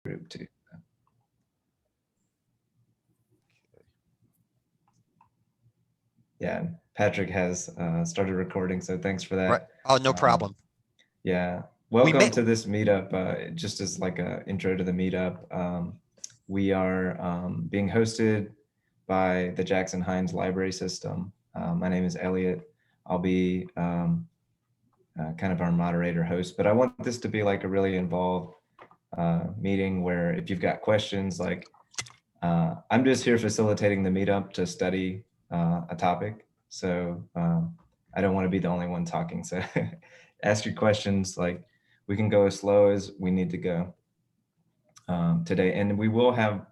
group too. Yeah, Patrick has started recording, so thanks for that. Right. Oh, no problem. Yeah, We welcome may, to this meetup. Just as like a intro to the meetup, we are being hosted by the Jackson Hinds library system. My name is Eliot. I'll be kind of our moderator host, but I want this to be like a really involved meeting where if you've got questions, like I'm just here facilitating the meetup to study a topic. So I don't want to be the only one talking. So ask your questions. Like we can go as slow as we need to go today. And we will have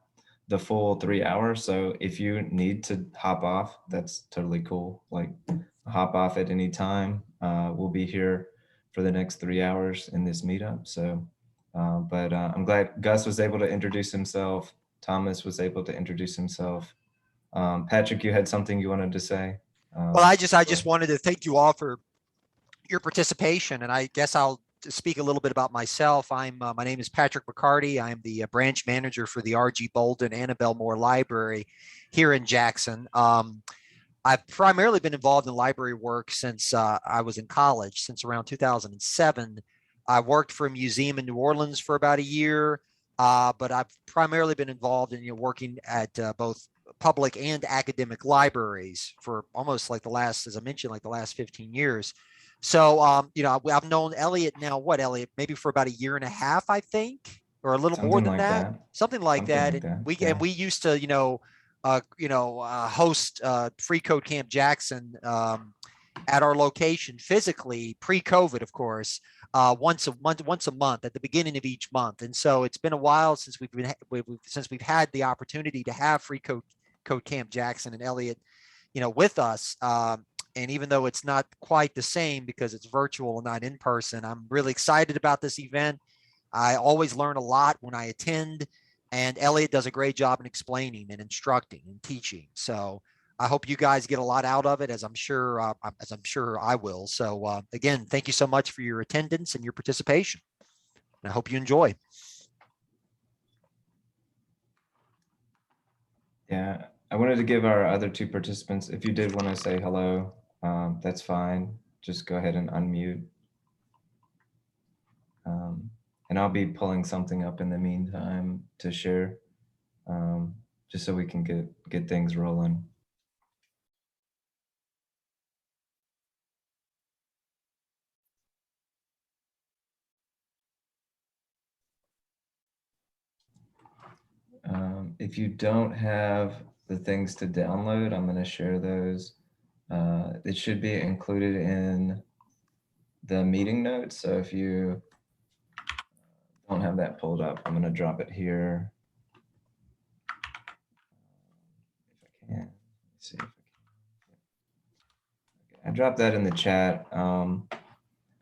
the full 3 hours. So if you need to hop off, that's totally cool. Like hop off at any time. We'll be here for the next 3 hours in this meetup. So, but I'm glad Gus was able to introduce himself. Thomas was able to introduce himself. Patrick, you had something you wanted to say? well, I just wanted to thank you all for your participation, and I guess I'll speak a little bit about myself. My name is Patrick McCarty. I'm the branch manager for the RG Bolden Annabelle Moore Library here in Jackson. I've primarily been involved in library work since I was in college, since around 2007. I worked for a museum in New Orleans for about a year, but I've primarily been involved in working at both public and academic libraries for almost like the last, as I mentioned, like the last 15 years. So, I've known Eliot now, Eliot, maybe for about a year and a half, I think, or a little more something than like that, that. something like Something that. like And that. we, Yeah. and we used to, host freeCodeCamp Jackson at our location physically pre-COVID, of course, once a month at the beginning of each month. And so it's been a while since we've had the opportunity to have freeCodeCamp Jackson and Eliot, with us. And even though it's not quite the same because it's virtual and not in person, I'm really excited about this event. I always learn a lot when I attend, and Eliot does a great job in explaining and instructing and teaching. So I hope you guys get a lot out of it, as I'm sure I will. So again, thank you so much for your attendance and your participation. I hope you enjoy. Yeah, I wanted to give our other two participants, if you did want to say hello, that's fine. Just go ahead and unmute. And I'll be pulling something up in the meantime to share, just so we can get things rolling. If you don't have the things to download, I'm going to share those. It should be included in the meeting notes. So if you don't have that pulled up, I'm going to drop it here. If I can, let's see if I can. Okay, I dropped that in the chat.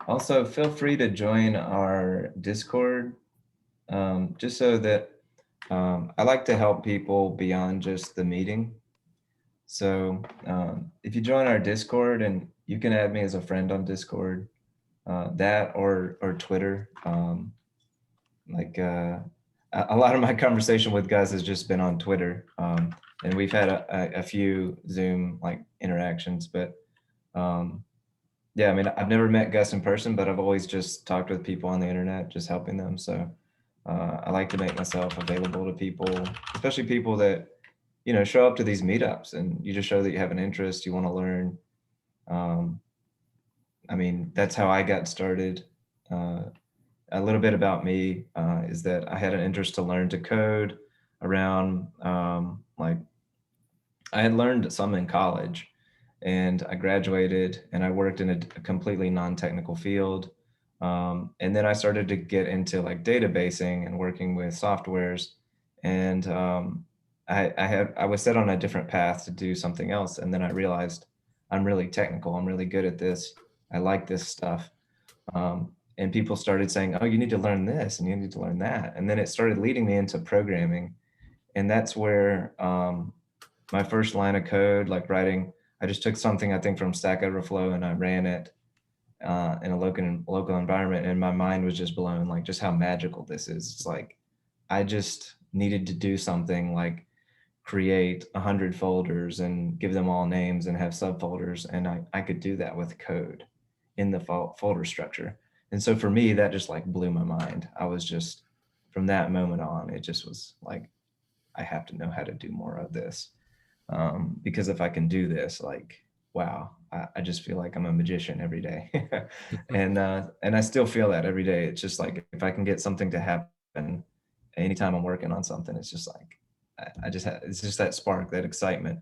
Also, feel free to join our Discord, just so that I like to help people beyond just the meeting. So if you join our Discord, and you can add me as a friend on Discord, that or Twitter. A lot of my conversation with Gus has just been on Twitter, and we've had a few Zoom like interactions. But yeah, I mean, I've never met Gus in person, but I've always just talked with people on the internet, just helping them. So I like to make myself available to people, especially people that show up to these meetups, and you just show that you have an interest, you want to learn. I mean, that's how I got started. A little bit about me is that I had an interest to learn to code around like I had learned some in college, and I graduated and I worked in a completely non-technical field. And then I started to get into like databasing and working with softwares. And I was set on a different path to do something else. And then I realized I'm really technical. I'm really good at this. I like this stuff. And people started saying, oh, you need to learn this and you need to learn that. And then it started leading me into programming. And that's where my first line of code, like writing, I just took something I think from Stack Overflow and I ran it in a local environment, and my mind was just blown, like just how magical this is. It's like I just needed to do something like create 100 folders and give them all names and have subfolders. And I could do that with code in the folder structure. And so for me, that just like blew my mind. I was just, from that moment on, it just was like, I have to know how to do more of this. Because if I can do this, like, wow, I just feel like I'm a magician every day. And I still feel that every day. It's just like, if I can get something to happen anytime I'm working on something, it's just like, I just have, it's just that spark, that excitement.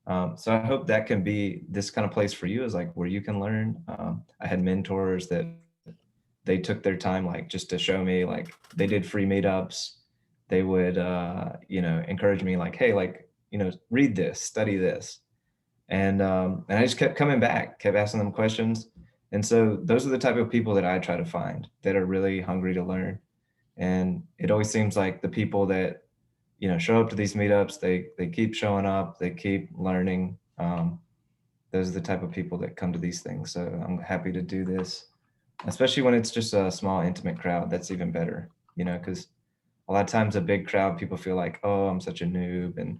So I hope that can be this kind of place for you, is like where you can learn. I had mentors that they took their time, like just to show me, like they did free meetups. They would, you know, encourage me like, hey, like, you know, read this, study this. And I just kept coming back, kept asking them questions. And so those are the type of people that I try to find that are really hungry to learn. And it always seems like the people that, you know, show up to these meetups, they keep showing up, they keep learning. Those are the type of people that come to these things. So I'm happy to do this, especially when it's just a small, intimate crowd. That's even better, you know, because a lot of times a big crowd, people feel like, oh, I'm such a noob and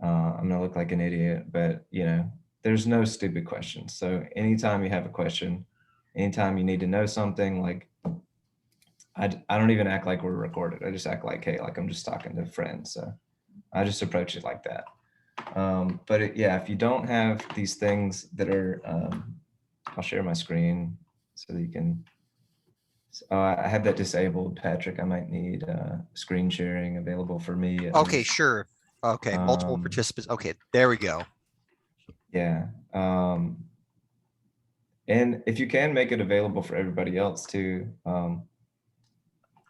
I'm gonna look like an idiot. But you know, there's no stupid questions. So anytime you have a question, anytime you need to know something, like I don't even act like we're recorded. I just act like, hey, like I'm just talking to friends. So I just approach it like that. Yeah, if you don't have these things that are, I'll share my screen so that you can, I have that disabled, Patrick. I might need screen sharing available for me. At Okay, least. sure. Okay, multiple participants. Okay, there we go. Yeah. And if you can make it available for everybody else too,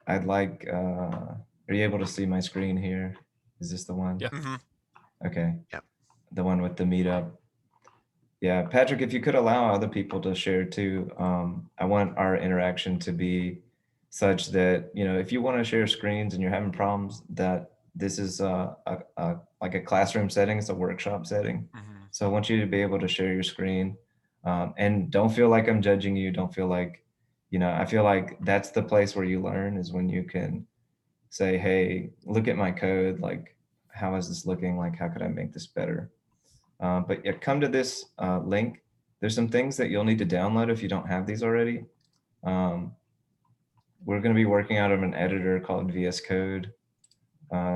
I'd like, are you able to see my screen here? Is this the one? Yeah. Okay. Yeah. The one with the meetup. Yeah, Patrick, if you could allow other people to share too, I want our interaction to be such that, you know, if you want to share screens and you're having problems, that this is like a classroom setting, it's a workshop setting. So I want you to be able to share your screen, and don't feel like I'm judging you. Don't feel like, you know, I feel like that's the place where you learn, is when you can say, hey, look at my code. Like, how is this looking? Like, how could I make this better? But yeah, come to this link. There's some things that you'll need to download if you don't have these already. We're going to be working out of an editor called VS Code.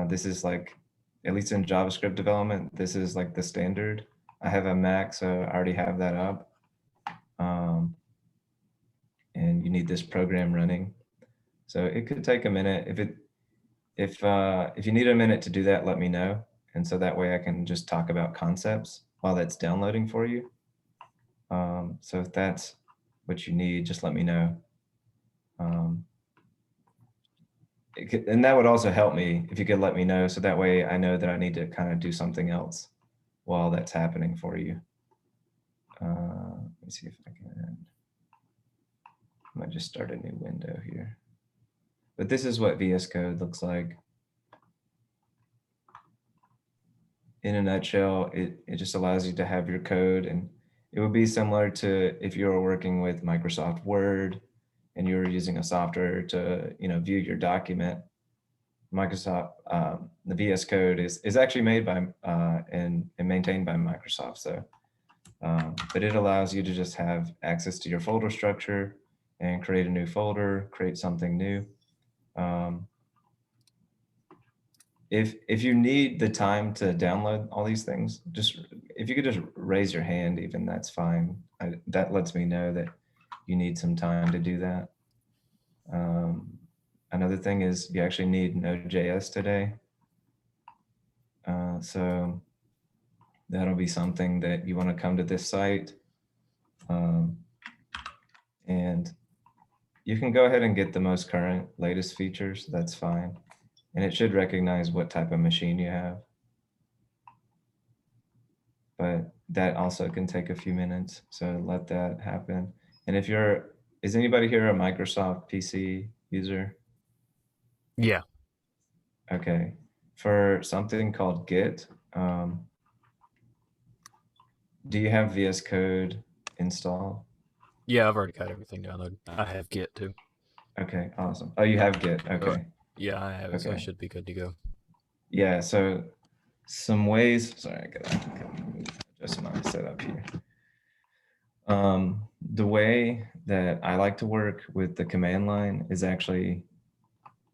This is like, at least in JavaScript development, this is like the standard. I have a Mac, so I already have that up. And you need this program running. So it could take a minute. If you need a minute to do that, let me know. And so that way I can just talk about concepts while that's downloading for you. So if that's what you need, just let me know. And that would also help me if you could let me know, so that way I know that I need to kind of do something else while that's happening for you. Let me see if I can. I might just start a new window here. But this is what VS Code looks like. In a nutshell, it just allows you to have your code, and it would be similar to if you were working with Microsoft Word and you were using a software to, you know, view your document. Microsoft, the VS Code is actually made by and maintained by Microsoft. So, but it allows you to just have access to your folder structure and create a new folder, create something new. If you need the time to download all these things, just if you could just raise your hand, even, that's fine. That lets me know that you need some time to do that. Another thing is you actually need Node.js today. So that'll be something that you want to come to this site. And you can go ahead and get the most current, latest features. That's fine. And it should recognize what type of machine you have. But that also can take a few minutes. So let that happen. And is anybody here a Microsoft PC user? Yeah. Okay. For something called Git, do you have VS Code installed? Yeah, I've already got everything downloaded. I have Git too. Okay, awesome. Oh, you have Git. Okay. Yeah, I have it, so I Okay. should be good to go. Yeah, so some ways, sorry, I gotta adjust my setup here. The way that I like to work with the command line is actually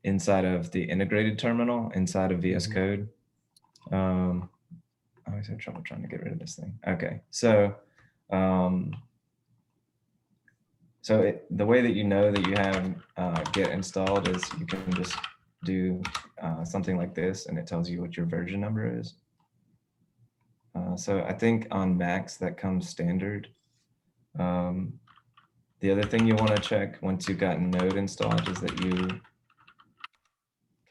inside of the integrated terminal, inside of VS Code. I always have trouble trying to get rid of this thing. Okay, so the way that you know that you have Git installed is you can just do something like this, and it tells you what your version number is. So I think on Macs that comes standard. The other thing you want to check once you've got Node installed is that you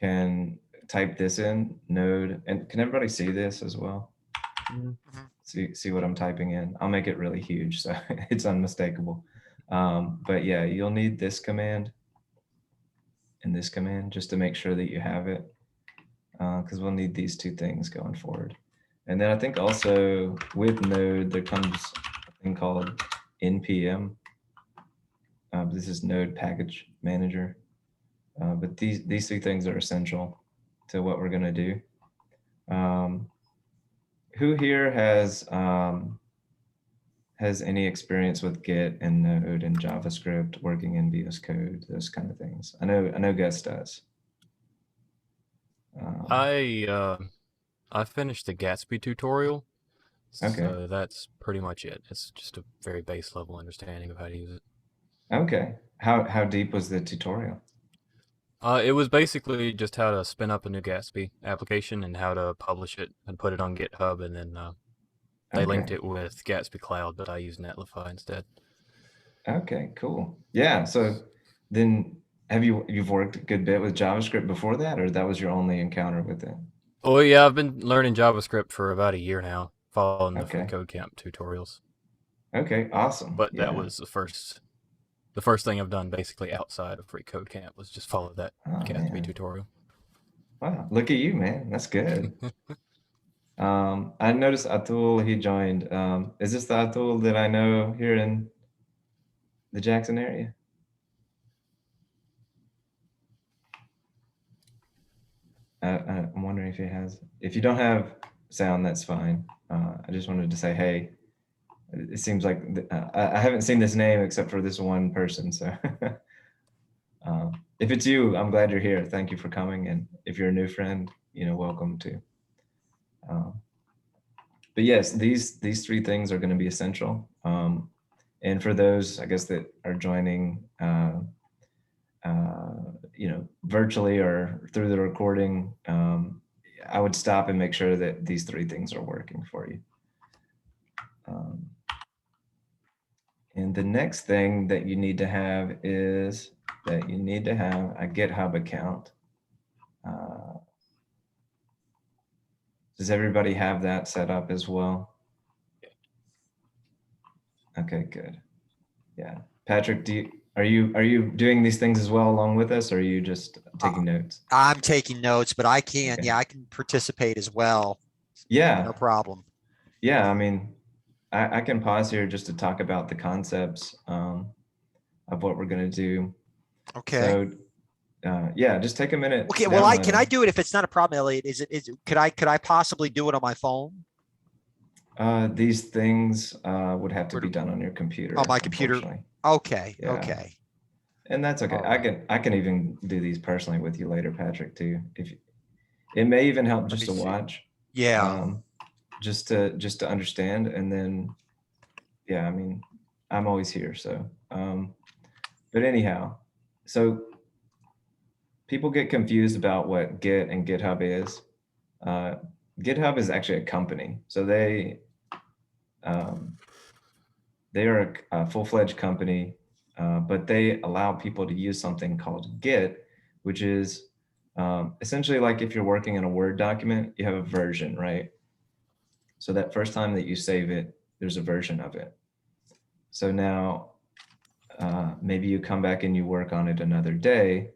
can type this in, Node, and can everybody see this as well? See what I'm typing in? I'll make it really huge so it's unmistakable. But yeah, you'll need this command and this command just to make sure that you have it, because we'll need these two things going forward. And then I think also with Node, there comes a thing called npm. This is Node Package Manager. But these three things are essential to what we're going to do. Who here has any experience with Git and Node and JavaScript, working in VS Code, those kind of things? I know Gus does. I finished the Gatsby tutorial, Okay. so that's pretty much it. It's just a very base level understanding of how to use it. Okay. How deep was the tutorial? It was basically just how to spin up a new Gatsby application and how to publish it and put it on GitHub, and then they linked it with Gatsby Cloud, but I used Netlify instead. Okay, cool. Yeah. So then you've worked a good bit with JavaScript before that, or that was your only encounter with it? Oh yeah, I've been learning JavaScript for about a year now, following the Okay. freeCodeCamp tutorials. Okay, awesome. But Yeah. that was the first thing I've done basically outside of freeCodeCamp was just follow that Gatsby tutorial. Wow, look at you, man. That's good. I noticed Atul, he joined. Is this the Atul that I know here in the Jackson area? I'm wondering if he has. If you don't have sound, that's fine. I just wanted to say, hey, it seems like I haven't seen this name except for this one person. So if it's you, I'm glad you're here. Thank you for coming. And if you're a new friend, welcome too. But yes, these three things are going to be essential. And for those, I guess, that are joining, virtually or through the recording, I would stop and make sure that these three things are working for you. And the next thing that you need to have is that you need to have a GitHub account. Does everybody have that set up as well? Okay, good. Yeah, Patrick, are you doing these things as well along with us, or are you just taking notes? I'm taking notes, but I can, okay. Yeah, I can participate as well. Yeah, no problem. Yeah, I mean, I can pause here just to talk about the concepts of what we're going to do. Okay. So, yeah, just take a minute. Okay. Well, can I do it if it's not a problem, Elliot? Could I possibly do it on my phone? These things would have to be done on your computer. On my computer. Okay. Yeah. Okay. And that's okay. Right. I can even do these personally with you later, Patrick, too. It may even help just to watch. Yeah. Just to understand, and then, yeah, I mean, I'm always here. So, but anyhow, so people get confused about what Git and GitHub is. GitHub is actually a company. So they are a full-fledged company, but they allow people to use something called Git, which is essentially like if you're working in a Word document, you have a version, right? So that first time that you save it, there's a version of it. So now maybe you come back and you work on it another day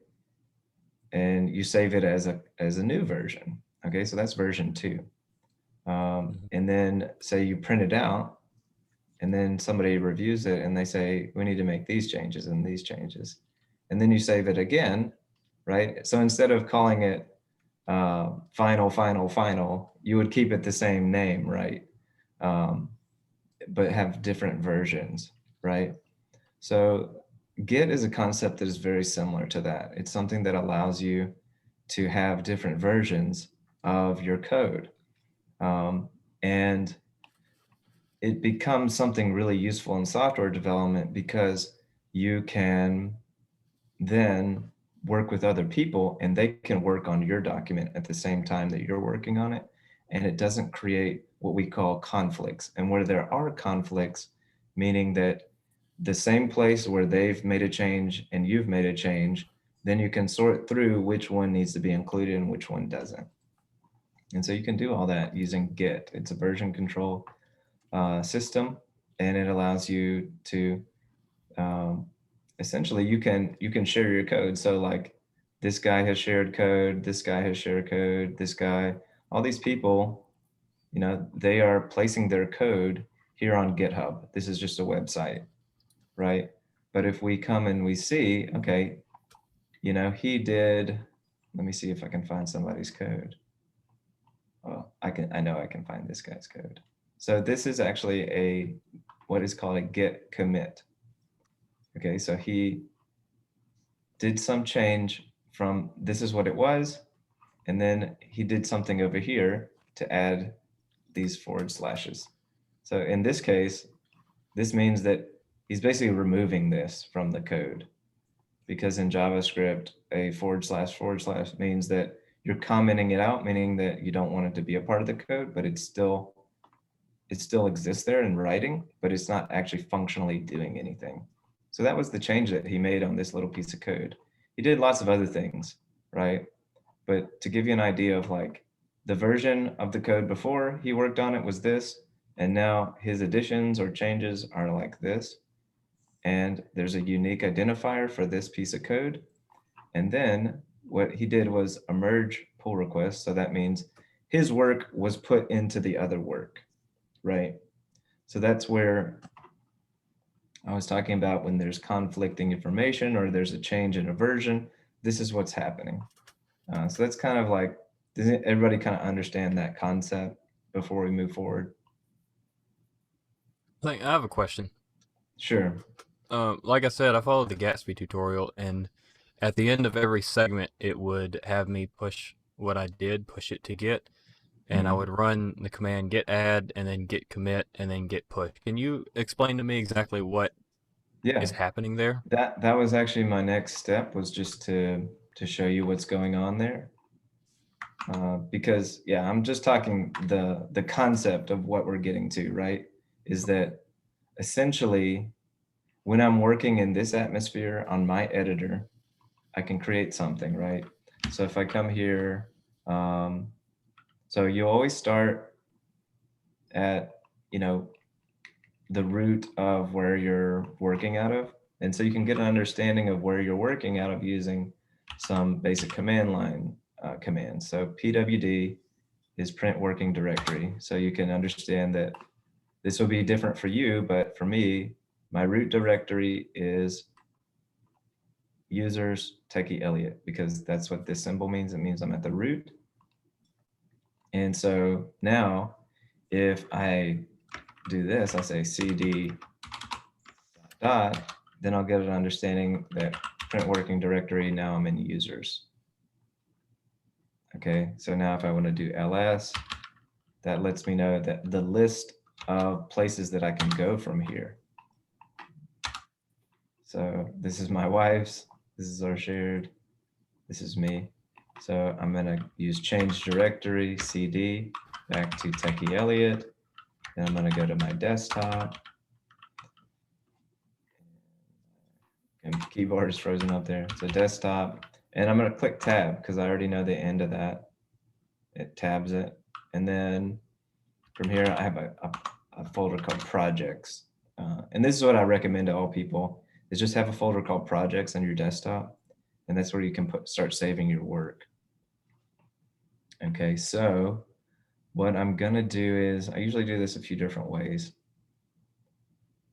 and you save it as a new version. Okay, so that's version 2. And then say you print it out and then somebody reviews it and they say, we need to make these changes and these changes. And then you save it again right? So instead of calling it final, you would keep it the same name, right? But have different versions, right? So Git is a concept that is very similar to that. It's something that allows you to have different versions of your code. And it becomes something really useful in software development because you can then work with other people and they can work on your document at the same time that you're working on it. And it doesn't create what we call conflicts. And where there are conflicts, meaning that the same place where they've made a change and you've made a change, then you can sort through which one needs to be included and which one doesn't. And so you can do all that using Git. It's a version control system, and it allows you to essentially you can share your code. So like this guy has shared code, this guy has shared code, this guy, all these people, you know, they are placing their code here on GitHub. This is just a website, right? But if we come and we see, okay, you know, he did, let me see if I can find somebody's code. Well, I know I can find this guy's code. So this is actually what is called a Git commit. Okay, so he did some change from this is what it was, and then he did something over here to add these forward slashes. So in this case, this means that he's basically removing this from the code, because in JavaScript, a forward slash means that you're commenting it out, meaning that you don't want it to be a part of the code, but it still exists there in writing, but it's not actually functionally doing anything. So that was the change that he made on this little piece of code. He did lots of other things, right? But to give you an idea of like the version of the code before he worked on it was this, and now his additions or changes are like this. And there's a unique identifier for this piece of code. And then what he did was a merge pull request. So that means his work was put into the other work, right? So that's where I was talking about when there's conflicting information or there's a change in a version, this is what's happening. So that's kind of like, does everybody kind of understand that concept before we move forward? I have a question. Sure. Like I said, I followed the Gatsby tutorial, and at the end of every segment, it would have me push what I did, push it to Git, and I would run the command git add, and then git commit, and then git push. Can you explain to me exactly what is happening there? That was actually my next step, was just to show you what's going on there. Because yeah, I'm just talking the concept of what we're getting to, right? Is that essentially when I'm working in this atmosphere on my editor, I can create something, right? So if I come here, so you always start at, you know, the root of where you're working out of. And so you can get an understanding of where you're working out of using some basic command line commands. So pwd is print working directory. So you can understand that this will be different for you, but for me, my root directory is users techie Eliot, because that's what this symbol means. It means I'm at the root. And so now if I do this, I say cd dot, then I'll get an understanding that print working directory, now I'm in users. Okay, so now if I want to do ls, that lets me know that the list of places that I can go from here. So this is my wife's, this is our shared, this is me. So I'm going to use change directory cd back to techie Eliot. Then I'm going to go to my desktop. And keyboard is frozen up there. So desktop, and I'm going to click tab because I already know the end of that. It tabs it. And then from here, I have a folder called projects. And this is what I recommend to all people, is just have a folder called projects on your desktop. And that's where you can start saving your work. Okay, so what I'm gonna do is, I usually do this a few different ways.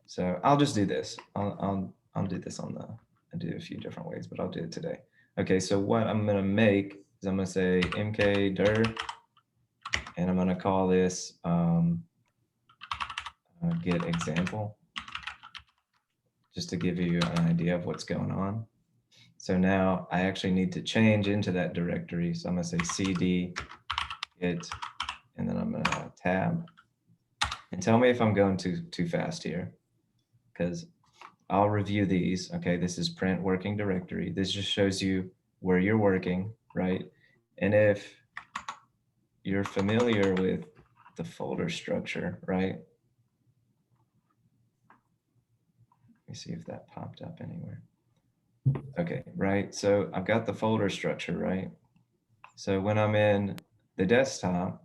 So I'll just do this. I'll do this I do it a few different ways, but I'll do it today. Okay, so what I'm gonna make is I'm gonna say mkdir, and I'm gonna call this get example, just to give you an idea of what's going on. So now I actually need to change into that directory. So I'm gonna say cd git, and then I'm gonna tab. And tell me if I'm going too fast here, because I'll review these. Okay, this is print working directory. This just shows you where you're working, right? And if you're familiar with the folder structure, right? Let me see if that popped up anywhere. Okay, right. So I've got the folder structure, right? So when I'm in the desktop,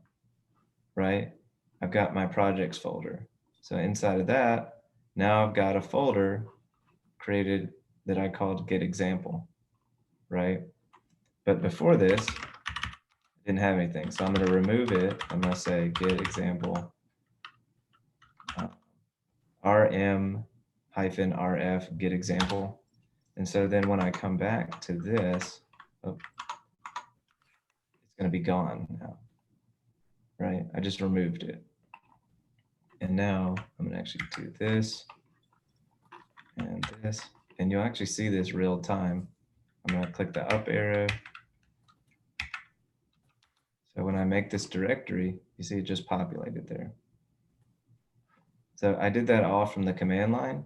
right, I've got my projects folder. So inside of that, now I've got a folder created that I called Git example, right? But before this, I didn't have anything. So I'm going to remove it. I'm going to say Git example rm-rf Git example. And so then when I come back to this, oh, it's going to be gone now, right? I just removed it. And now I'm going to actually do this and this, and you'll actually see this real time. I'm going to click the up arrow. So when I make this directory, you see it just populated there. So I did that all from the command line.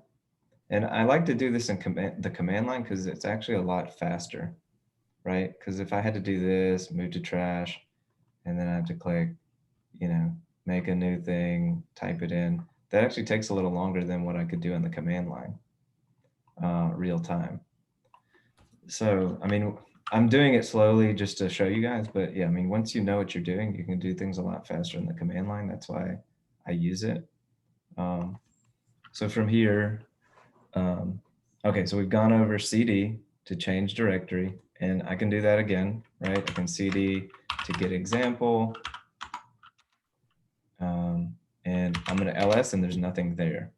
And I like to do this in the command line because it's actually a lot faster, right? Because if I had to do this, move to trash, and then I have to click, you know, make a new thing, type it in, that actually takes a little longer than what I could do in the command line, real time. So, I mean, I'm doing it slowly just to show you guys, but yeah, I mean, once you know what you're doing, you can do things a lot faster in the command line. That's why I use it. So from here, okay, so we've gone over CD to change directory, and I can do that again, right? I can CD to get example, and I'm going to ls, and there's nothing there,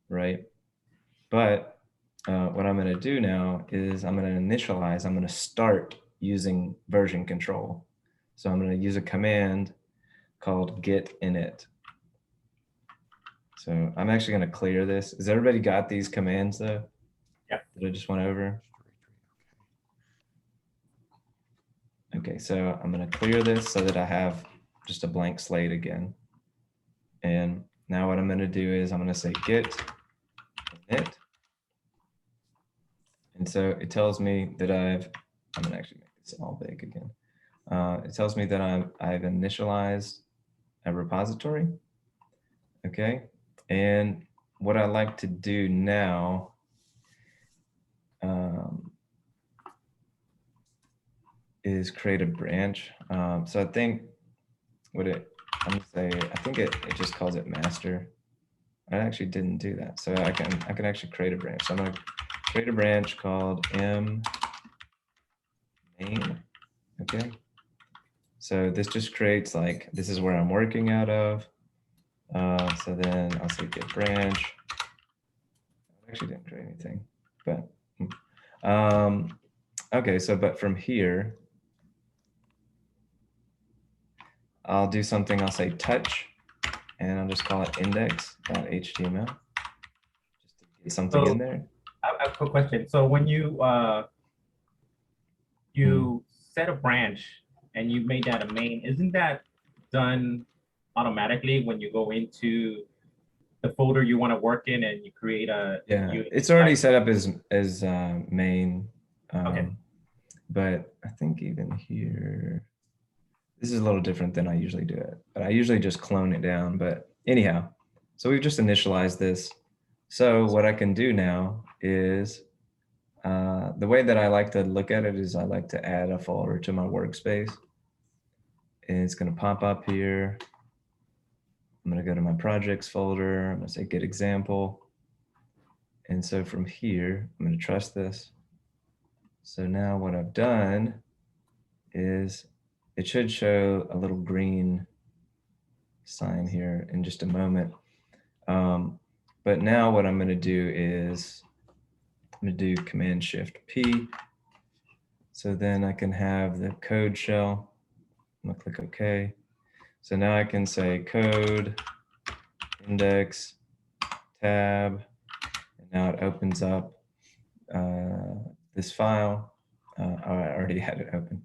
right? But what I'm going to do now is I'm going to initialize, I'm going to start using version control. So I'm going to use a command called git init. So I'm actually going to clear this. Has everybody got these commands though? Yeah. That I just went over? Okay, so I'm going to clear this so that I have just a blank slate again. And now what I'm going to do is I'm going to say git init. And so it tells me that I'm going to actually make this all big again. It tells me that I've initialized a repository. Okay, and what I like to do now is create a branch. So I think I'm gonna say, I think it just calls it master. I actually didn't do that. So I can actually create a branch. So I'm gonna create a branch called m main. Okay. So this just creates like, this is where I'm working out of. So then I'll say git branch. I actually didn't create anything, but okay. So, but from here, I'll do something, I'll say touch, and I'll just call it index.html, just to get something in there. I have a quick question. So when you set a branch and you made that a main, isn't that done automatically when you go into the folder you want to work in and you create a it's already set up as main. Okay. But I think even here, this is a little different than I usually do it, but I usually just clone it down. But anyhow, so we've just initialized this. So what I can do now is, the way that I like to look at it is I like to add a folder to my workspace. And it's going to pop up here. I'm going to go to my projects folder. I'm going to say get example. And so from here, I'm going to trust this. So now what I've done is it should show a little green sign here in just a moment. But now what I'm going to do is I'm going to do Command Shift P. So then I can have the code shell. I'm gonna click OK. So now I can say code, index, tab, and now it opens up this file. Oh, I already had it open.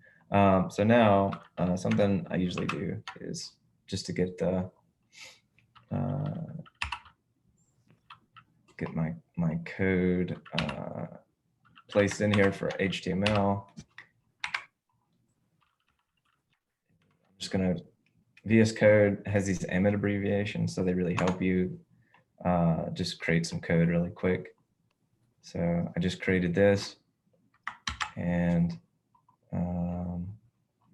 So now something I usually do is just to get the get my code placed in here for HTML. I'm just gonna, VS Code has these AMIT abbreviations, so they really help you just create some code really quick. So I just created this, and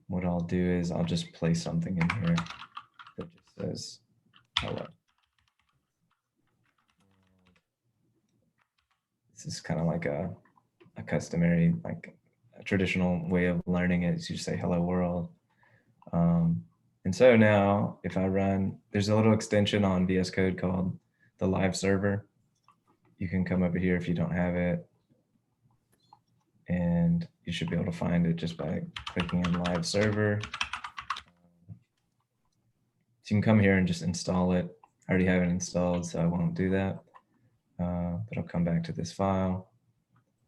what I'll do is I'll just place something in here that just says hello. This is kind of like a customary, like a traditional way of learning it is you say hello world. And so now if I run, there's a little extension on VS Code called the live server. You can come over here if you don't have it, and you should be able to find it just by clicking on live server. So you can come here and just install it. I already have it installed, so I won't do that. But I'll come back to this file.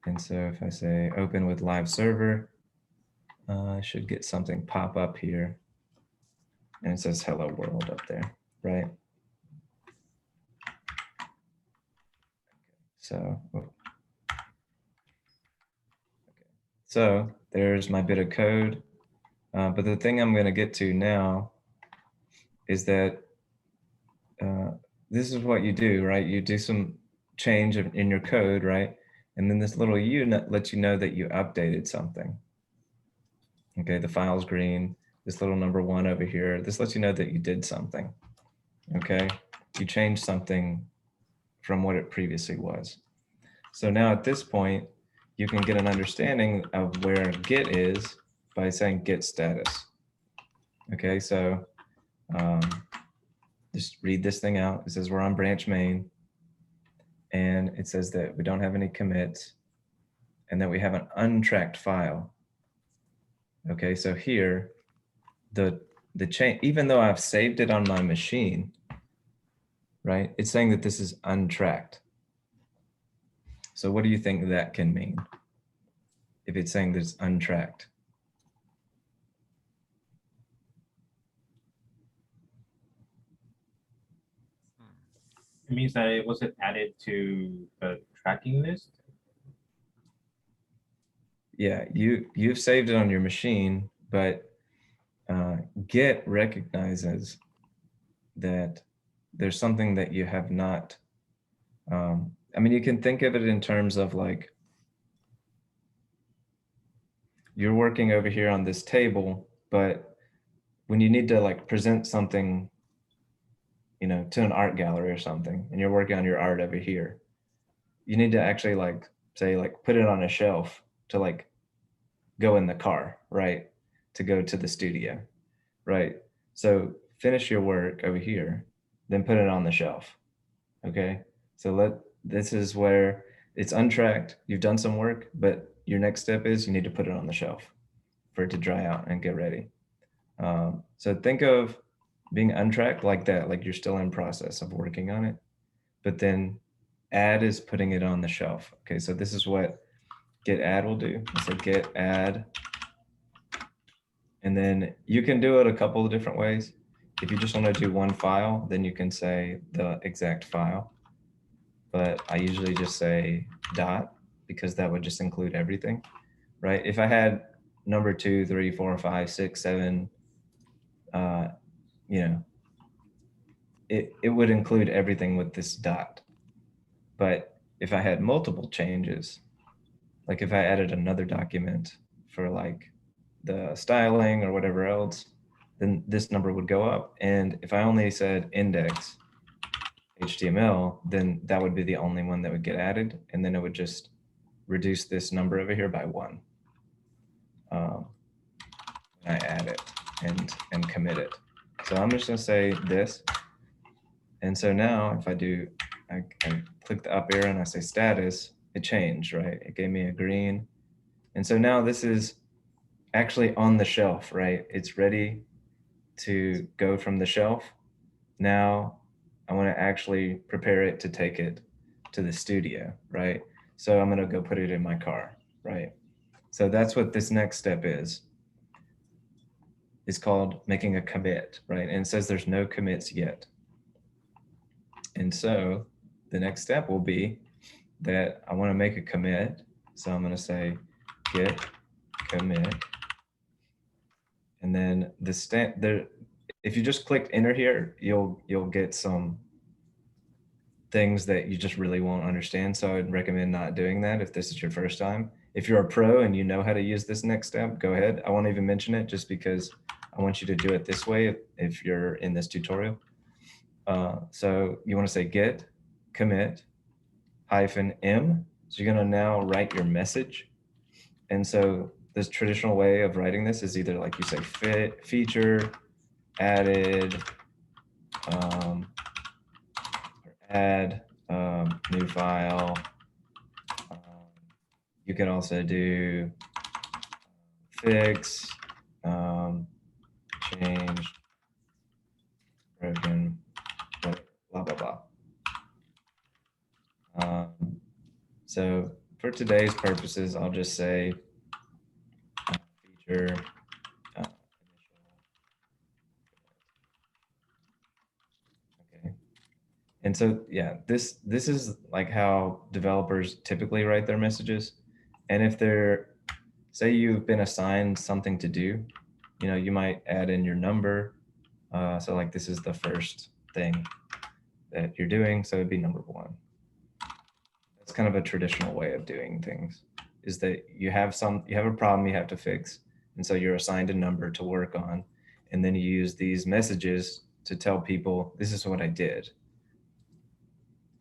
And so if I say open with live server, I should get something pop up here. And it says hello world up there, right? So, so there's my bit of code. But the thing I'm going to get to now is that this is what you do, right? You do some change in your code, right? And then this little unit lets you know that you updated something. Okay, the file's green. This little number 1 over here, this lets you know that you did something. Okay, you changed something from what it previously was. So now at this point, you can get an understanding of where Git is by saying Git status. Okay, so just read this thing out. It says we're on branch main, and it says that we don't have any commits, and that we have an untracked file. Okay, so here, the change, even though I've saved it on my machine, right? It's saying that this is untracked. So what do you think that can mean? If it's saying that it's untracked. It means that it wasn't added to the tracking list. Yeah, you've saved it on your machine, but Git recognizes that there's something that you have not. I mean, you can think of it in terms of like, you're working over here on this table, but when you need to like present something, you know, to an art gallery or something, and you're working on your art over here, you need to actually like say like put it on a shelf to like go in the car, right? To go to the studio, right? So finish your work over here, then put it on the shelf. Okay, so this is where it's untracked. You've done some work, but your next step is you need to put it on the shelf for it to dry out and get ready. So think of being untracked like that, like you're still in process of working on it, but then add is putting it on the shelf. Okay, so this is what git add will do. So git add, and then you can do it a couple of different ways. If you just want to do one file, then you can say the exact file. But I usually just say dot, because that would just include everything, right? If I had number 2, 3, 4, 5, 6, 7, you know, it would include everything with this dot. But if I had multiple changes, like if I added another document for like the styling or whatever else, then this number would go up. And if I only said index HTML, then that would be the only one that would get added. And then it would just reduce this number over here by 1. I add it and commit it. So I'm just gonna say this. And so now if I do, I click the up arrow and I say status, it changed, right? It gave me a green. And so now this is actually on the shelf, right? It's ready to go from the shelf. Now I want to actually prepare it to take it to the studio, right? So I'm going to go put it in my car, right? So that's what this next step is. It's called making a commit, right? And it says there's no commits yet. And so the next step will be that I want to make a commit. So I'm going to say git commit. And then if you just click enter here, you'll get some things that you just really won't understand. So I'd recommend not doing that if this is your first time. If you're a pro and you know how to use this next step, go ahead. I won't even mention it just because I want you to do it this way if you're in this tutorial. So you want to say git commit -m. So you're going to now write your message. And so this traditional way of writing this is either like you say feature added add new file. You can also do fix, change, broken, blah, blah, blah. So for today's purposes, I'll just say feature And so, yeah, this is like how developers typically write their messages. And if say you've been assigned something to do, you might add in your number. So like this is the first thing that you're doing. So it'd be number 1. That's kind of a traditional way of doing things, is that you have a problem you have to fix. And so you're assigned a number to work on. And then you use these messages to tell people, this is what I did.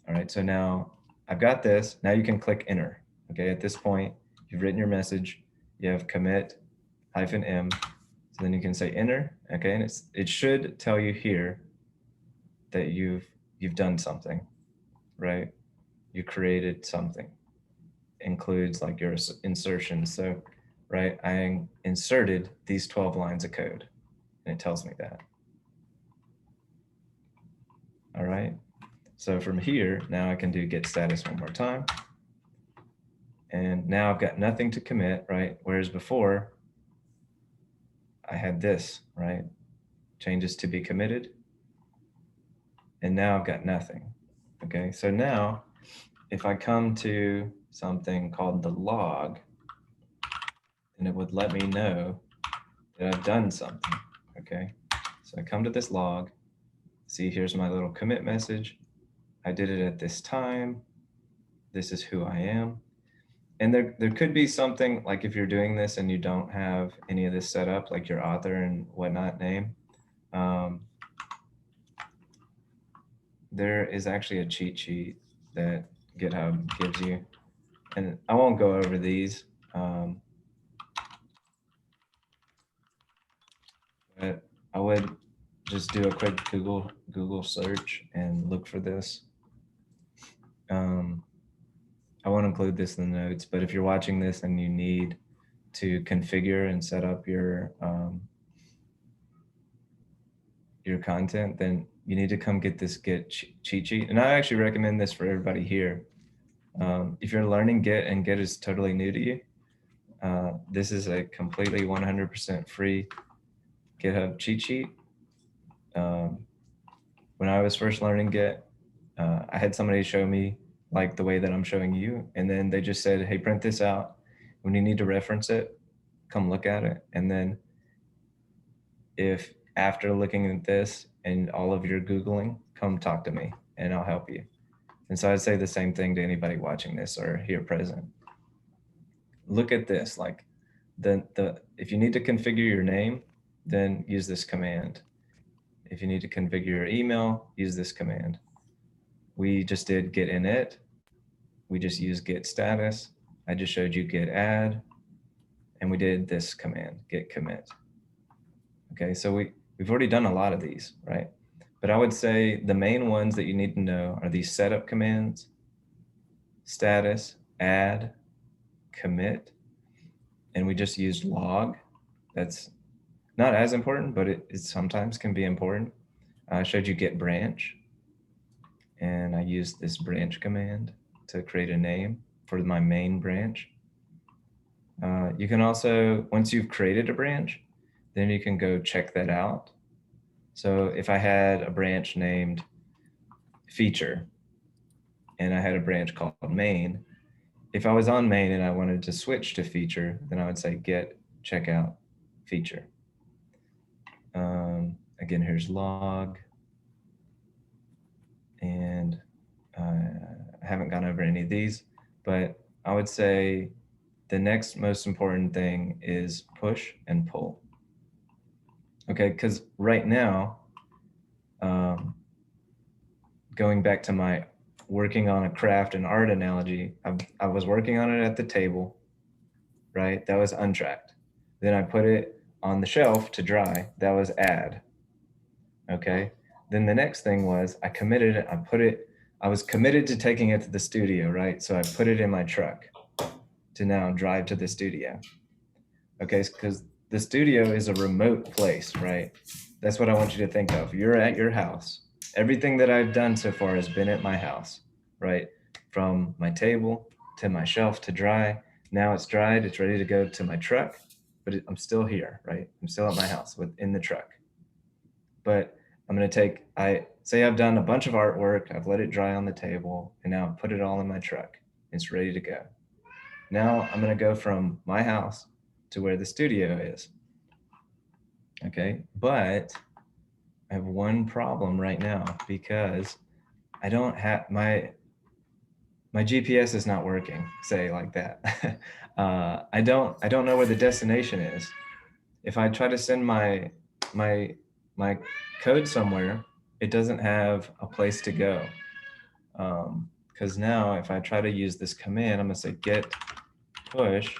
All right, so now I've got this. Now you can click enter. Okay, at this point, you've written your message. You have commit -m. So then you can say enter. Okay, and it should tell you here that you've done something, right? You created something. Includes like your insertion. So, right, I inserted these 12 lines of code, and it tells me that. All right. So from here, now I can do git status one more time. And now I've got nothing to commit, right? Whereas before, I had this, right? Changes to be committed. And now I've got nothing. Okay, so now if I come to something called the log, then it would let me know that I've done something. Okay, so I come to this log. See, here's my little commit message. I did it at this time. This is who I am. And there could be something like if you're doing this and you don't have any of this set up, like your author and whatnot name, there is actually a cheat sheet that GitHub gives you. And I won't go over these, but I would just do a quick Google search and look for this. I won't include this in the notes, but if you're watching this and you need to configure and set up your content, then you need to come get this Git cheat sheet. And I actually recommend this for everybody here. If you're learning Git and Git is totally new to you, this is a completely 100% free GitHub cheat sheet. When I was first learning Git, I had somebody show me like the way that I'm showing you. And then they just said, hey, print this out. When you need to reference it, come look at it. And then if after looking at this and all of your Googling, come talk to me and I'll help you. And so I'd say the same thing to anybody watching this or here present. Look at this, like if you need to configure your name, then use this command. If you need to configure your email, use this command. We just did git init. We just used git status. I just showed you git add, and we did this command, git commit. Okay, so we've already done a lot of these, right? But I would say the main ones that you need to know are these setup commands, status, add, commit, and we just used log that's not as important, but it sometimes can be important. I showed you git branch, and I used this branch command to create a name for my main branch. You can also, once you've created a branch, then you can go check that out. So if I had a branch named feature and I had a branch called main, if I was on main and I wanted to switch to feature, then I would say Git Checkout feature. Again, here's log. And I haven't gone over any of these, but I would say the next most important thing is push and pull. Okay, because right now, going back to my working on a craft and art analogy, I was working on it at the table, right? That was untracked. Then I put it on the shelf to dry. That was add. Okay. Then the next thing was I committed it. I was committed to taking it to the studio, right? So I put it in my truck to now drive to the studio. Okay. Because the studio is a remote place, right? That's what I want you to think of. You're at your house. Everything that I've done so far has been at my house, right? From my table to my shelf to dry. Now it's dried. It's ready to go to my truck, but I'm still here, right? I'm still at my house in the truck. But I'm going to I say I've done a bunch of artwork. I've let it dry on the table, and now I've put it all in my truck. It's ready to go. Now I'm going to go from my house to where the studio is. Okay. But I have one problem right now because I don't have my GPS is not working, say like that. I don't know where the destination is. If I try to send my code somewhere, it doesn't have a place to go. Because now if I try to use this command, I'm gonna say git push,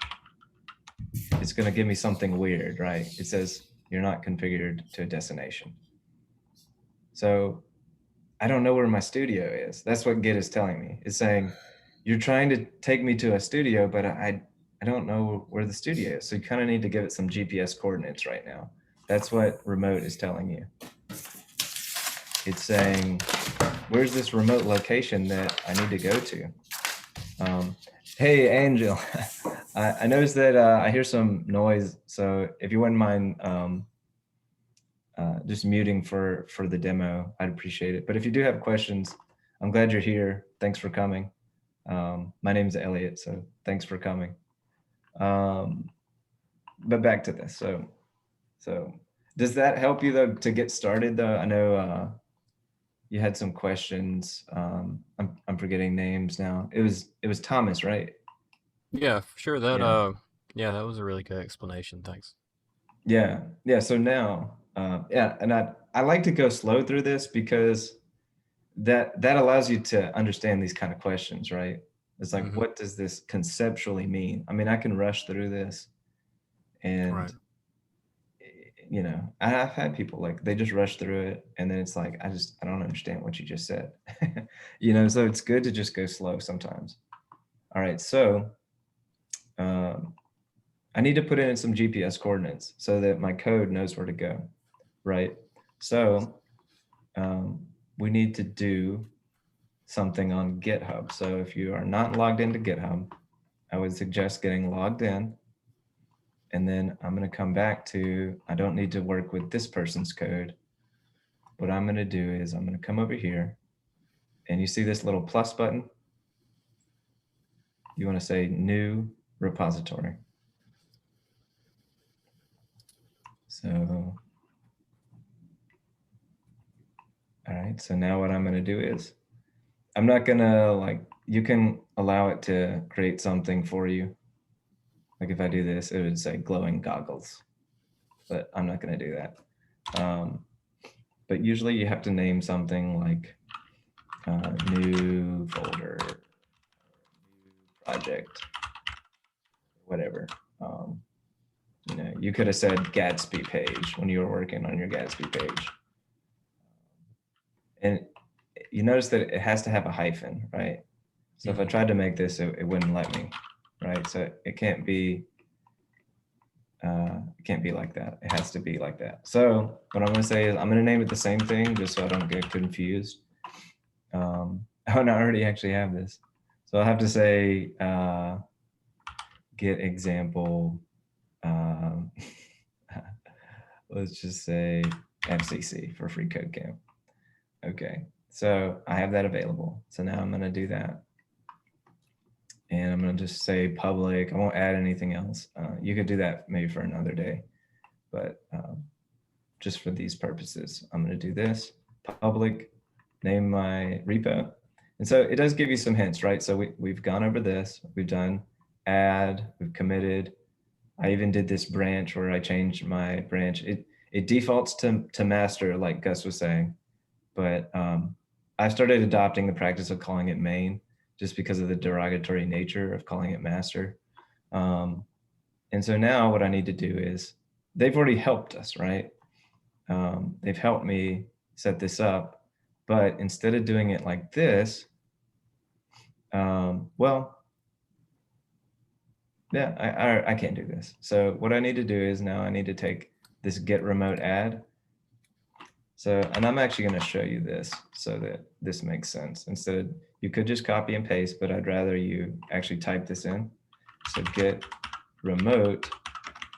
it's gonna give me something weird, right? It says you're not configured to a destination. So I don't know where my studio is. That's what Git is telling me. It's saying, you're trying to take me to a studio, but I don't know where the studio is. So you kind of need to give it some GPS coordinates right now. That's what remote is telling you. It's saying, where's this remote location that I need to go to? Hey, Angel, I noticed that I hear some noise. So if you wouldn't mind just muting for the demo, I'd appreciate it. But if you do have questions, I'm glad you're here. Thanks for coming. My name is Eliot, so thanks for coming. But back to this. So does that help you though to get started though? I know you had some questions. I'm forgetting names now. It was Thomas, right? Yeah, sure. That Yeah. yeah, that was a really good explanation. Thanks. Yeah. So now, yeah, and I like to go slow through this because that allows you to understand these kind of questions, right? It's like, what does this conceptually mean? I mean, I can rush through this, and Right. you know, I've had people like they just rush through it, and then it's like I don't understand what you just said. You know, so it's good to just go slow sometimes. All right, so I need to put in some GPS coordinates so that my code knows where to go, right? So we need to do something on GitHub. So if you are not logged into GitHub, I would suggest getting logged in. And then I'm going to come back to, I don't need to work with this person's code. What I'm going to do is I'm going to come over here, and you see this little plus button. You want to say new repository. So, all right. So now what I'm going to do is I'm not going to you can allow it to create something for you. Like if I do this, it would say glowing goggles, but I'm not going to do that. But usually you have to name something like new folder, project, whatever. You know, you could have said Gatsby page when you were working on your Gatsby page. And you notice that it has to have a hyphen, right? So if I tried to make this, it wouldn't let me, right? So it can't be It can't be like that. It has to be like that. So what I'm going to say is I'm going to name it the same thing just so I don't get confused. Oh, no, I already actually have this. So I'll have to say get example. Let's just say FCC for freeCodeCamp. Okay, so I have that available. So now I'm going to do that. And I'm going to just say public. I won't add anything else. You could do that maybe for another day, but just for these purposes, I'm going to do this public, name my repo. And so it does give you some hints, right? So we've gone over this. We've done add, we've committed. I even did this branch where I changed my branch. It defaults to master, like Gus was saying, but I started adopting the practice of calling it main just because of the derogatory nature of calling it master. And so now what I need to do is, they've already helped us, right? They've helped me set this up, but instead of doing it like this, well, yeah, I can't do this. So what I need to do is now I need to take this get remote add. So, and I'm actually going to show you this so that this makes sense. Instead, you could just copy and paste, but I'd rather you actually type this in. So get remote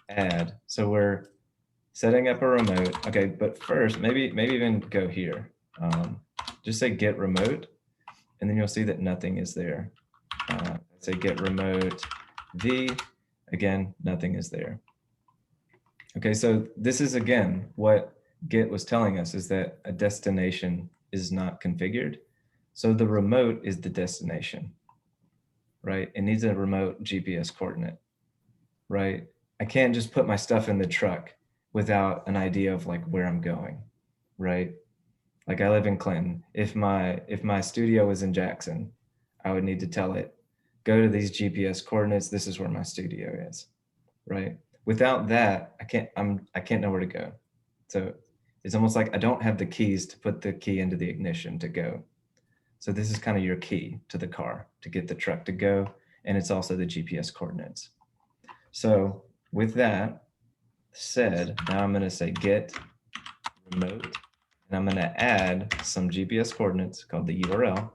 add. So we're setting up a remote. Okay, but first, maybe even go here. Just say get remote, and then you'll see that nothing is there. Say get remote V, again, nothing is there. Okay, so this is again what Git was telling us, is that a destination is not configured. So the remote is the destination, right? It needs a remote GPS coordinate, right? I can't just put my stuff in the truck without an idea of like where I'm going, right? Like I live in Clinton. If my studio was in Jackson, I would need to tell it, go to these GPS coordinates. This is where my studio is, right? Without that, I can't know where to go. So it's almost like I don't have the keys to put the key into the ignition to go. So this is kind of your key to the car to get the truck to go. And it's also the GPS coordinates. So with that said, now I'm going to say get remote, and I'm going to add some GPS coordinates called the URL.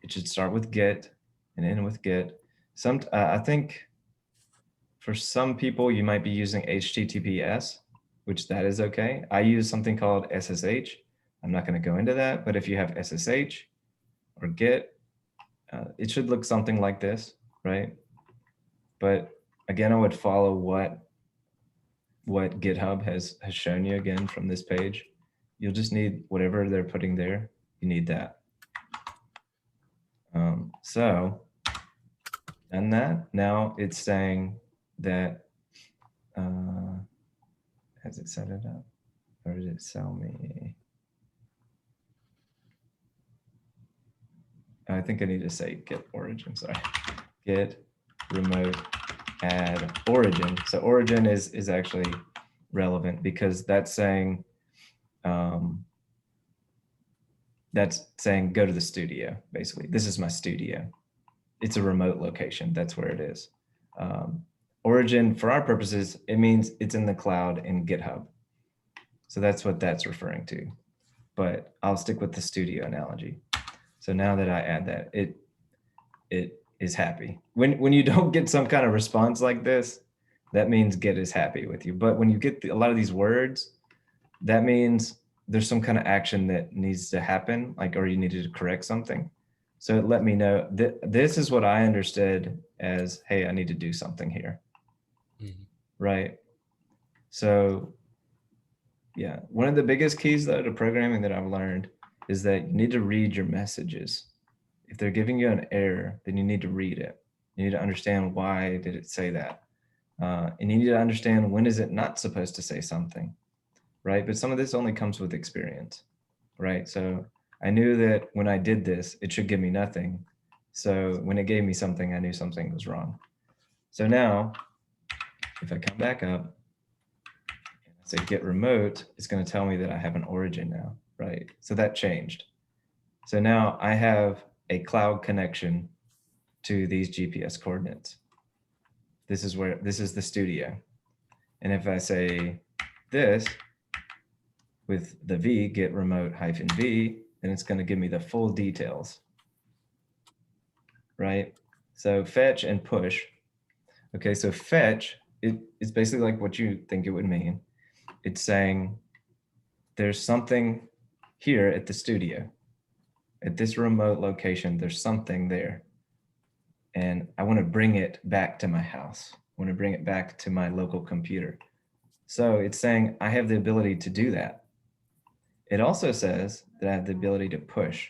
It should start with get and end with get. I think for some people, you might be using HTTPS, which that is okay. I use something called SSH. I'm not going to go into that, but if you have SSH or Git, it should look something like this, right? But again, I would follow what GitHub has shown you again from this page. You'll just need whatever they're putting there. You need that. So done that. Now it's saying that, has it set it up? Or did it sell me? I think I need to say get origin, sorry. Get remote add origin. So origin is actually relevant because that's saying go to the studio, basically. This is my studio. It's a remote location. That's where it is. Origin, for our purposes, it means it's in the cloud in GitHub. So that's what that's referring to. But I'll stick with the studio analogy. So now that I add that, it is happy. When you don't get some kind of response like this, that means Git is happy with you. But when you get a lot of these words, that means there's some kind of action that needs to happen, like, or you needed to correct something. So it let me know that this is what I understood as, hey, I need to do something here. Mm-hmm. Right. So yeah, one of the biggest keys though to programming that I've learned is that you need to read your messages. If they're giving you an error, then you need to read it. You need to understand why did it say that. And you need to understand when is it not supposed to say something, right? But some of this only comes with experience, right? So I knew that when I did this, it should give me nothing. So when it gave me something, I knew something was wrong. So now, if I come back up and I say get remote, it's going to tell me that I have an origin now, right? So that changed. So now I have a cloud connection to these GPS coordinates. This is the studio. And if I say this with the V, git remote -v, then it's going to give me the full details, right? So fetch and push. Okay, so fetch, it's basically like what you think it would mean. It's saying there's something here at the studio. At this remote location, there's something there. And I want to bring it back to my house. I want to bring it back to my local computer. So it's saying I have the ability to do that. It also says that I have the ability to push.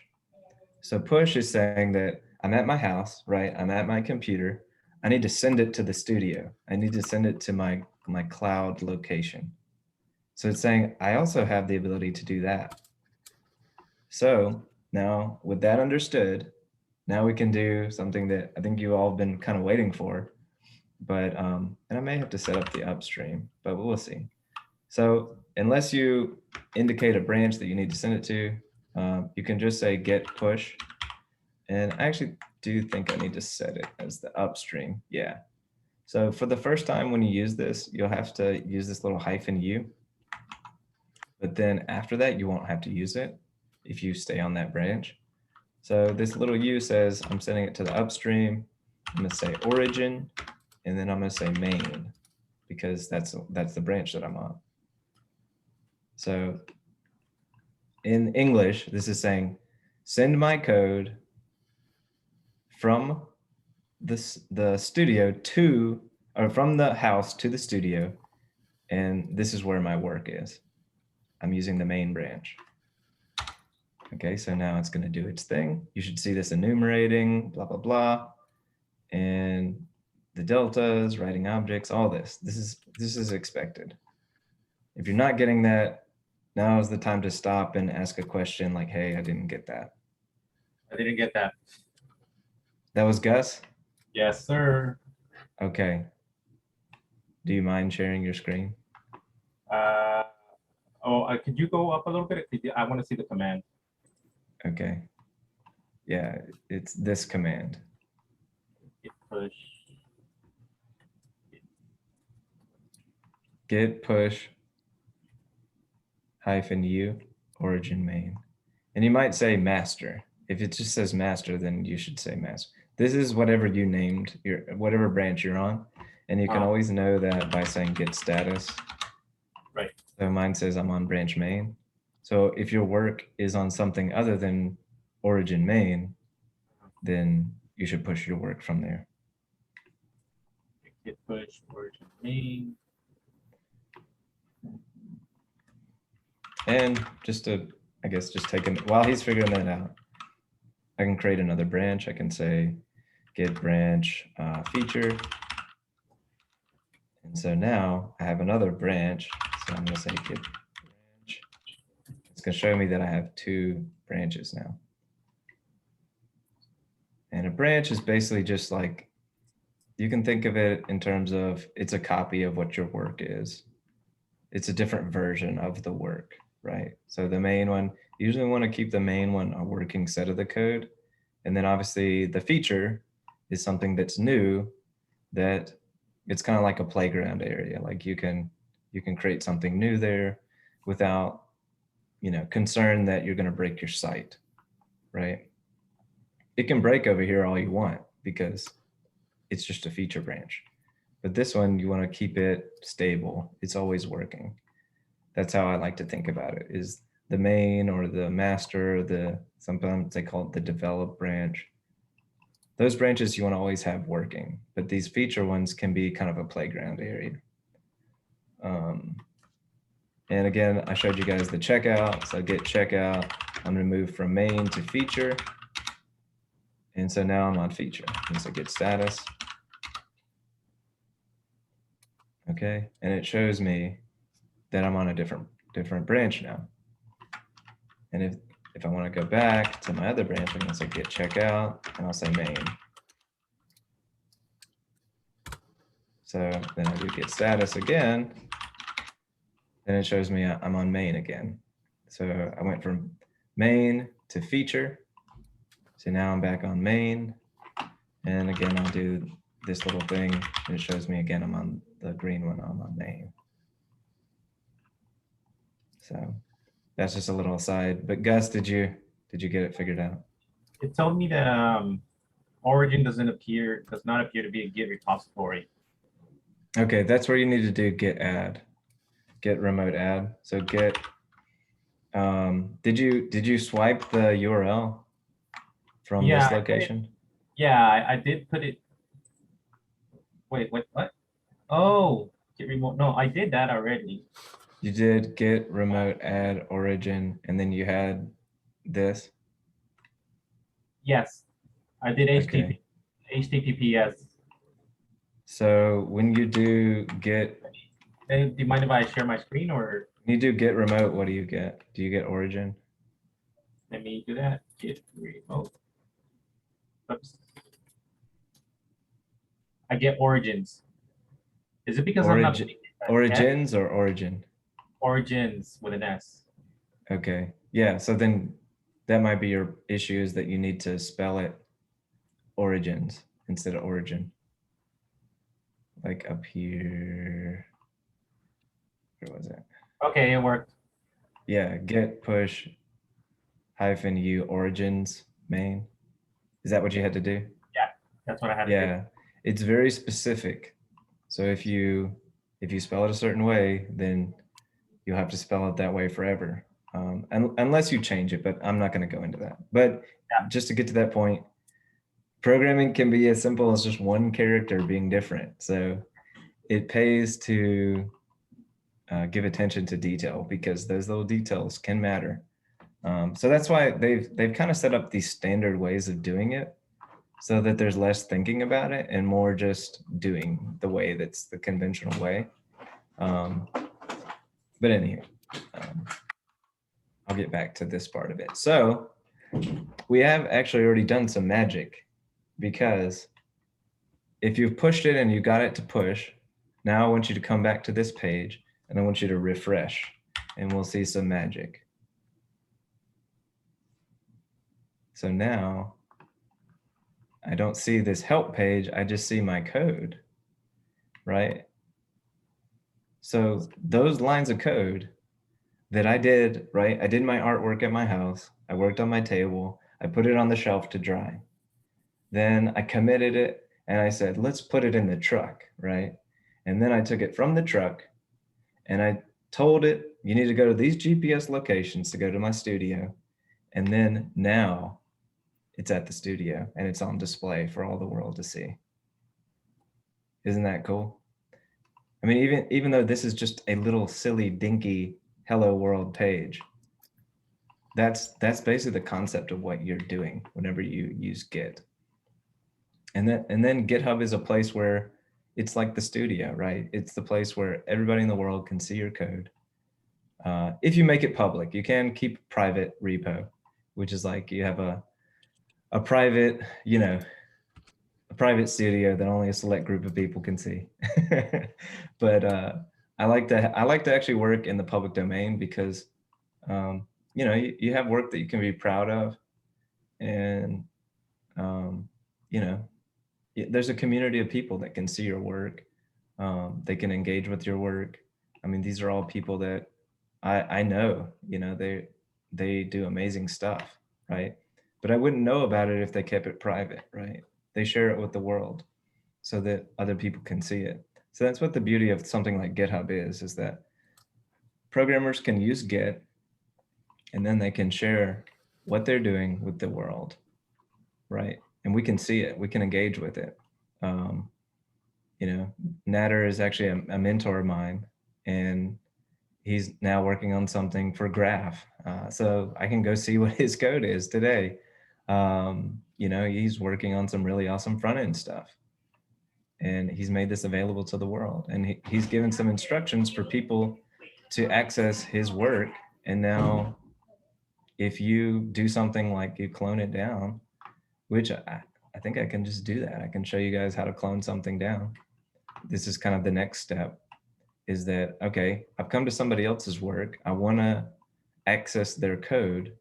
So push is saying that I'm at my house, right? I'm at my computer. I need to send it to the studio. I need to send it to my cloud location. So it's saying I also have the ability to do that. So now with that understood, now we can do something that I think you all have been kind of waiting for, but, and I may have to set up the upstream, but we'll see. So unless you indicate a branch that you need to send it to, you can just say git push. And I actually do think I need to set it as the upstream. Yeah. So for the first time when you use this, you'll have to use this little -u. But then after that, you won't have to use it if you stay on that branch. So this little u says I'm sending it to the upstream. I'm going to say origin, and then I'm going to say main, because that's the branch that I'm on. So in English, this is saying send my code from the studio to, or from the house to the studio, and this is where my work is. I'm using the main branch. Okay, so now it's going to do its thing. You should see this enumerating, blah, blah, blah. And the deltas, writing objects, all this. This is expected. If you're not getting that, now is the time to stop and ask a question like, hey, I didn't get that. I didn't get that. That was Gus? Yes, sir. Okay. Do you mind sharing your screen? Could you go up a little bit? I want to see the command. Okay. Yeah, it's this command. Git push. Git push -u origin main. And you might say master. If it just says master, then you should say master. This is whatever you named, whatever branch you're on. And you can always know that by saying git status. Right. So mine says I'm on branch main. So if your work is on something other than origin main, then you should push your work from there. Git push origin main. And just to, I guess, just take him while he's figuring that out, I can create another branch. I can say git branch feature. And so now I have another branch. So I'm going to say git branch. It's going to show me that I have 2 branches now. And a branch is basically just like, you can think of it in terms of it's a copy of what your work is. It's a different version of the work, right? So the main one, you usually want to keep the main one a working set of the code. And then obviously the feature is something that's new, that it's kind of like a playground area. Like you can create something new there without, concern that you're going to break your site, right? It can break over here all you want because it's just a feature branch. But this one, you want to keep it stable. It's always working. That's how I like to think about it, is the main or the master, sometimes they call it the develop branch. Those branches you want to always have working, but these feature ones can be kind of a playground area. And again, I showed you guys the checkout. So Git Checkout, I'm going to move from main to feature. And so now I'm on feature. And so git status. Okay, and it shows me that I'm on a different branch now. And if I want to go back to my other branch, I'm going to say git checkout, and I'll say main. So then I do git status again, and it shows me I'm on main again. So I went from main to feature. So now I'm back on main, and again I'll do this little thing, and it shows me again I'm on the green one, I'm on main. So that's just a little aside. But Gus, did you get it figured out? It told me that origin does not appear to be a Git repository. Okay, that's where you need to do git add, git remote add. So git, did you swipe the URL from this location? I did put it. Wait, what? Oh, Git remote. No, I did that already. You did git remote add origin, and then you had this? Yes, I did Okay. HTTPS. So when you do git, Do you mind if I share my screen, or when you do git remote, what do you get? Do you get origin? let me do that? Git remote. Oops. I get origins. Is it because I'm not origins or origin? Origins with an S. Okay. Yeah. So then that might be your issue, is that you need to spell it origins instead of origin. Like up here. Where was it? Okay, it worked. Yeah. Git push -u origins main. Is that what you had to do? Yeah, that's what I had to do. Yeah. It's very specific. So if you spell it a certain way, then you'll have to spell it that way forever. Unless you change it, but I'm not going to go into that. But just to get to that point, programming can be as simple as just one character being different. So it pays to give attention to detail, because those little details can matter. So that's why they've kind of set up these standard ways of doing it, so that there's less thinking about it and more just doing the way that's the conventional way. But anyway, I'll get back to this part of it. So we have actually already done some magic, because if you've pushed it and you got it to push, now I want you to come back to this page and I want you to refresh, and we'll see some magic. So now I don't see this help page, I just see my code, right? So those lines of code that I did, right? I did my artwork at my house. I worked on my table. I put it on the shelf to dry. Then I committed it and I said, let's put it in the truck, right? And then I took it from the truck and I told it, you need to go to these GPS locations to go to my studio. And then now it's at the studio and it's on display for all the world to see. Isn't that cool? I mean, even though this is just a little silly, dinky hello world page, that's basically the concept of what you're doing whenever you use Git. And then GitHub is a place where it's like the studio, right? It's the place where everybody in the world can see your code. If you make it public, you can keep private repo, which is like you have a private, a private studio that only a select group of people can see. But I like to actually work in the public domain, because you have work that you can be proud of, and there's a community of people that can see your work. They can engage with your work. I mean, these are all people that I know, they do amazing stuff, right? But I wouldn't know about it if they kept it private, right? They share it with the world so that other people can see it. So that's what the beauty of something like GitHub is that programmers can use Git, and then they can share what they're doing with the world, right? And we can see it, we can engage with it. Nader is actually a mentor of mine, and he's now working on something for Graph. So I can go see what his code is today. He's working on some really awesome front-end stuff, and he's made this available to the world. And he's given some instructions for people to access his work. And now if you do something like you clone it down, which I think I can just do that. I can show you guys how to clone something down. This is kind of the next step, is that, okay, I've come to somebody else's work. I want to access their code.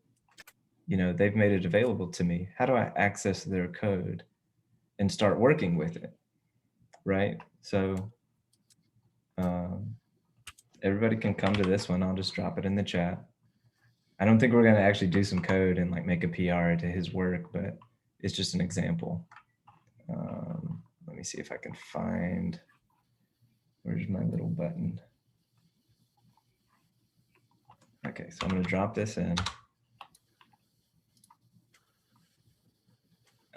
They've made it available to me. How do I access their code and start working with it? Right? So everybody can come to this one. I'll just drop it in the chat. I don't think we're going to actually do some code and like make a PR to his work, but it's just an example. Let me see if I can find, where's my little button? Okay, so I'm going to drop this in.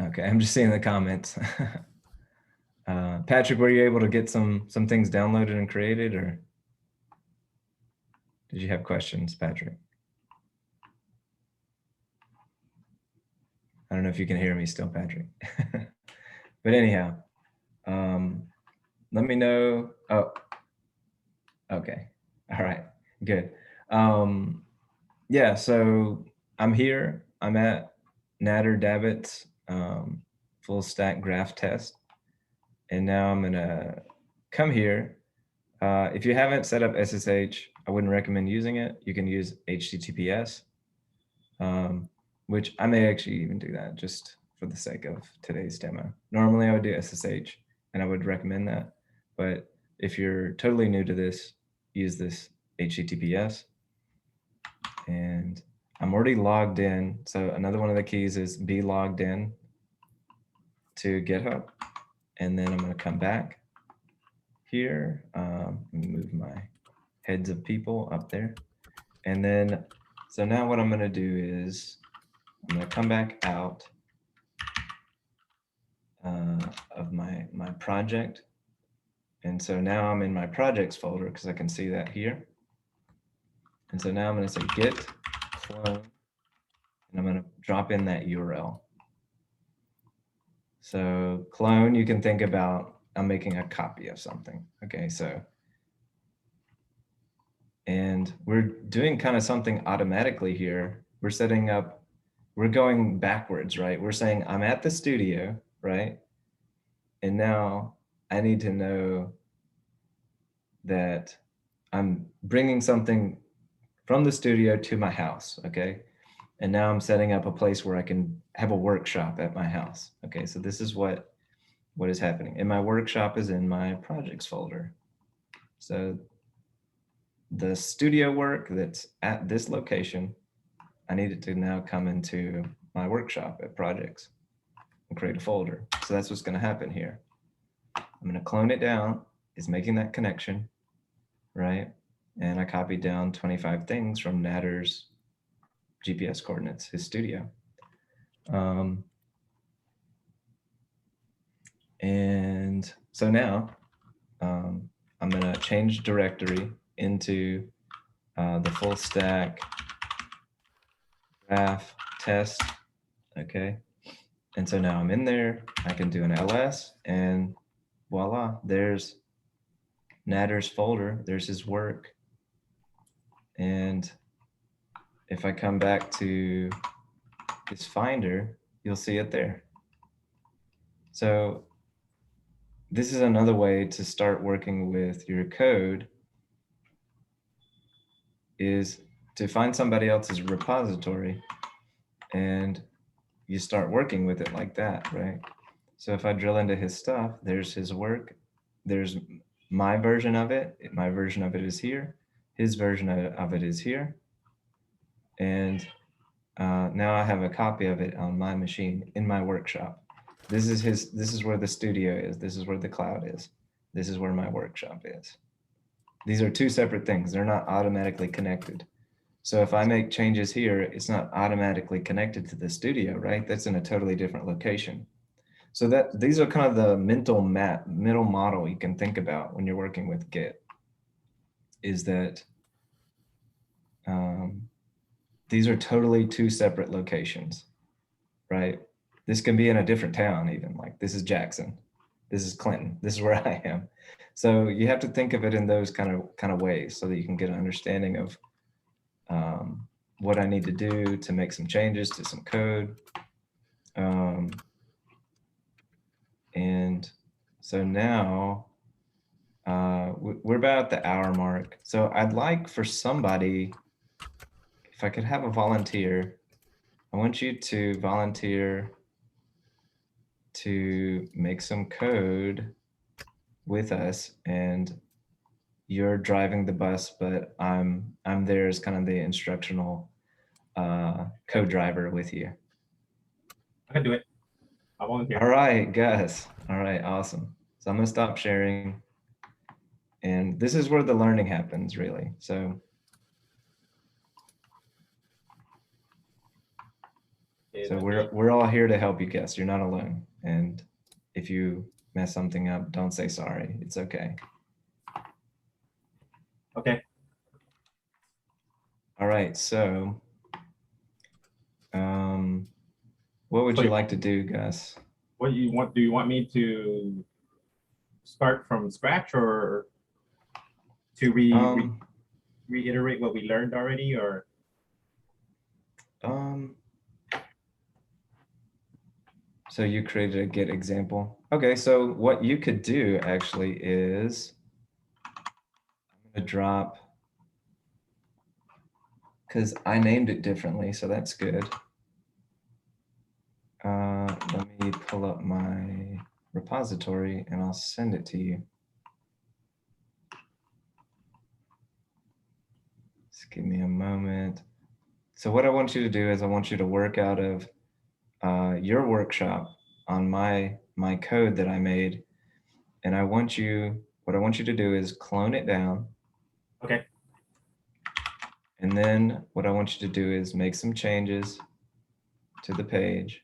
Okay, I'm just seeing the comments. Patrick, were you able to get some things downloaded and created, or did you have questions, Patrick? I don't know if you can hear me still, Patrick. But anyhow, let me know. Oh, okay. All right, good. Yeah, so I'm here. I'm at Nader Davitt's full stack graph test. And now I'm gonna come here. If you haven't set up SSH, I wouldn't recommend using it. You can use HTTPS, which I may actually even do that just for the sake of today's demo. Normally I would do SSH and I would recommend that. But if you're totally new to this, use this HTTPS. And I'm already logged in. So another one of the keys is be logged in to GitHub. And then I'm going to come back here. Move my heads of people up there. And then, so now what I'm going to do is I'm going to come back out of my project. And so now I'm in my projects folder because I can see that here. And so now I'm going to say git clone, and I'm going to drop in that URL. So clone, you can think about, I'm making a copy of something. Okay, so, and we're doing kind of something automatically here. We're setting up, we're going backwards, right? We're saying I'm at the studio, right? And now I need to know that I'm bringing something from the studio to my house, okay? And now I'm setting up a place where I can have a workshop at my house. Okay, so this is what is happening. And my workshop is in my projects folder. So the studio work that's at this location, I need it to now come into my workshop at projects and create a folder. So that's what's gonna happen here. I'm gonna clone it down, it's making that connection, right? And I copied down 25 things from Nader's GPS coordinates, his studio. And so now I'm going to change directory into the full stack graph test. Okay. And so now I'm in there. I can do an ls and voila, there's Nader's folder. There's his work. And if I come back to his Finder, you'll see it there. So this is another way to start working with your code, is to find somebody else's repository and you start working with it like that, right? So if I drill into his stuff, there's his work, there's my version of it. My version of it is here. His version of it is here. And now I have a copy of it on my machine in my workshop. This is where the studio is. This is where the cloud is. This is where my workshop is. These are two separate things. They're not automatically connected. So if I make changes here, it's not automatically connected to the studio, right? That's in a totally different location. So that these are kind of the mental model you can think about when you're working with Git, is that these are totally two separate locations, right? This can be in a different town even, like this is Jackson, this is Clinton, this is where I am. So you have to think of it in those kind of ways so that you can get an understanding of what I need to do to make some changes to some code. And so now we're about at the hour mark. So I'd like for somebody, if I could have a volunteer, I want you to volunteer to make some code with us and you're driving the bus, but I'm there as kind of the instructional co-driver with you. I can do it. I volunteer. All right, Gus. All right, awesome. So I'm gonna stop sharing. And this is where the learning happens, really. So Okay, so let me- we're all here to help you, Gus. You're not alone. And if you mess something up, don't say sorry. It's okay. Okay. All right, so what would So you like to do, Gus? What you want? Do you want me to start from scratch or to reiterate what we learned already, or? So you created a Git example. Okay, so what you could do actually is I'm gonna drop, because I named it differently, so that's good. Let me pull up my repository and I'll send it to you. Just give me a moment. So what I want you to do is I want you to work out of your workshop on my code that I made. And what I want you to do is clone it down. Okay. And then what I want you to do is make some changes to the page.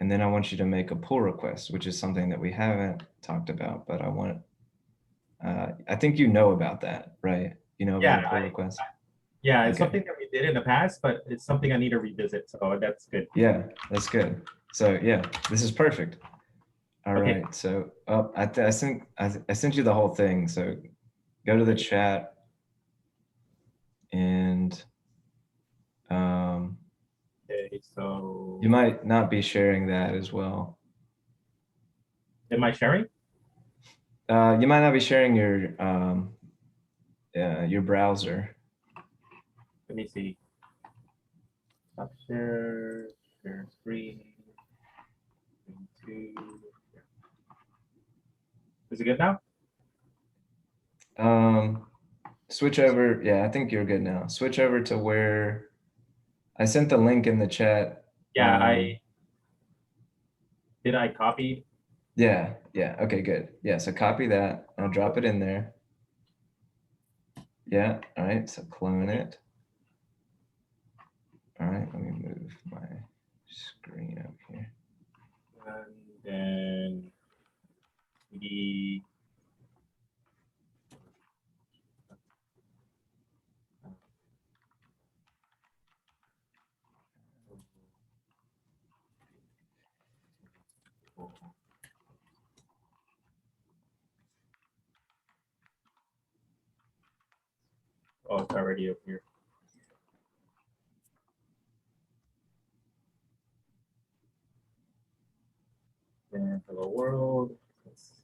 And then I want you to make a pull request, which is something that we haven't talked about, but I think you know about that, right? You know about a pull request? Yeah, it's Okay. something that we did in the past, but it's something I need to revisit. So that's good. Yeah, that's good. So yeah, this is perfect. All Okay. right. So I sent you the whole thing. So go to the chat and Okay, so you might not be sharing that as well. am I sharing? You might not be sharing your browser. Let me see. Stop share screen. Is it good now? Switch over. Yeah, I think you're good now. Switch over to where I sent the link in the chat. Yeah, I copy? Yeah. Okay, good. Yeah, so copy that. I'll drop it in there. Yeah. All right. So clone it. All right. Let me move my screen up here. And then the oh, it's already up here. And hello world. Let's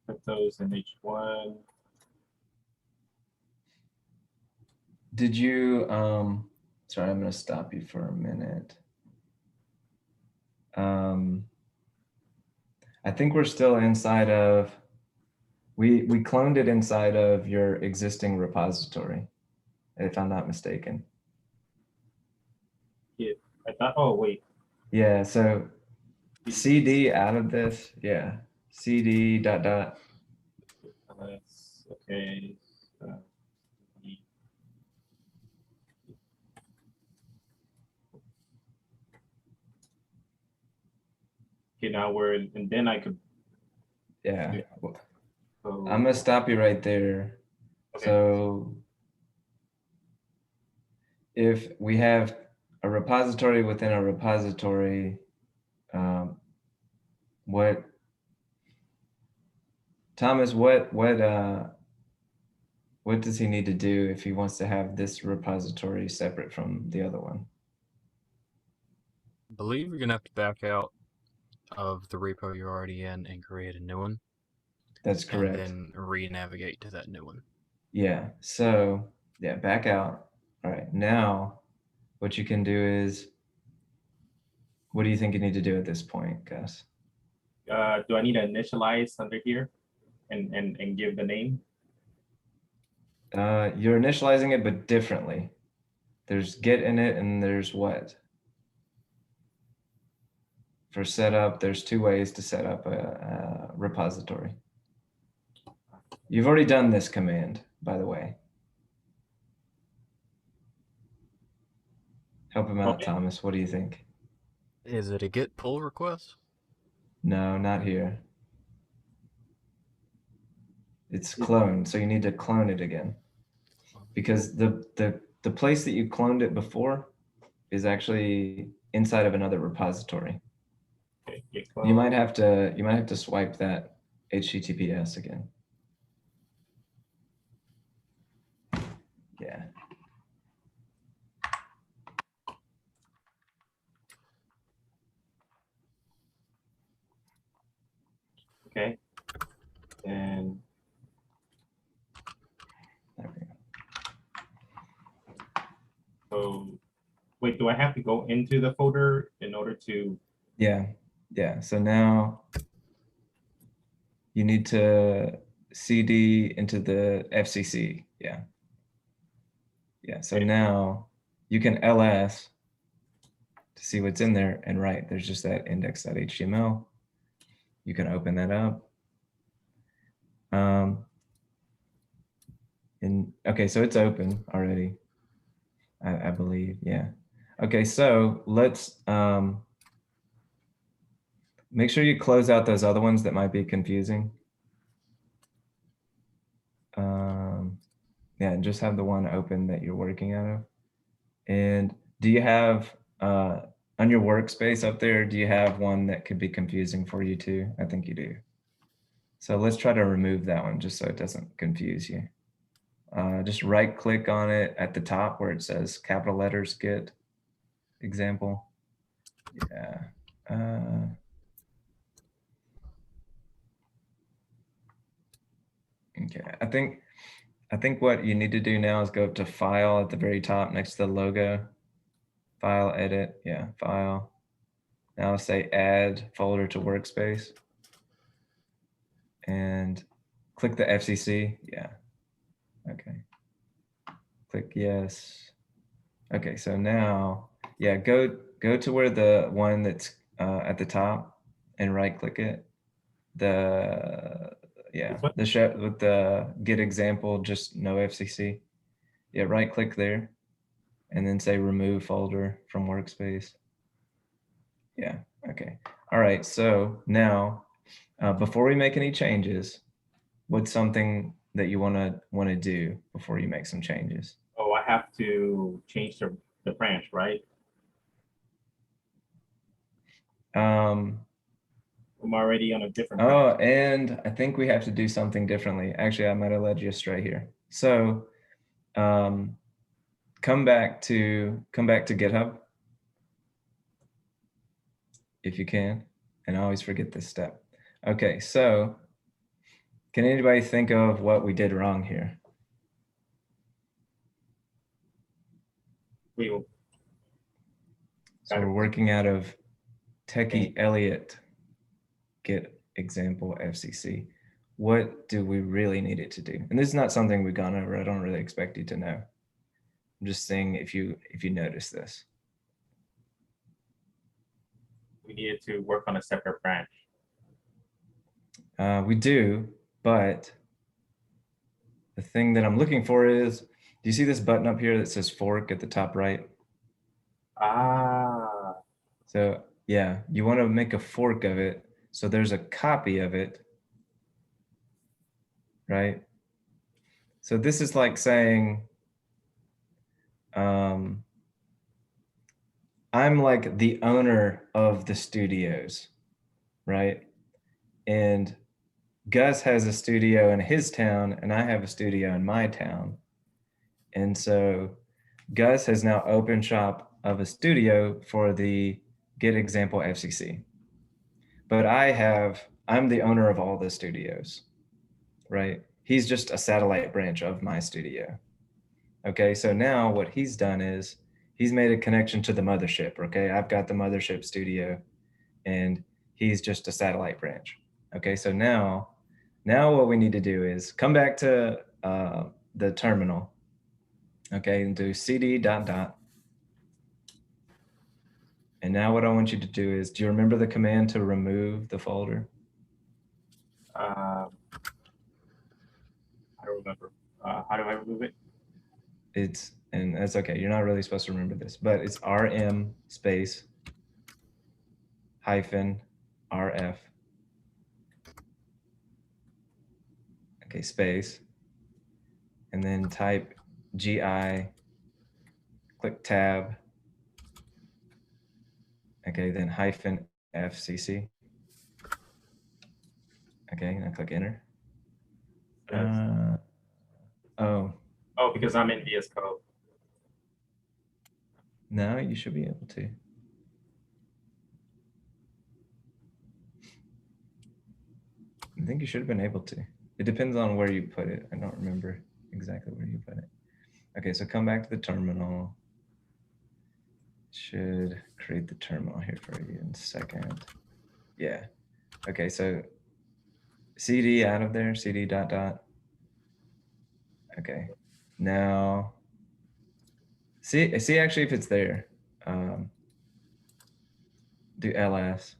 put those in H1. Did you, sorry, I'm going to stop you for a minute. I think we're still inside of, we cloned it inside of your existing repository, if I'm not mistaken. Yeah, I thought, oh, wait. Yeah, so CD out of this, yeah, CD ... Okay. Okay, now we're in, and then I could. Yeah. So, I'm gonna stop you right there. okay. So if we have a repository within a repository, Thomas, what does he need to do if he wants to have this repository separate from the other one? I believe you're gonna have to back out of the repo you're already in and create a new one. That's correct. And then re-navigate to that new one. Yeah, so yeah, back out. All right, now what you can do is, what do you think you need to do at this point, Gus? do I need to initialize under here and give the name? You're initializing it, but differently. There's Git in it, and there's what? For setup, there's two ways to set up a repository. You've already done this command, by the way. Help him out, Okay. Thomas. What do you think? Is it a Git pull request? No, not here. It's cloned, so you need to clone it again. Because the place that you cloned it before is actually inside of another repository. Okay, You might have to swipe that HTTPS again. Yeah. Okay. And There we go. so, wait, do I have to go into the folder in order to? Yeah. Yeah. So now you need to CD into the FCC. Yeah. Yeah. So Okay. now you can LS to see what's in there, and right, there's just that index.html. You can open that up. And okay, so it's open already, I believe. Yeah. Okay, so let's make sure you close out those other ones that might be confusing. Yeah, and just have the one open that you're working out of. And do you have on your workspace up there, do you have one that could be confusing for you too? I think you do. So let's try to remove that one just so it doesn't confuse you. Just right click on it at the top where it says capital letters Git example. Yeah. Okay, I think what you need to do now is go up to File at the very top next to the logo. File, Edit, yeah, File. Now say Add Folder to Workspace. And click the FCC, yeah. Okay. Click Yes. Okay, so now, yeah, go to where the one that's at the top and right click it. The show with the Git example, just no FCC. Yeah, right click there and then say remove folder from workspace. Yeah, okay. All right, so now before we make any changes, what's something that you wanna do before you make some changes? Oh, I have to change the branch, right? I'm already on a different branch. Oh, and I think we have to do something differently. Actually, I might have led you astray here. So come back to GitHub if you can. And I always forget this step. Okay, so can anybody think of what we did wrong here? So we're working out of Techie Eliot Git example FCC. What do we really need it to do? And this is not something we've gone over. I don't really expect you to know. I'm just saying if you notice this. We needed to work on a separate branch. We do, but the thing that I'm looking for is, do you see this button up here that says fork at the top right? Ah. So yeah, you want to make a fork of it. So there's a copy of it, right? So this is like saying, I'm like the owner of the studios, right? And Gus has a studio in his town and I have a studio in my town. And so Gus has now opened shop of a studio for the Git example FCC. But I'm the owner of all the studios, right? He's just a satellite branch of my studio. Okay, so now what he's done is he's made a connection to the mothership, okay? I've got the mothership studio and he's just a satellite branch. Okay, so now what we need to do is come back to the terminal, okay, and do cd ... And now what I want you to do is, do you remember the command to remove the folder? I don't remember. How do I remove it? It's, and that's okay, you're not really supposed to remember this, but it's rm space -rf, okay, space, and then type gi, click tab, okay, then -fcc, okay, and I click enter. Oh, because I'm in VS Code. no, you should be able to. I think you should have been able to. It depends on where you put it. I don't remember exactly where you put it. Okay, so come back to the terminal. Should create the terminal here for you in a second. Yeah. Okay, so cd out of there, cd ... Okay. Now, see actually if it's there. Do ls.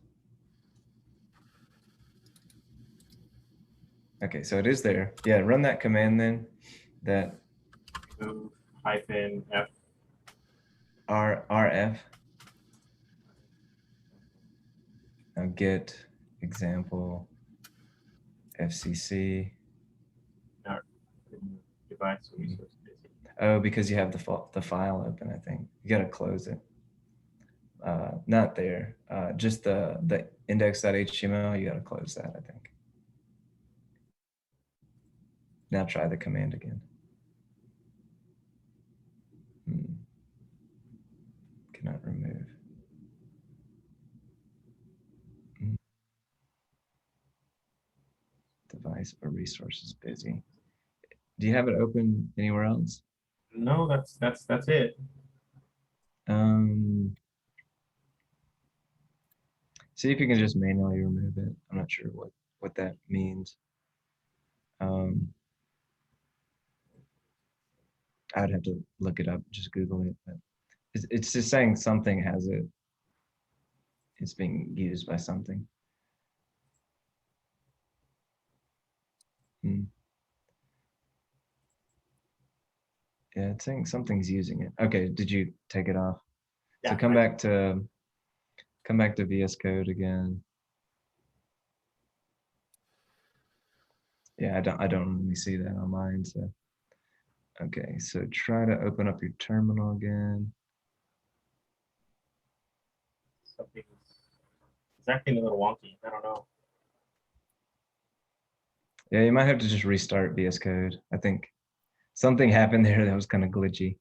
Okay, so it is there. Yeah, run that command then. That Move -f. rf. Now git example fcc. Device resource busy. Oh, because you have the file open, I think. You gotta close it. Not there. Just the index.html, you gotta close that, I think. Now try the command again. Cannot remove. Device or resource is busy. Do you have it open anywhere else? No, that's it. See if you can just manually remove it. I'm not sure what that means. I'd have to look it up, just Google it. But it's just saying something has it. It's being used by something. Yeah, it's saying something's using it. Okay, did you take it off? Yeah, so come back to VS Code again. Yeah, I don't really see that on mine. So okay, so try to open up your terminal again. It's acting a little wonky. I don't know. Yeah, you might have to just restart VS Code. I think something happened there that was kind of glitchy.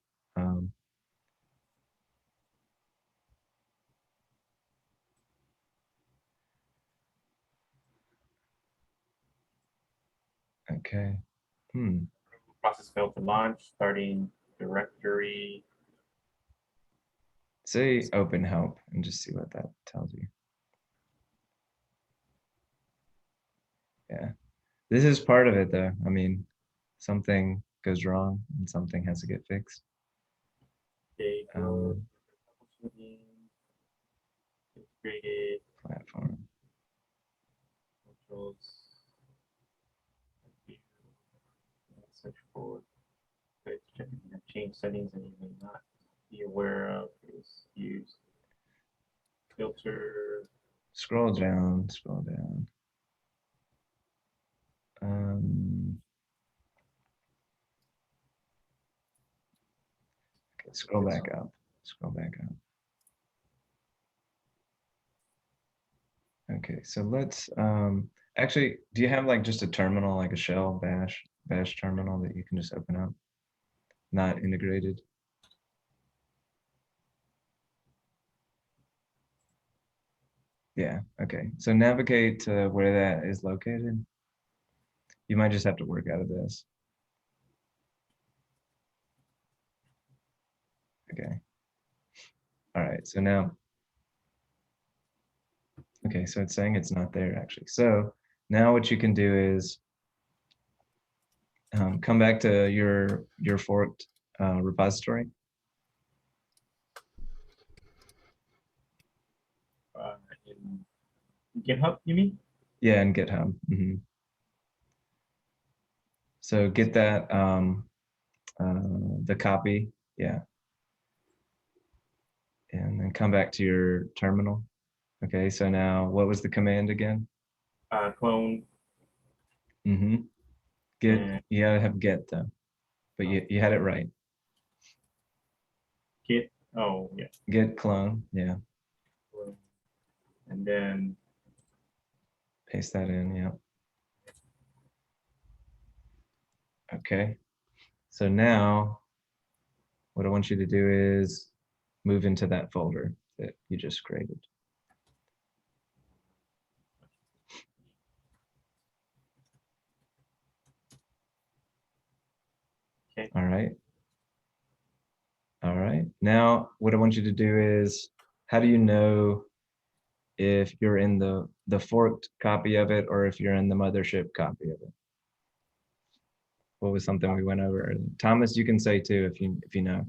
Okay. Process failed to launch. Starting directory. Say open help and just see what that tells you. Yeah, this is part of it though. I mean, something goes wrong and something has to get fixed. Okay, integrated platform. controls. Search for change settings and you may not be aware of is used. Filter. Scroll down. Okay, scroll back up. Okay, so let's actually, do you have like just a terminal, like a shell bash terminal that you can just open up? Not integrated. Yeah, okay. So navigate to where that is located. You might just have to work out of this. Okay. All right, so now Okay, so it's saying it's not there actually. So now what you can do is come back to your forked repository. In GitHub, you mean? Yeah, in GitHub. So get that the copy, yeah, and then come back to your terminal. Okay, so now what was the command again? Clone. Git. And You gotta have get though, but you had it right. Git. Oh yeah. Git clone, yeah. And then Paste that in, yeah. Okay. So now what I want you to do is move into that folder that you just created. okay. All right. All right. Now what I want you to do is, how do you know if you're in the forked copy of it or if you're in the mothership copy of it? What was something we went over earlier? Thomas, you can say too if you know.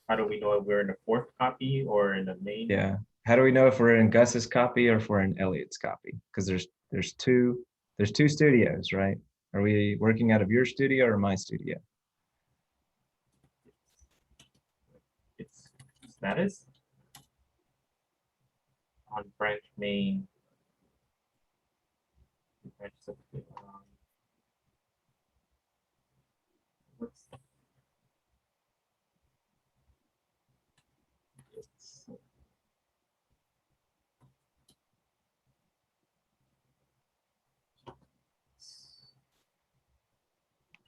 How do we know if we're in the fourth copy or in the main? Yeah. How do we know if we're in Gus's copy or if we're in Eliot's copy? Because there's two studios, right? Are we working out of your studio or my studio? It's status on branch main. What's it's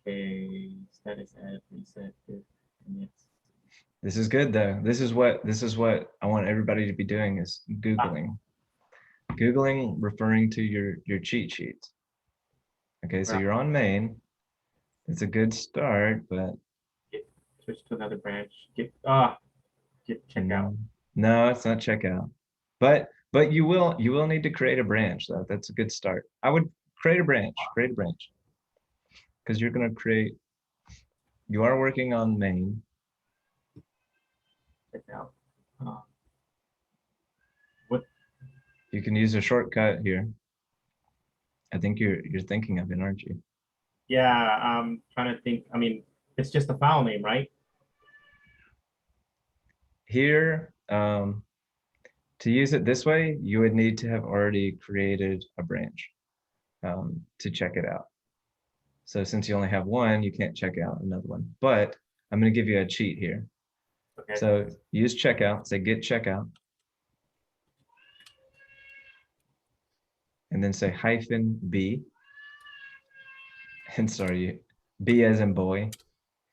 okay, status add reset commits. This is good though. This is what I want everybody to be doing is Googling. Googling referring to your cheat sheets. Okay, so you're on main. It's a good start, but Switch to another branch. Git checkout. No, it's not checkout. But you will need to create a branch though. That's a good start. I would create a branch. Because you're gonna create, you are working on main. Checkout. What? You can use a shortcut here. I think you're thinking of it, aren't you? Yeah, I'm trying to think. I mean, it's just a file name, right? Here, to use it this way, you would need to have already created a branch to check it out. So since you only have one, you can't check out another one. But I'm going to give you a cheat here. Okay. So use checkout, say Git Checkout. And then say -B. And sorry, B as in boy.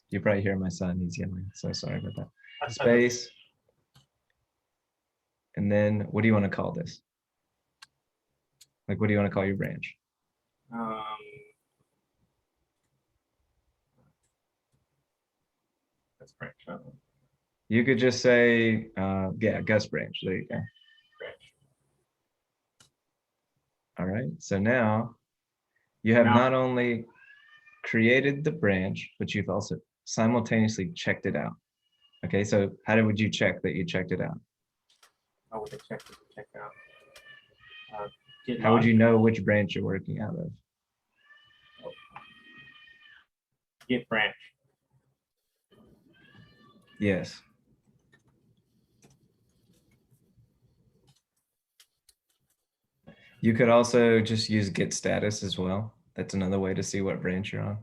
You probably hear my son, he's yelling. So sorry about that. Space. And then what do you want to call this? Like, what do you want to call your branch? That's branch. You could just say, yeah, Gus branch. There you go. Branch. All right. So now you have not only created the branch, but you've also simultaneously checked it out. Okay. So how would you check that you checked it out? How would I check out? How would you know which branch you're working out of? Git branch. Yes. You could also just use git status as well. That's another way to see what branch you're on.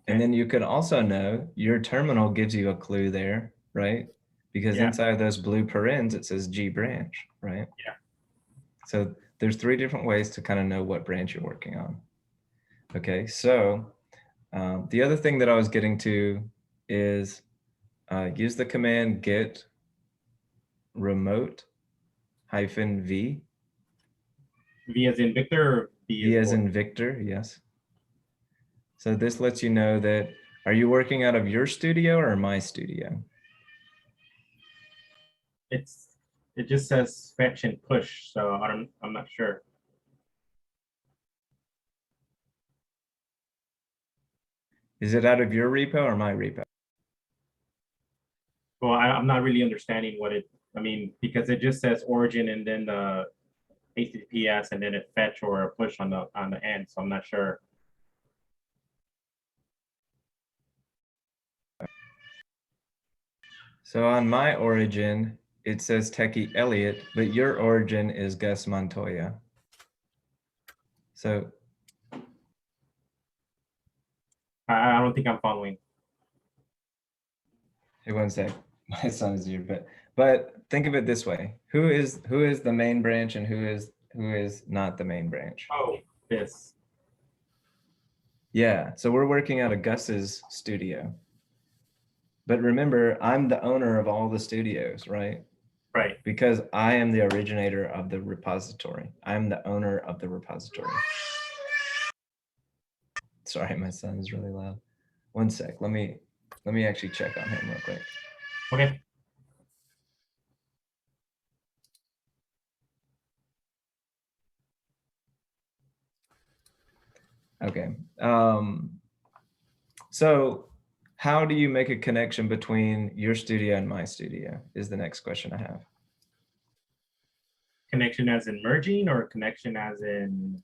And then you could also know your terminal gives you a clue there, right? Because inside of those blue parens, it says G branch, right? Yeah. So there's 3 different ways to kind of know what branch you're working on. Okay, so the other thing that I was getting to is use the command git remote -v. V as in Victor or V as in Victor, yes. So this lets you know that, Are you working out of your studio or my studio? It just says fetch and push, so I'm not sure. Is it out of your repo or my repo? Well, I'm not really understanding what I mean, because it just says origin and then the HTTPS and then a fetch or a push on the end, so I'm not sure. So on my origin, it says Techie Eliot, but your origin is Gus Montoya. So I don't think I'm following. hey, one sec. My son is here, but think of it this way: who is the main branch and who is not the main branch? Oh, this. Yeah. So we're working out of Gus's studio. But remember, I'm the owner of all the studios, right? Right. Because I am the originator of the repository. I'm the owner of the repository. Sorry, my son is really loud. One sec. Let me actually check on him real quick. Okay. Okay. So how do you make a connection between your studio and my studio is the next question I have. Connection as in merging or connection as in?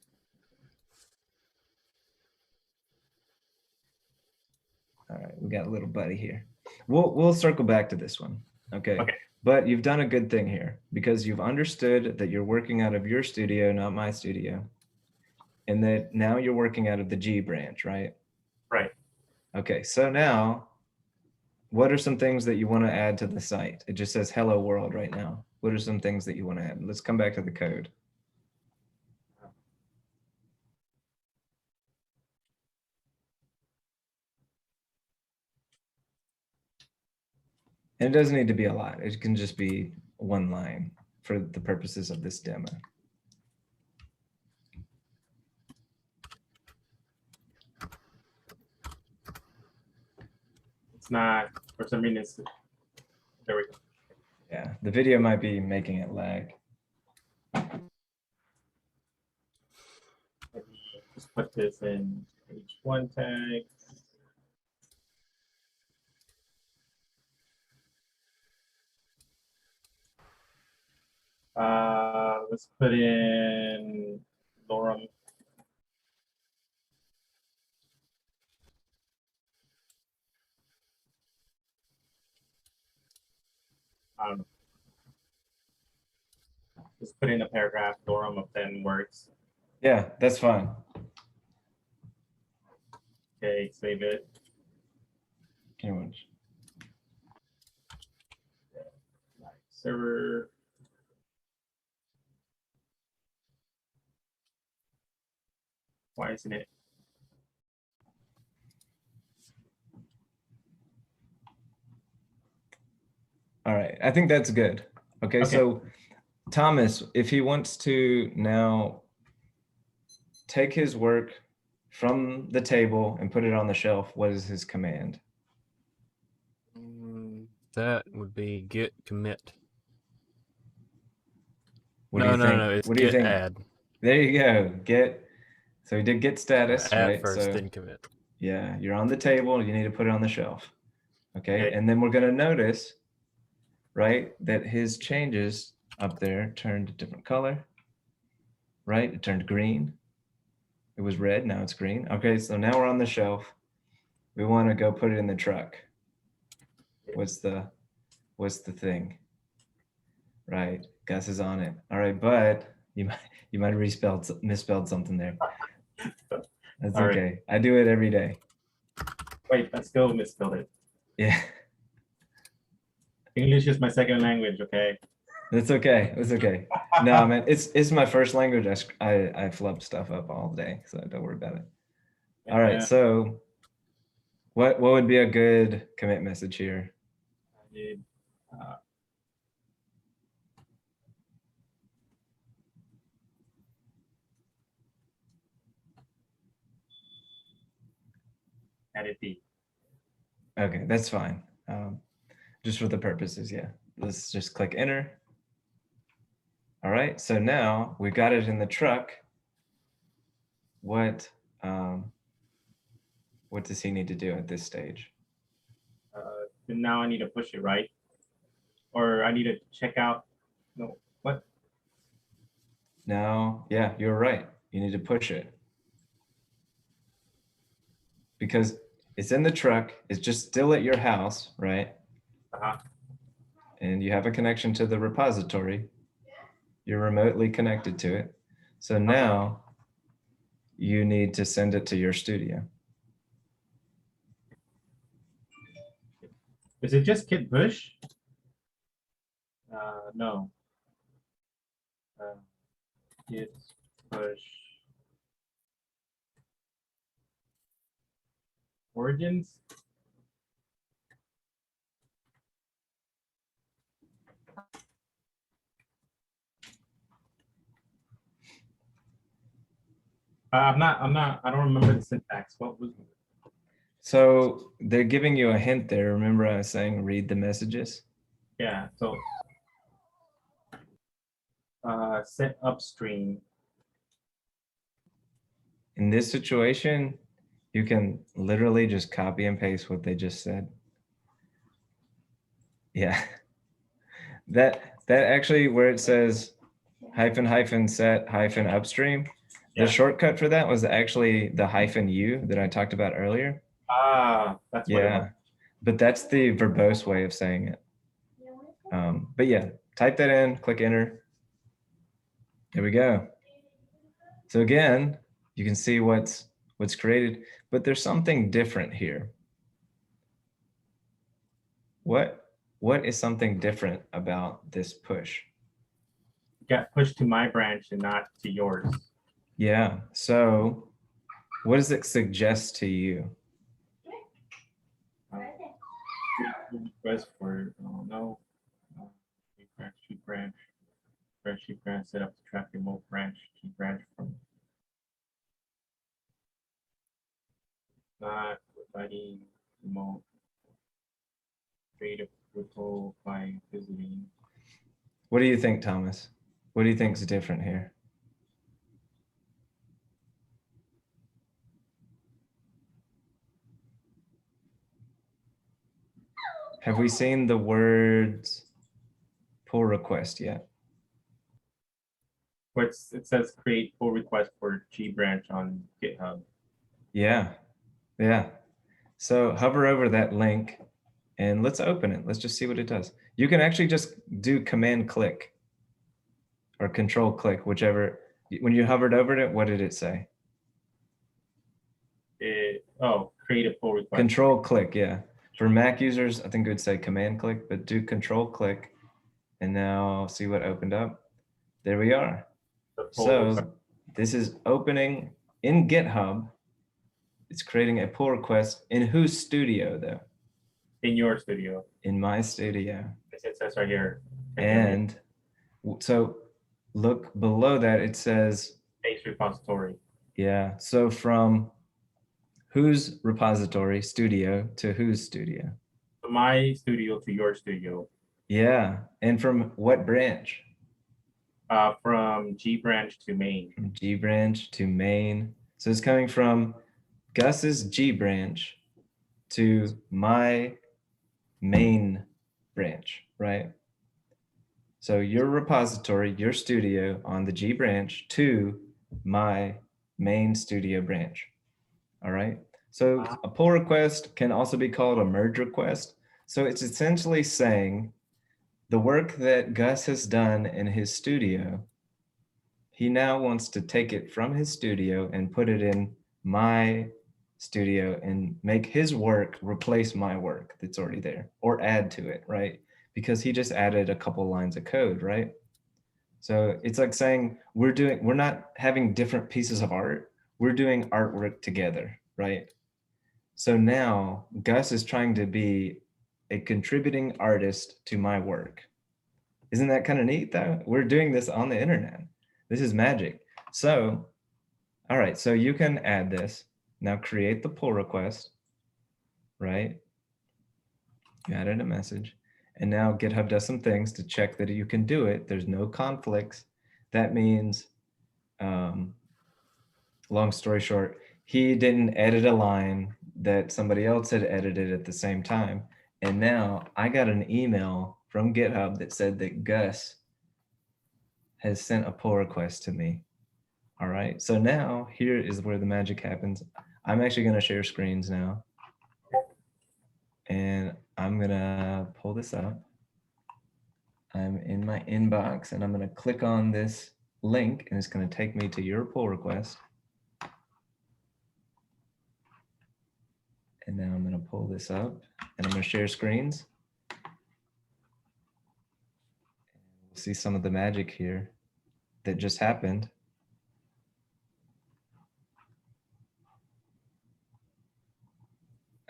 All right, we got a little buddy here. We'll circle back to this one. Okay. Okay. But you've done a good thing here because you've understood that you're working out of your studio, not my studio. And that now you're working out of the G branch, right? Right. Okay, so now what are some things that you want to add to the site? It just says hello world right now. What are some things that you want to add? Let's come back to the code. And it doesn't need to be a lot. It can just be one line for the purposes of this demo. It's not, for some reason, it's, there we go. Yeah, the video might be making it lag. Just put this in H1 tag. Let's put in lorem. Just put in a paragraph, lorem of 10 words. Yeah, that's fine. Okay, save it. Can you watch? Server. Why isn't it? All right, I think that's good. Okay, so Thomas, if he wants to now take his work from the table and put it on the shelf, what is his command? That would be Git Commit. What do you think? No, it's What do you Git think? Add. There you go. Get. So he did Git status, Add right? first, So then commit. yeah, you're on the table. You need to put it on the shelf. Okay, and then we're gonna notice, right, that his changes up there turned a different color. Right, it turned green. It was red. Now it's green. Okay, so now we're on the shelf. We want to go put it in the truck. What's the thing? Right, Gus is on it. All right, but you might have misspelled something there. That's All okay. Right. I do it every day. Wait, I still misspelled it. Yeah. English is my second language, okay? That's okay. It's okay. No, man, it's my first language. I flub stuff up all day, so don't worry about it. All right, so what would be a good commit message here? I need, edit B. Okay, that's fine. Just for the purposes, yeah. Let's just click enter. All right, so now we've got it in the truck. What does he need to do at this stage? And now I need to push it, right? Or I need to check out. No, what? Now, yeah, you're right. You need to push it. Because it's in the truck, it's just still at your house, right? Uh-huh. And you have a connection to the repository. You're remotely connected to it. So now you need to send it to your studio. Is it just Git Push? No. Git Push. Origins? I don't remember the syntax. What was it? So they're giving you a hint there. Remember I was saying read the messages? Yeah, so set upstream. In this situation, you can literally just copy and paste what they just said. Yeah. That actually where it says -- set - upstream, Yeah. the shortcut for that was actually the -u that I talked about earlier. Ah, that's what it was. Yeah, but that's the verbose way of saying it. But yeah, type that in, click enter. There we go. So again, you can see what's created, but there's something different here. What is something different about this push? Got pushed to my branch and not to yours. Yeah, so what does it suggest to you? Request for, oh no. Branch, set up the track remote branch, branch from not providing remote creative repo by visiting. What do you think, Thomas? What do you think is different here? Have we seen the words pull request yet? Where it says create pull request for G branch on GitHub. Yeah, yeah. So hover over that link and let's open it. Let's just see what it does. You can actually just do command click or control click, whichever. When you hovered over it, what did it say? Create a pull request. Control click, yeah. For Mac users, I think it would say command click, but do control click. And now see what opened up. There we are. So this is opening in GitHub. It's creating a pull request in whose studio though? In your studio. In my studio. It says right here. And so look below that, it says base repository. Yeah, so from whose repository, studio, to whose studio? From my studio to your studio. Yeah, and from what branch? From G branch to main. From G branch to main. So it's coming from Gus's G branch to my main branch, right? So your repository, your studio on the G branch to my main studio branch. All right. So a pull request can also be called a merge request. So it's essentially saying the work that Gus has done in his studio, he now wants to take it from his studio and put it in my studio and make his work replace my work that's already there or add to it, right? Because he just added a couple lines of code, right? So it's like saying we're not having different pieces of art. We're doing artwork together, right? So now Gus is trying to be a contributing artist to my work. Isn't that kind of neat though? We're doing this on the internet. This is magic. So, all right, so you can add this. Now create the pull request, right? You added a message. And now GitHub does some things to check that you can do it. There's no conflicts. That means, long story short, he didn't edit a line that somebody else had edited at the same time. And now I got an email from GitHub that said that Gus has sent a pull request to me. All right, so now here is where the magic happens. I'm actually going to share screens now. And I'm going to pull this up. I'm in my inbox and I'm going to click on this link and it's going to take me to your pull request. And now I'm going to pull this up and I'm going to share screens. We'll see some of the magic here that just happened.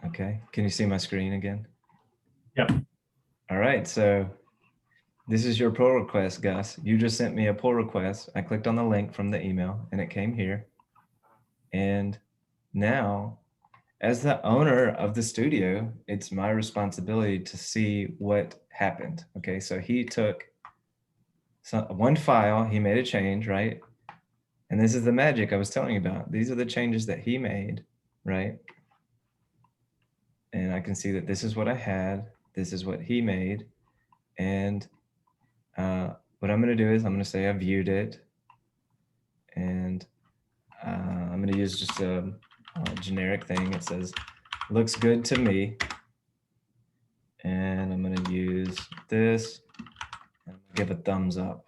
Okay, can you see my screen again? Yep. All right, so this is your pull request, Gus. You just sent me a pull request. I clicked on the link from the email and it came here. And now, as the owner of the studio, it's my responsibility to see what happened. Okay, so he took one file, he made a change, right? And this is the magic I was telling you about. These are the changes that he made, right? And I can see that this is what I had, this is what he made. And what I'm gonna do is I'm gonna say I viewed it. And I'm gonna use just a generic thing. It says, looks good to me. And I'm gonna use this and give a thumbs up.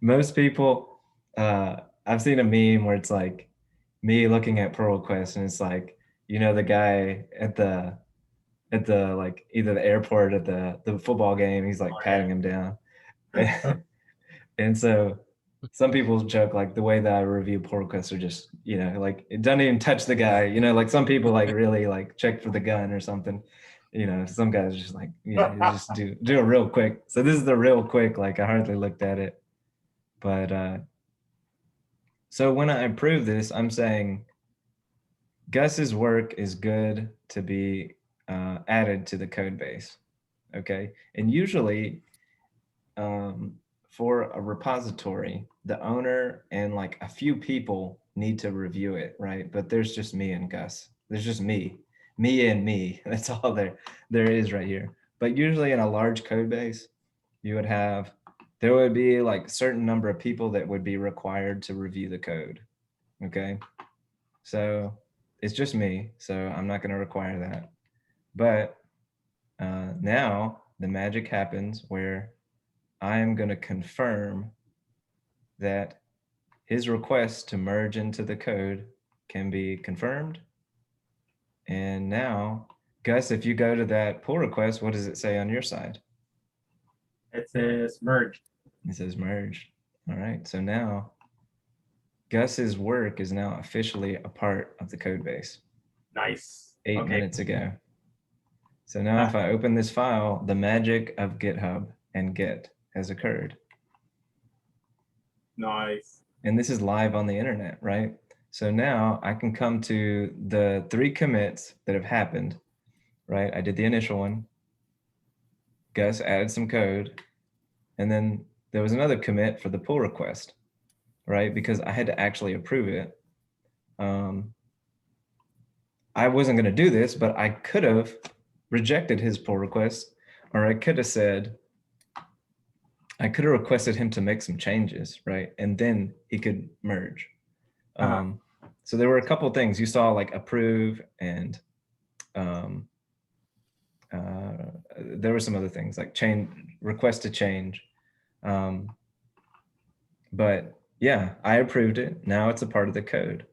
Most people, I've seen a meme where it's like me looking at pull requests and it's like, you know, the guy at the like either the airport at the football game, he's like patting him down. And so some people joke like the way that I review pull requests are just, you know, like it doesn't even touch the guy, you know, like some people like really like check for the gun or something, you know, some guys just like, you know, you just do it real quick. So this is the real quick, like I hardly looked at it. But so when I approve this, I'm saying Gus's work is good to be added to the code base. Okay. And usually for a repository, the owner and like a few people need to review it, right? But there's just me and Gus. There's just me and me. That's all there is right here. But usually in a large code base, you would have, there would be like a certain number of people that would be required to review the code. Okay. So it's just me. So I'm not going to require that. But now the magic happens where I am going to confirm that his request to merge into the code can be confirmed. And now, Gus, if you go to that pull request, what does it say on your side? It says merged. It says merged. All right. So now Gus's work is now officially a part of the code base. Nice. 8 minutes ago. So now if I open this file, the magic of GitHub and Git has occurred. Nice. And this is live on the internet, right? So now I can come to the 3 commits that have happened, right? I did the initial one. Gus added some code. And then there was another commit for the pull request, right? Because I had to actually approve it. I wasn't going to do this, but I could have rejected his pull request, or I could have said, I could have requested him to make some changes, right? And then he could merge. So there were a couple of things you saw, like approve, and there were some other things like change, request to change. But yeah, I approved it. Now it's a part of the code.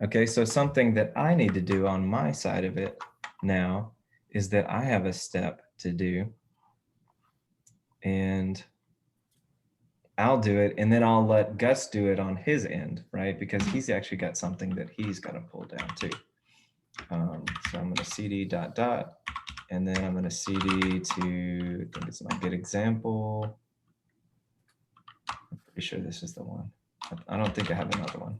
Okay, so something that I need to do on my side of it now is that I have a step to do, and I'll do it, and then I'll let Gus do it on his end, right? Because he's actually got something that he's got to pull down too. So I'm going to cd ... and then I'm going to cd to, I think it's my Git example. I'm pretty sure this is the one. I don't think I have another one,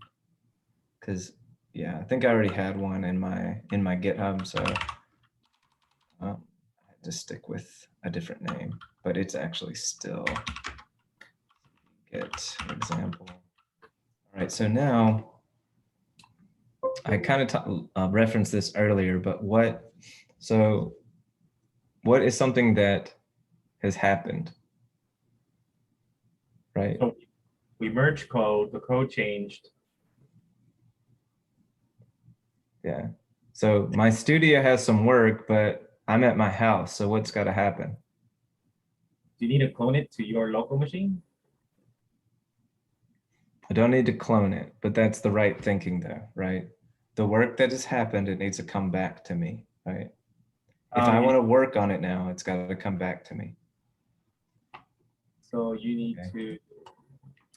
because yeah, I think I already had one in my GitHub. So I had to stick with a different name, but it's actually still Git example. All right, so now I kind of referenced this earlier, but what is something that has happened, right? So we merged code, the code changed. Yeah. So my studio has some work, but I'm at my house. So what's got to happen? Do you need to clone it to your local machine? I don't need to clone it, but that's the right thinking though, right? The work that has happened, it needs to come back to me, right? If I want to work on it now, it's got to come back to me. So you need to.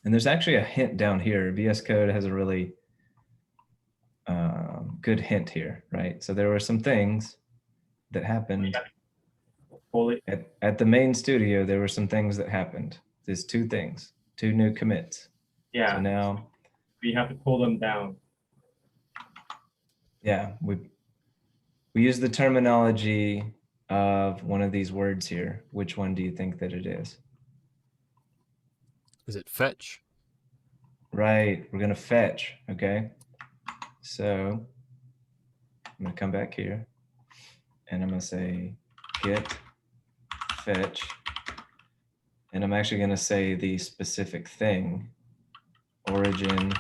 And there's actually a hint down here. VS Code has a really good hint here, right? So there were some things that happened at the main studio. There were some things that happened. There's two things, two new commits. Yeah. So now we have to pull them down. Yeah, we use the terminology of one of these words here. Which one do you think that it is? Is it fetch? Right, we're gonna fetch, okay? So I'm gonna come back here and I'm gonna say git fetch, and I'm actually gonna say the specific thing, origin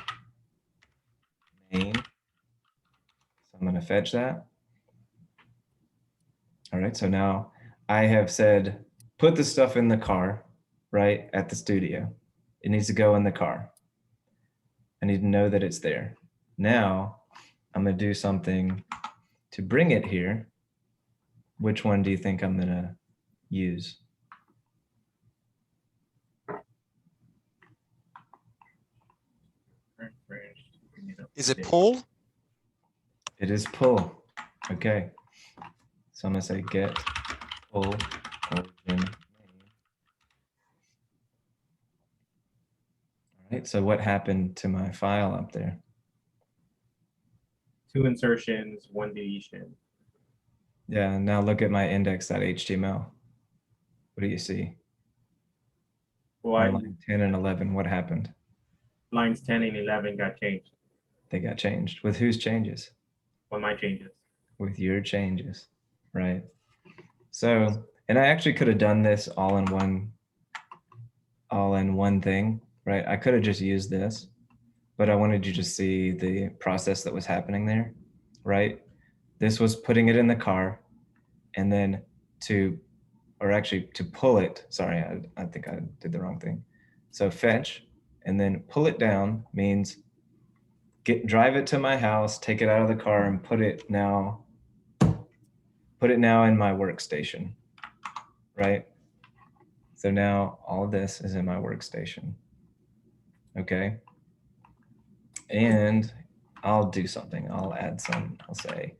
main. So I'm gonna fetch that. All right, so now I have said, put the stuff in the car, right, at the studio. It needs to go in the car. I need to know that it's there. Now I'm gonna do something to bring it here. Which one do you think I'm gonna use? Is it pull? It is pull. Okay. So I'm gonna say get pull origin main. All right, so what happened to my file up there? 2 insertions, 1 deletion. Yeah, now look at my index.html. What do you see? Well, Line 10 and 11, what happened? lines 10 and 11 got changed. They got changed. With whose changes? Well, my changes. With your changes, right? So, and I actually could have done this all in one thing, right? I could have just used this, but I wanted you to see the process that was happening there, right? This was putting it in the car, and then to pull it. Sorry, I think I did the wrong thing. So fetch, and then pull it down means drive it to my house, take it out of the car, and put it now in my workstation, right? So now all of this is in my workstation. Okay. And I'll do something. I'll add some, I'll say,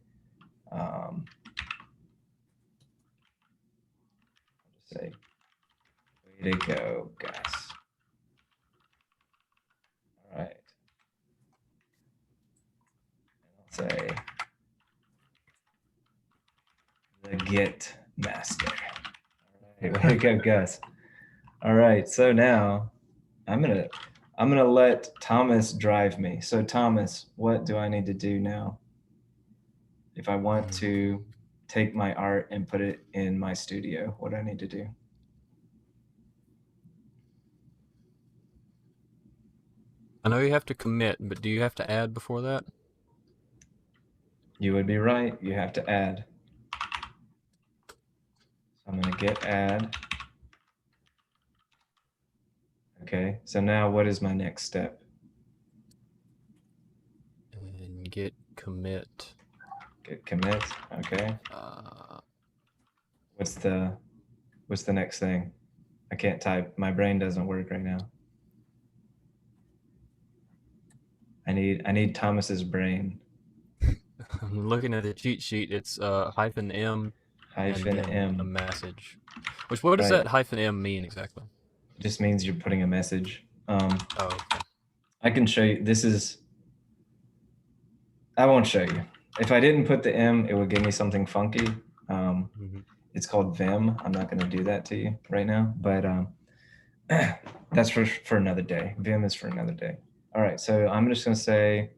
way to go, guys. All right. And I'll say the Git master. All right, way to go, Gus. All right, so now I'm gonna let Thomas drive me. So Thomas, what do I need to do now if I want to take my art and put it in my studio? What do I need to do? I know you have to commit, but do you have to add before that? You would be right. You have to add. So I'm gonna git add. Okay, so now what is my next step? And git commit. Git commit, okay. What's the next thing? I can't type, my brain doesn't work right now. I need Thomas's brain. I'm looking at the cheat sheet. It's -m and then -m. a message. Which, what does that -m mean exactly? It just means you're putting a message. Oh, okay. I can show you. I won't show you. If I didn't put the M, it would give me something funky. It's called Vim. I'm not going to do that to you right now, but that's for another day. Vim is for another day. All right, so I'm just going to say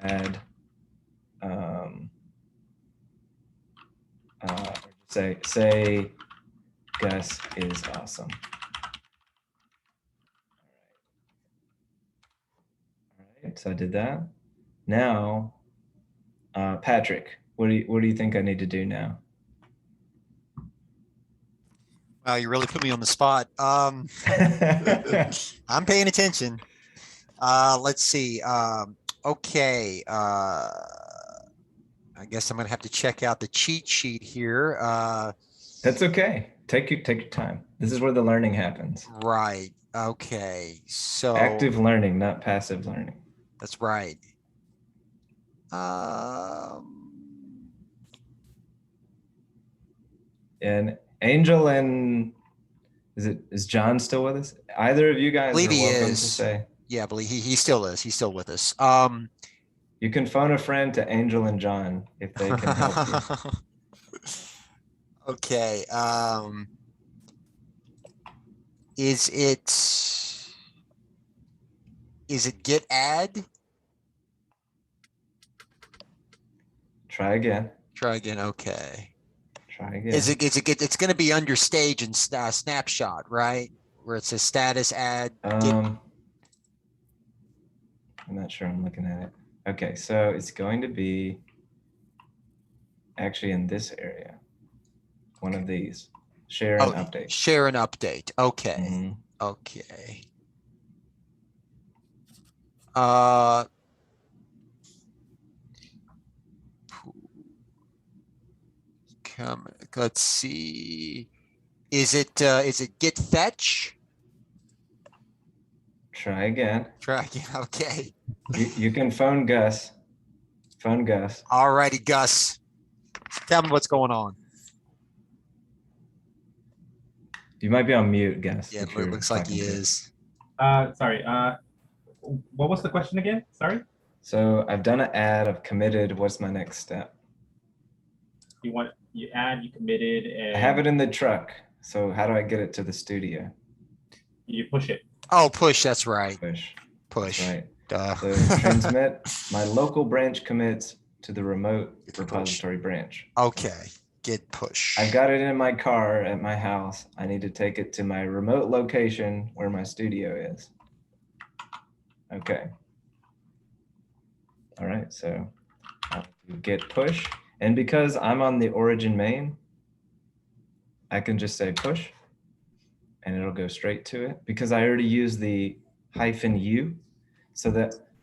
add say Gus is awesome. All right, so I did that. Now, Patrick, what do you think I need to do now? Wow, you really put me on the spot. I'm paying attention. Let's see. Okay. I guess I'm gonna have to check out the cheat sheet here. That's okay. Take your time. This is where the learning happens. Right. Okay. So Active learning, not passive learning. that's right. And Angel and is John still with us? Either of you guys are Believe he welcome is. to say. Yeah, I believe he still is. He's still with us. You can phone a friend to Angel and John if they can help you. Okay. Is it git add? Try again. Try again. Okay. Try again. Is it git? It's going to be under stage and snapshot, right? Where it says status add. I'm not sure I'm looking at it. Okay, so it's going to be actually in this area. One of these. Share and update. Share and update. Okay. Mm-hmm. Okay. Let's see. Is it git fetch? Try again. Try again. Okay. You can phone Gus. Phone Gus. All righty, Gus. Tell me what's going on. You might be on mute, Gus. Yeah, it looks like he is. Sorry. What was the question again? Sorry. So I've done an add. I've committed. What's my next step? You add, you committed, and I have it in the truck. So how do I get it to the studio? you push it. Oh, push. That's right. Push. That's right. Duh. So transmit my local branch commits to the remote repository branch. Okay. Git push. I've got it in my car at my house. I need to take it to my remote location where my studio is. Okay. All right, so I'll do git push. And because I'm on the origin main, I can just say push and it'll go straight to it because I already used the -u.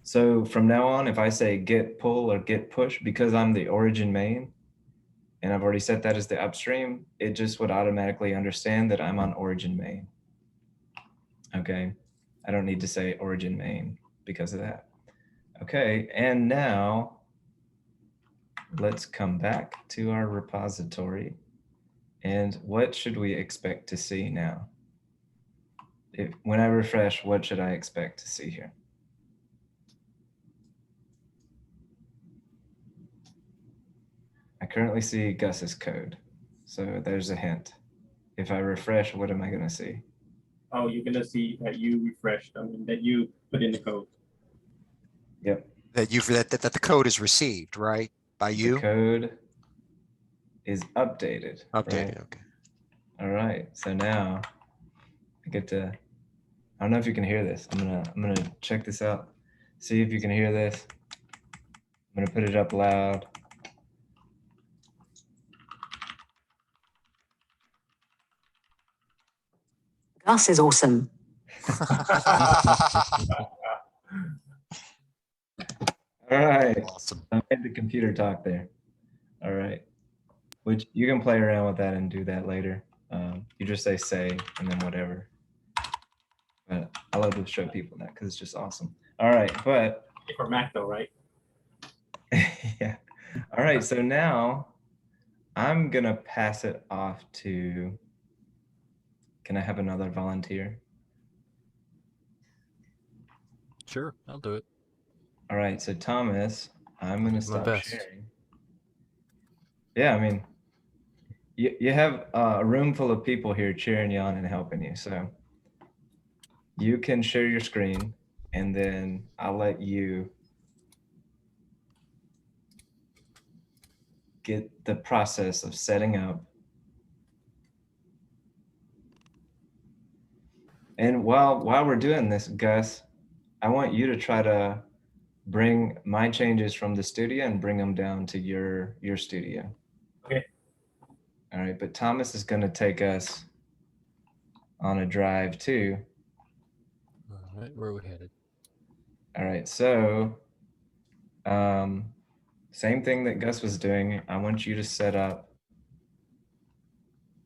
So from now on, if I say git pull or git push, because I'm the origin main, and I've already set that as the upstream, it just would automatically understand that I'm on origin main. Okay, I don't need to say origin main because of that. Okay, and now let's come back to our repository. And what should we expect to see now? When I refresh, what should I expect to see here? I currently see Gus's code. So there's a hint. If I refresh, what am I going to see? Oh, you're going to see that you refreshed, that you put in the code. Yep. That the code is received, right? By you? The code is updated. Updated, right? okay. All right. So now I get to, I don't know if you can hear this. I'm gonna check this out. See if you can hear this. I'm gonna put it up loud. Gus is awesome. All right. Awesome. I made the computer talk there. All right. Which you can play around with that and do that later. You just say and then whatever. But I love to show people that because it's just awesome. All right, but for Mac though, right? yeah. All right, so now I'm gonna pass it off to. Can I have another volunteer? Sure, I'll do it. All right, so Thomas, I'm gonna stop sharing. Yeah, I mean, you have a room full of people here cheering you on and helping you. So you can share your screen, and then I'll let you get the process of setting up. And while we're doing this, Gus, I want you to try to bring my changes from the studio and bring them down to your studio. Okay. All right, but Thomas is going to take us on a drive too. All right, where are we headed? All right, so same thing that Gus was doing. I want you to set up.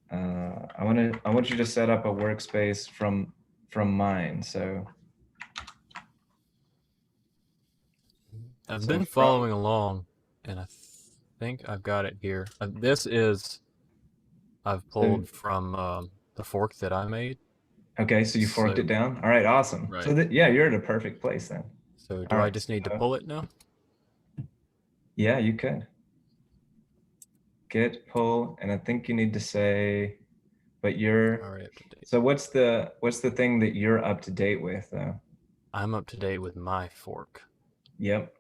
I want you to set up a workspace from mine. So I've So been from- following along, and I think I've got it here. This is I've pulled from the fork that I made. okay, so you forked So- it down. All right, awesome. Right. So yeah, you're at a perfect place then. So do All I right, just need to so- pull it now? Yeah, you could. Git pull, and I think you need to say, but you're. All right, up to date. So what's the thing that you're up to date with though? I'm up to date with my fork, Yep.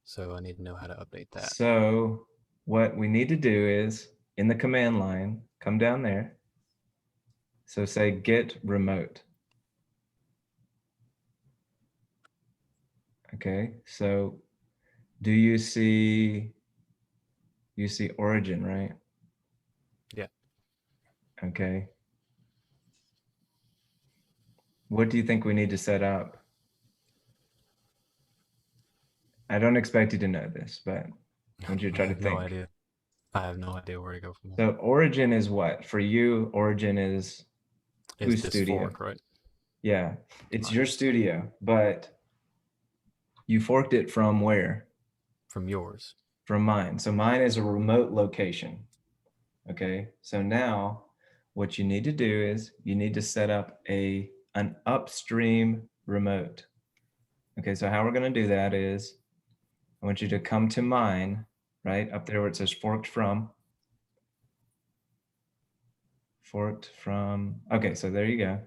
so I need to know how to update that. So what we need to do is in the command line, come down there. So say git remote. Okay, so do you see origin, right? Yeah. Okay. What do you think we need to set up? I don't expect you to know this, but I want you to try I to have think. no idea. I have no idea where to go from So there. origin is what? For you, origin is whose Is this studio? fork, right? Yeah, it's Mine. your studio, but you forked it from where? From yours. From mine. So mine is a remote location. Okay, so now what you need to do is you need to set up an upstream remote. Okay, so how we're going to do that is I want you to come to mine, right up there where it says forked from. Forked from. Okay, so there you go.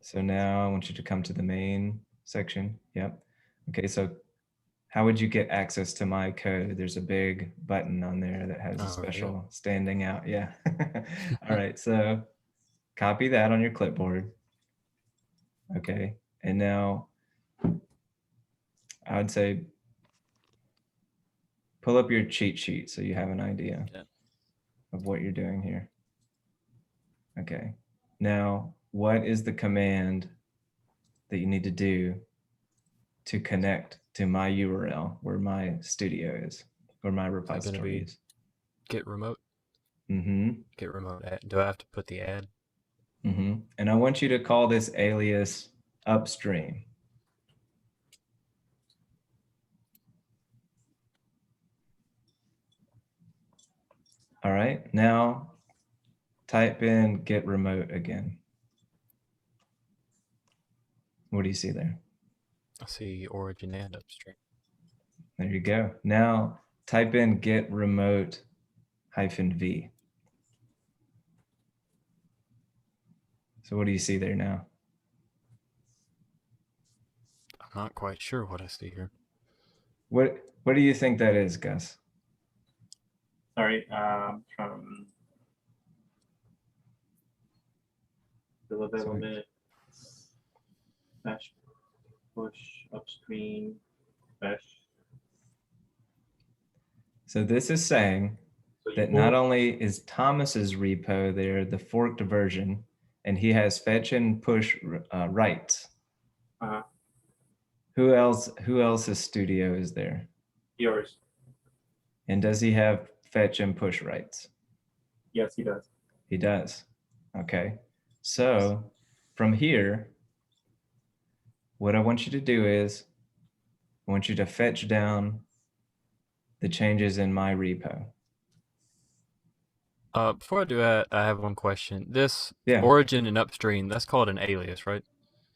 So now I want you to come to the main section. Yep. Okay, so how would you get access to my code? There's a big button on there that has a special standing out. Yeah. All right, so copy that on your clipboard. Okay, and now I would say pull up your cheat sheet so you have an idea of what you're doing here. Okay, now what is the command that you need to do to connect to my URL where my studio is, or my repository is? Git remote? Mm-hmm. Git remote add. Do I have to put the add? Mm-hmm. And I want you to call this alias upstream. All right, now type in git remote again. What do you see there? I see origin and upstream. There you go. Now type in git remote -v. So what do you see there now? I'm not quite sure what I see here. What do you think that is, Gus? Sorry, from the development dash push upstream dash. So this is saying So you that pull- not only is Thomas's repo there, the forked version, and he has fetch and push rights. Uh-huh. Who else's studio is there? Yours. And does he have fetch and push rights? Yes, he does. He does. Okay. So from here, what I want you to do is I want you to fetch down the changes in my repo. Before I do that, I have one question. This Yeah. origin and upstream, that's called an alias, right?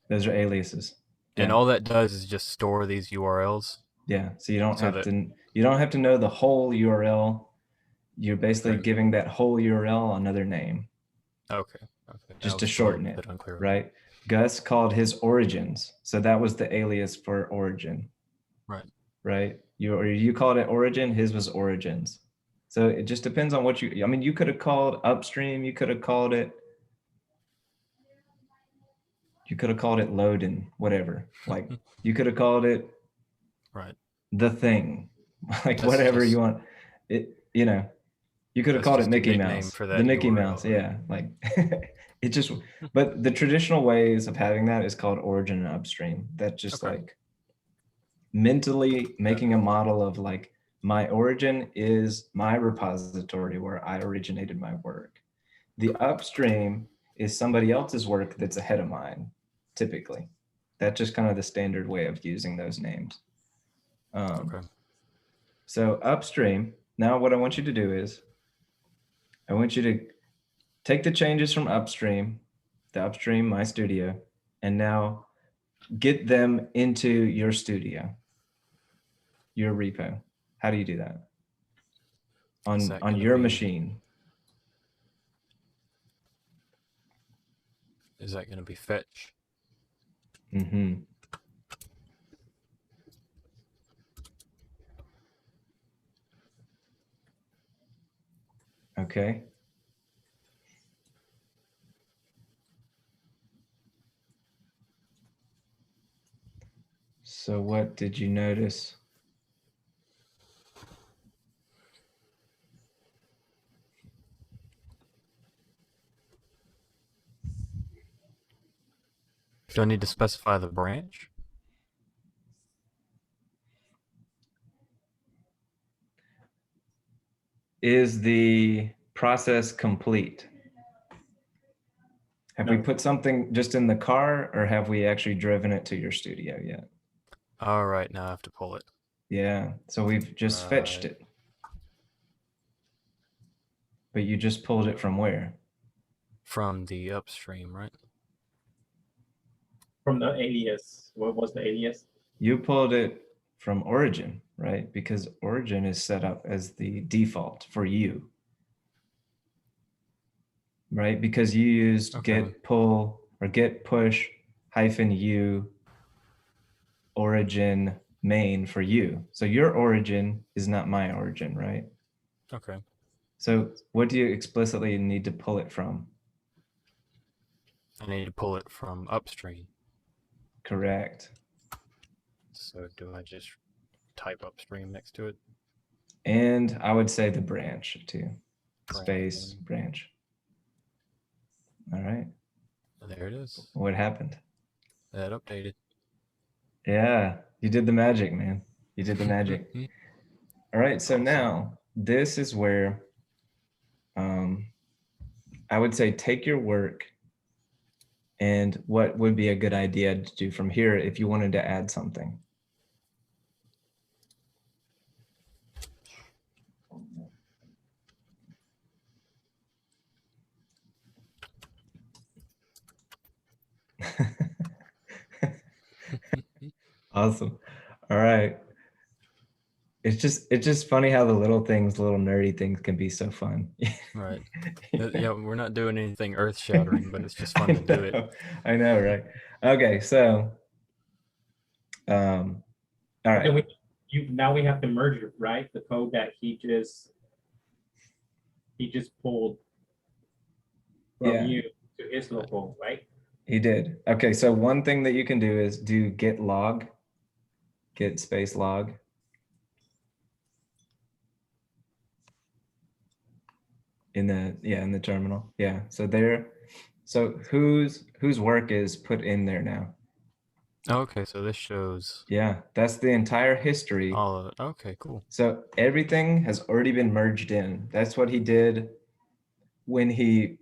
Those are aliases. And Yeah. all that does is just store these URLs. Yeah. So you don't So have that- to, you don't have to know the whole URL. You're basically Right. giving that whole URL another name, Okay. Okay. just That to was a little shorten it, bit unclear. right? Gus called his origins. So that was the alias for origin, Right. right? You called it origin, his was origins. So it just depends on what you, I mean, you could have called upstream, you could have called it loading, whatever. Like you could have called it Right. the thing, like That's whatever just- you want. It, you know, you could have That's called it just a Mickey nickname Mouse, for the that Mickey URL, Mouse. right? Yeah. Like it just, but the traditional ways of having that is called origin and upstream. That's just Okay. like mentally making a model of like, my origin is my repository where I originated my work. The upstream is somebody else's work that's ahead of mine, typically. That's just kind of the standard way of using those names. Okay. So upstream, now what I want you to do is, I want you to take the changes from upstream, the upstream My Studio, and now get them into your studio, your repo. How do you do that? Is On that gonna your be- machine. Is that going to be fetch? Mm-hmm. Okay. So what did you notice? Do I need to specify the branch? Is the process complete? Have we No. put something just in the car, or have we actually driven it to your studio yet? All right, now I have to pull it Yeah, so we've just fetched Right. it. But you just pulled it from where? from the upstream, right? From the alias. What was the alias? You pulled it from origin, right? Because origin is set up as the default for you. Right? Because you used Okay. git pull or git push -u origin main for you. So your origin is not my origin, right? Okay. So what do you explicitly need to pull it from? I need to pull it from upstream. Correct. So do I just type upstream next to it? And I would say the branch too. Branch. Space branch. All right. There it is. What happened? That updated. Yeah, you did the magic, man. You did the magic. All right, so Awesome. now this is where I would say take your work and what would be a good idea to do from here if you wanted to add something. Awesome. All right. It's just funny how the little things, little nerdy things can be so fun. Right. Yeah, we're not doing anything earth shattering, but it's just fun to do it. I know, right? Okay, so all Then right. now we have to merge it, right? The code that he just pulled from Yeah. you to his local, right? He did. Okay, so one thing that you can do is do git log, git space log. In the terminal. Yeah. So there, so whose work is put in there now? Okay, so this shows Yeah, that's the entire history. all of it. Okay, cool. So everything has already been merged in. That's what he did when he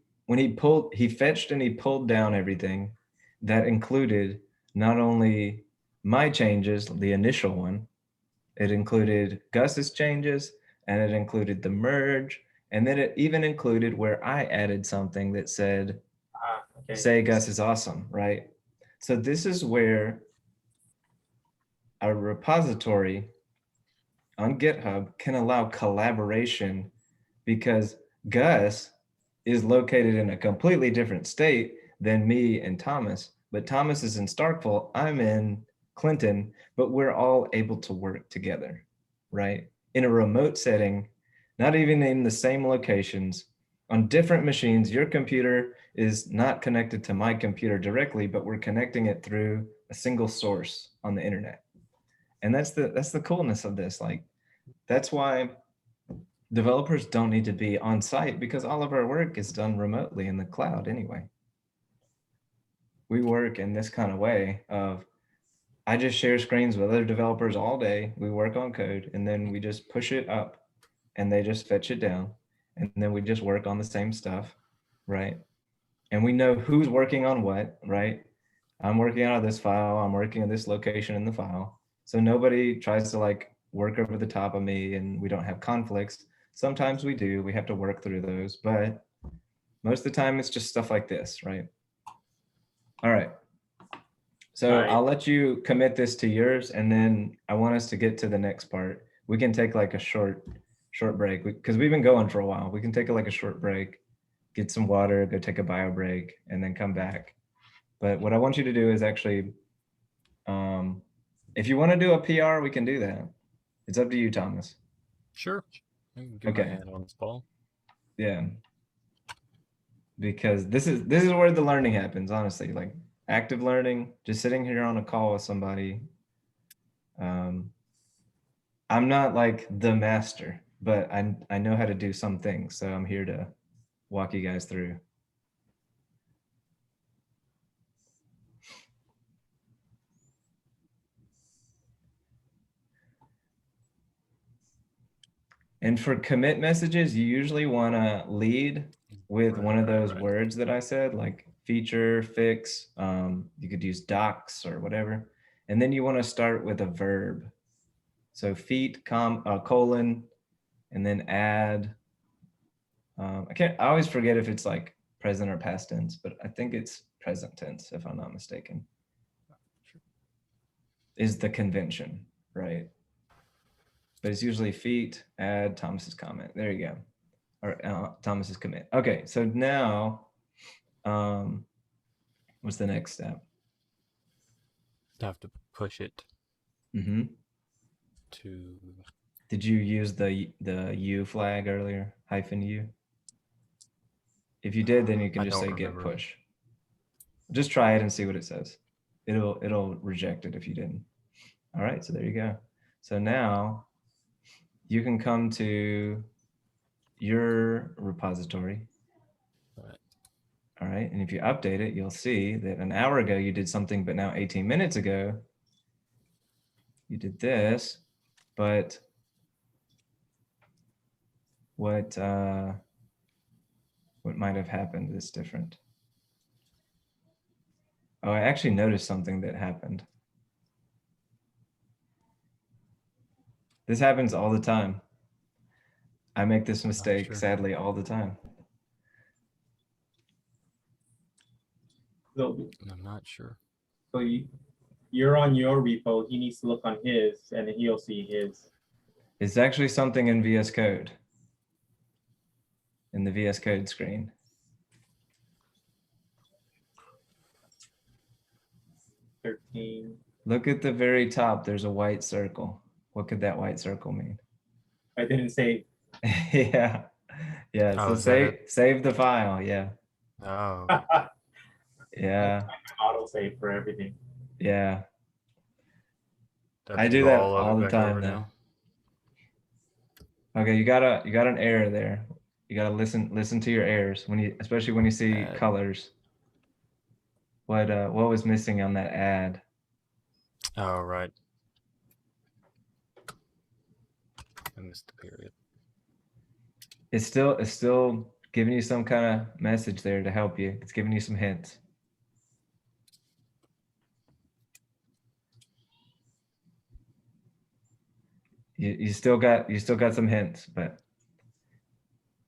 fetched and he pulled down everything. That included not only my changes, the initial one, it included Gus's changes, and it included the merge, and then it even included where I added something that said, Okay. say Gus is awesome, right? So this is where a repository on GitHub can allow collaboration because Gus is located in a completely different state than me and Thomas. But Thomas is in Starkville, I'm in Clinton, but we're all able to work together, right? In a remote setting, not even in the same locations, on different machines. Your computer is not connected to my computer directly, but we're connecting it through a single source on the internet. And that's the coolness of this. Like, that's why developers don't need to be on site, because all of our work is done remotely in the cloud anyway. We work in this kind of way of, I just share screens with other developers all day. We work on code and then we just push it up and they just fetch it down. And then we just work on the same stuff, right? And we know who's working on what, right? I'm working out of this file. I'm working at this location in the file. So nobody tries to like work over the top of me, and we don't have conflicts. Sometimes we do, we have to work through those, but most of the time it's just stuff like this, right? All right. So Right. I'll let you commit this to yours, and then I want us to get to the next part. We can take like a short break because we've been going for a while. We can take like a short break, get some water, go take a bio break, and then come back. But what I want you to do is actually, if you want to do a PR, we can do that. It's up to you, Thomas. Sure. I can get my hand on this ball. Yeah. Because this is where the learning happens, honestly. Like active learning, just sitting here on a call with somebody. I'm not like the master, but I know how to do some things. So I'm here to walk you guys through. And for commit messages, you usually want to lead with one of those words that I said, like feature, fix. You could use docs or whatever. And then you want to start with a verb. So feat, colon, and then add. I always forget if it's like present or past tense, but I think it's present tense, if I'm not mistaken. Is the convention, right? But it's usually feat, add, Thomas's comment. There you go. Or Thomas's commit. Okay, so now, what's the next step? I have to push it to. Did you use the U flag earlier? -U? If you did, then you can just say git push. Just try it and see what it says. It'll reject it if you didn't. All right, so there you go. So now you can come to your repository. All right, and if you update it, you'll see that an hour ago you did something, but now 18 minutes ago you did this. But what might have happened is different. Oh, I actually noticed something that happened. This happens all the time. I make this mistake, sadly, all the time. So, I'm not sure. So you're on your repo. He needs to look on his, and he'll see his. It's actually something in VS Code. In the VS Code screen. Look at the very top. There's a white circle. What could that white circle mean? I didn't save. Yeah. Yeah. So save the file. Yeah. Oh. Yeah. Auto save for everything. Yeah. I do that all the time now. Okay, you got an error there. You gotta listen to your errors especially when you see colors. What was missing on that add? Oh, right. I missed the period. It's still giving you some kind of message there to help you. It's giving you some hints. You still got some hints, but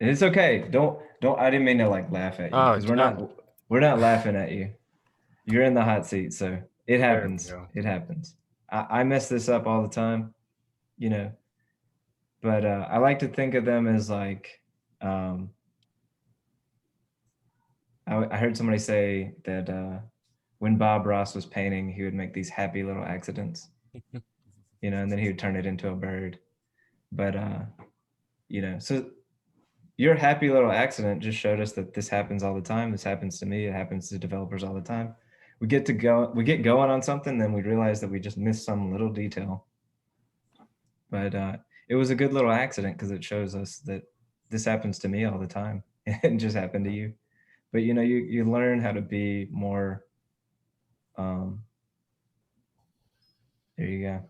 and it's okay. Don't I didn't mean to like laugh at you because we're not laughing at you. You're in the hot seat, so it happens. It happens. I mess this up all the time, you know, but I like to think of them as like, I heard somebody say that when Bob Ross was painting, he would make these happy little accidents, you know, and then he would turn it into a bird. But, you know, so your happy little accident just showed us that this happens all the time. This happens to me. It happens to developers all the time. We get going on something, then we realize that we just missed some little detail. But it was a good little accident because it shows us that this happens to me all the time. It just happened to you. But you know, you learn how to be more. There you go.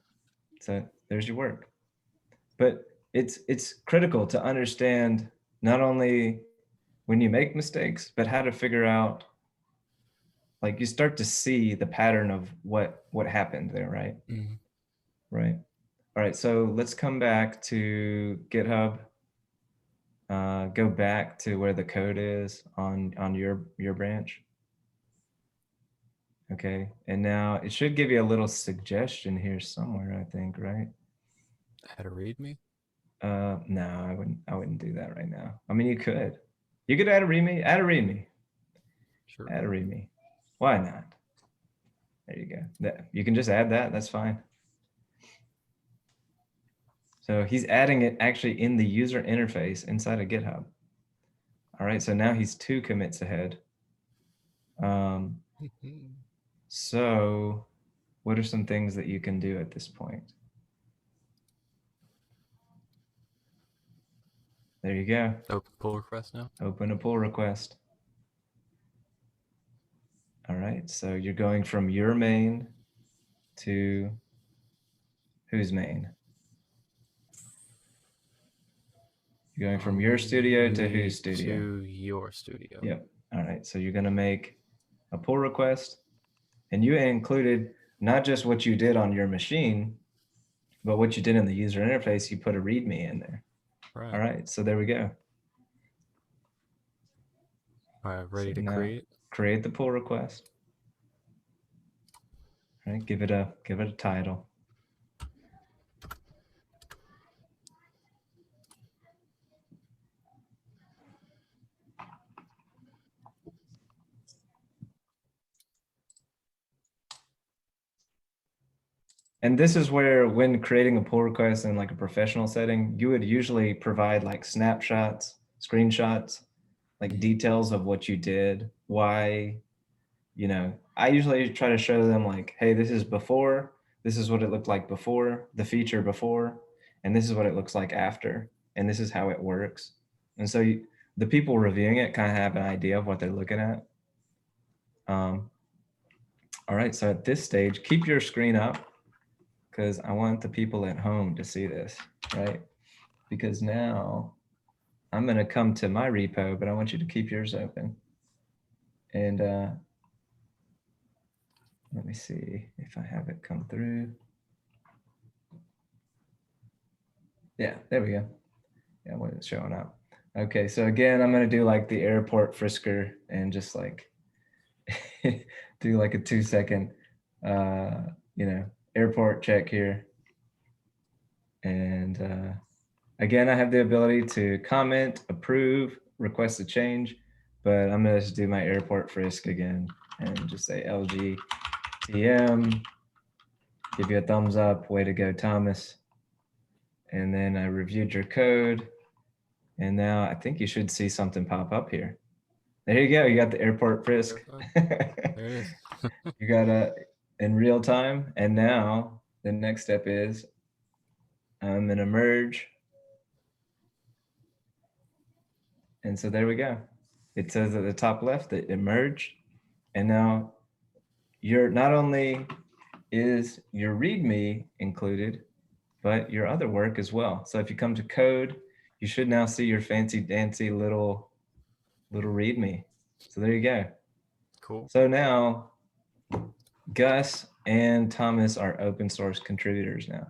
So there's your work. But it's critical to understand not only when you make mistakes, but how to figure out, like, you start to see the pattern of what happened there, right? Mm-hmm. Right. All right, so let's come back to GitHub. Go back to where the code is on your branch. Okay, and now it should give you a little suggestion here somewhere, I think, right? How to read me? No, I wouldn't do that right now. I mean, you could add a readme, Sure. add a readme. Why not? There you go. You can just add that, that's fine. So he's adding it actually in the user interface inside of GitHub. All right, so now he's 2 commits ahead. So what are some things that you can do at this point? There you go. Open pull request now. Open a pull request. All right, so you're going from your main to whose main? You're going from your studio to whose studio? To your studio. Yep. All right, so you're gonna make a pull request, and you included not just what you did on your machine, but what you did in the user interface. You put a README in there. Right. All right, so there we go. All right, ready So to now create the pull request. All right, give it a title. And this is where, when creating a pull request in like a professional setting, you would usually provide like snapshots, screenshots, like details of what you did, why, you know. I usually try to show them like, hey, this is before, this is what it looked like before, the feature before, and this is what it looks like after, and this is how it works. And so the people reviewing it kind of have an idea of what they're looking at. All right, so at this stage, keep your screen up, because I want the people at home to see this, right? Because now I'm going to come to my repo, but I want you to keep yours open. And let me see if I have it come through. Yeah, there we go. Yeah, when it's showing up. Okay, so again, I'm going to do like the airport frisker and just like do like a 2-second, you know, airport check here. And again, I have the ability to comment, approve, request a change, but I'm gonna just do my airport frisk again and just say LGTM, give you a thumbs up, way to go, Thomas. And then I reviewed your code, and now I think you should see something pop up here. There you go, you got the airport frisk. There it is. You got it in real time, and now the next step is I'm gonna merge. And so there we go. It says at the top left that it merged. And now not only is your README included, but your other work as well. So if you come to code, you should now see your fancy dancy little README. So there you go. Cool. So now Gus and Thomas are open source contributors now.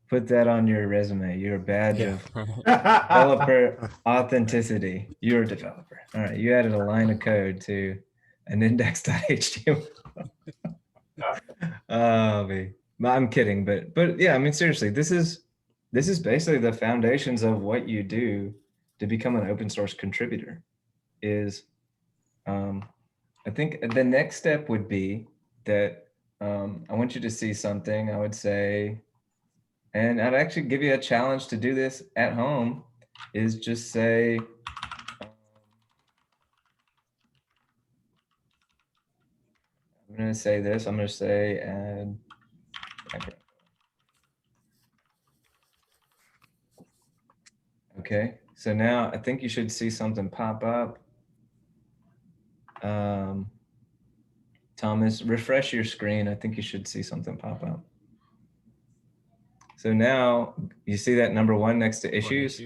Put that on your resume. You're a badge of developer authenticity. You're a developer. All right, you added a line of code to an index.html. Oh, man. I'm kidding, but yeah, I mean, seriously, this is this is basically the foundations of what you do to become an open source contributor. Is I think the next step would be that I want you to see something. I would say, and I'd actually give you a challenge to do this at home, is just say, I'm going to say this, I'm going to say, add background. Okay, so now I think you should see something pop up. Thomas, refresh your screen. I think you should see something pop up. So now you see that number 1 next to issues?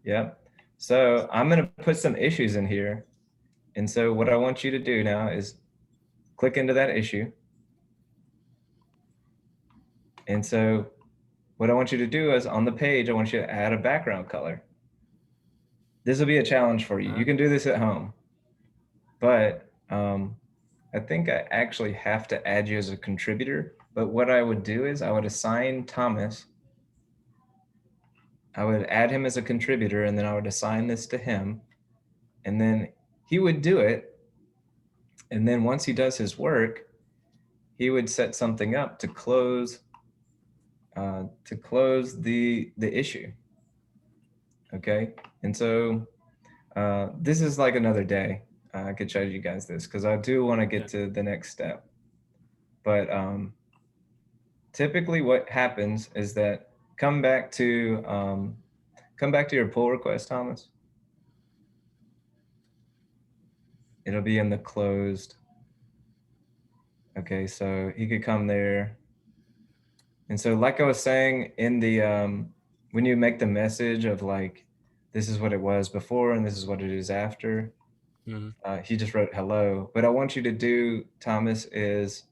Yep. So I'm going to put some issues in here. And so what I want you to do now is click into that issue. And so what I want you to do is on the page, I want you to add a background color. This will be a challenge for you. You can do this at home. But I think I actually have to add you as a contributor. But what I would do is I would assign Thomas. I would add him as a contributor, and then I would assign this to him. And then he would do it. And then once he does his work, he would set something up to close the issue. Okay. And so this is like another day. I could show you guys this because I do want to get to the next step. But typically what happens is that come back to your pull request, Thomas. It'll be in the closed. Okay, so he could come there. And so like I was saying in the, when you make the message of like, this is what it was before and this is what it is after, he just wrote hello. But I want you to do, Thomas, is,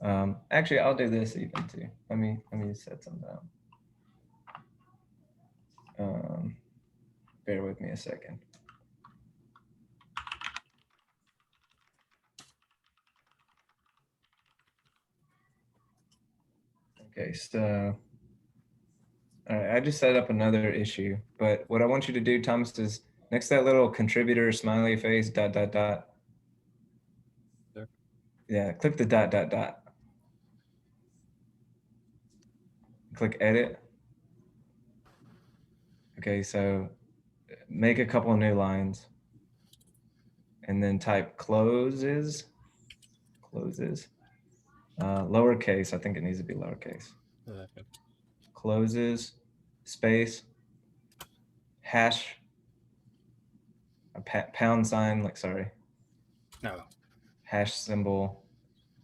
actually, I'll do this even too. Let me set something up. Bear with me a second. Okay, so all right, I just set up another issue, but what I want you to do, Thomas, is next to that little contributor smiley face, ... There. Yeah, click the ... Click edit. Okay, so make a couple of new lines and then type closes, lowercase, I think it needs to be lowercase. Closes, space, hash, a pound sign, like, sorry. No. Hash symbol.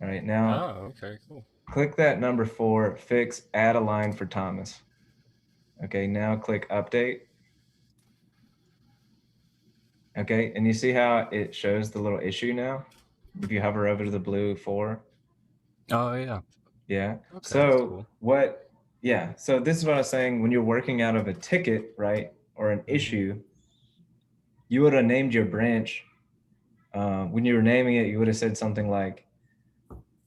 All right, now. Oh, okay, cool. Click that number 4, fix, add a line for Thomas. Okay, now click update. Okay, and you see how it shows the little issue now? If you hover over to the blue 4. Oh, yeah. Yeah. Okay, so cool. So this is what I was saying. When you're working out of a ticket, right, or an issue, you would have named your branch. When you were naming it, you would have said something like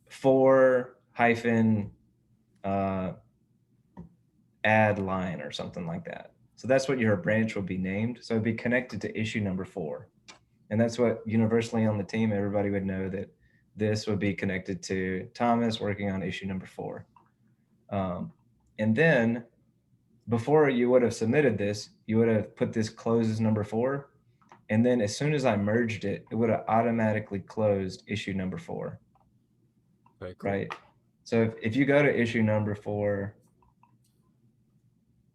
4 hyphen add line or something like that. So that's what your branch would be named. So it'd be connected to issue number 4. And that's what universally on the team, everybody would know that this would be connected to Thomas working on issue number 4. And then before you would have submitted this, you would have put this closes number 4. And then as soon as I merged it, it would have automatically closed issue number 4. Very cool. Right. So if you go to issue number 4,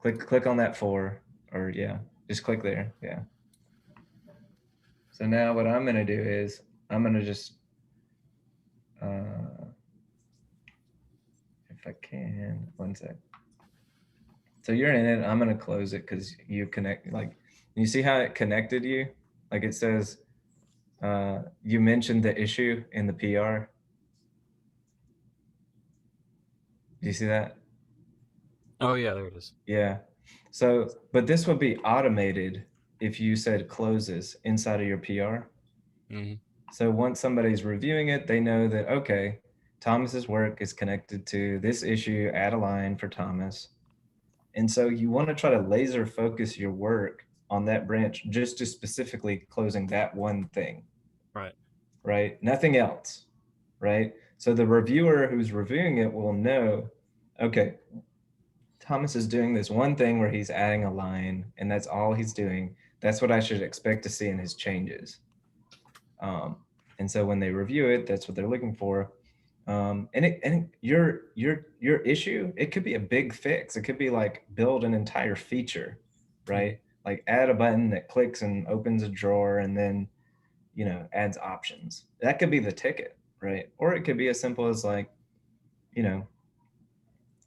click on that 4, or yeah, just click there. Yeah. So now what I'm going to do is I'm going to just, if I can, one sec. So you're in it. I'm going to close it because you connect, like, you see how it connected you? Like it says, you mentioned the issue in the PR. Do you see that? Oh, yeah, there it is. Yeah. So, but this would be automated if you said closes inside of your PR. So once somebody's reviewing it, they know that, okay, Thomas's work is connected to this issue, add a line for Thomas. And so you want to try to laser focus your work on that branch, just to specifically closing that one thing. Right. Right? Nothing else. Right? So the reviewer who's reviewing it will know, okay, Thomas is doing this one thing where he's adding a line and that's all he's doing. That's what I should expect to see in his changes. And so when they review it, that's what they're looking for. And your issue, it could be a big fix. It could be like build an entire feature, right? Like add a button that clicks and opens a drawer and then, you know, adds options. That could be the ticket, right? Or it could be as simple as like, you know,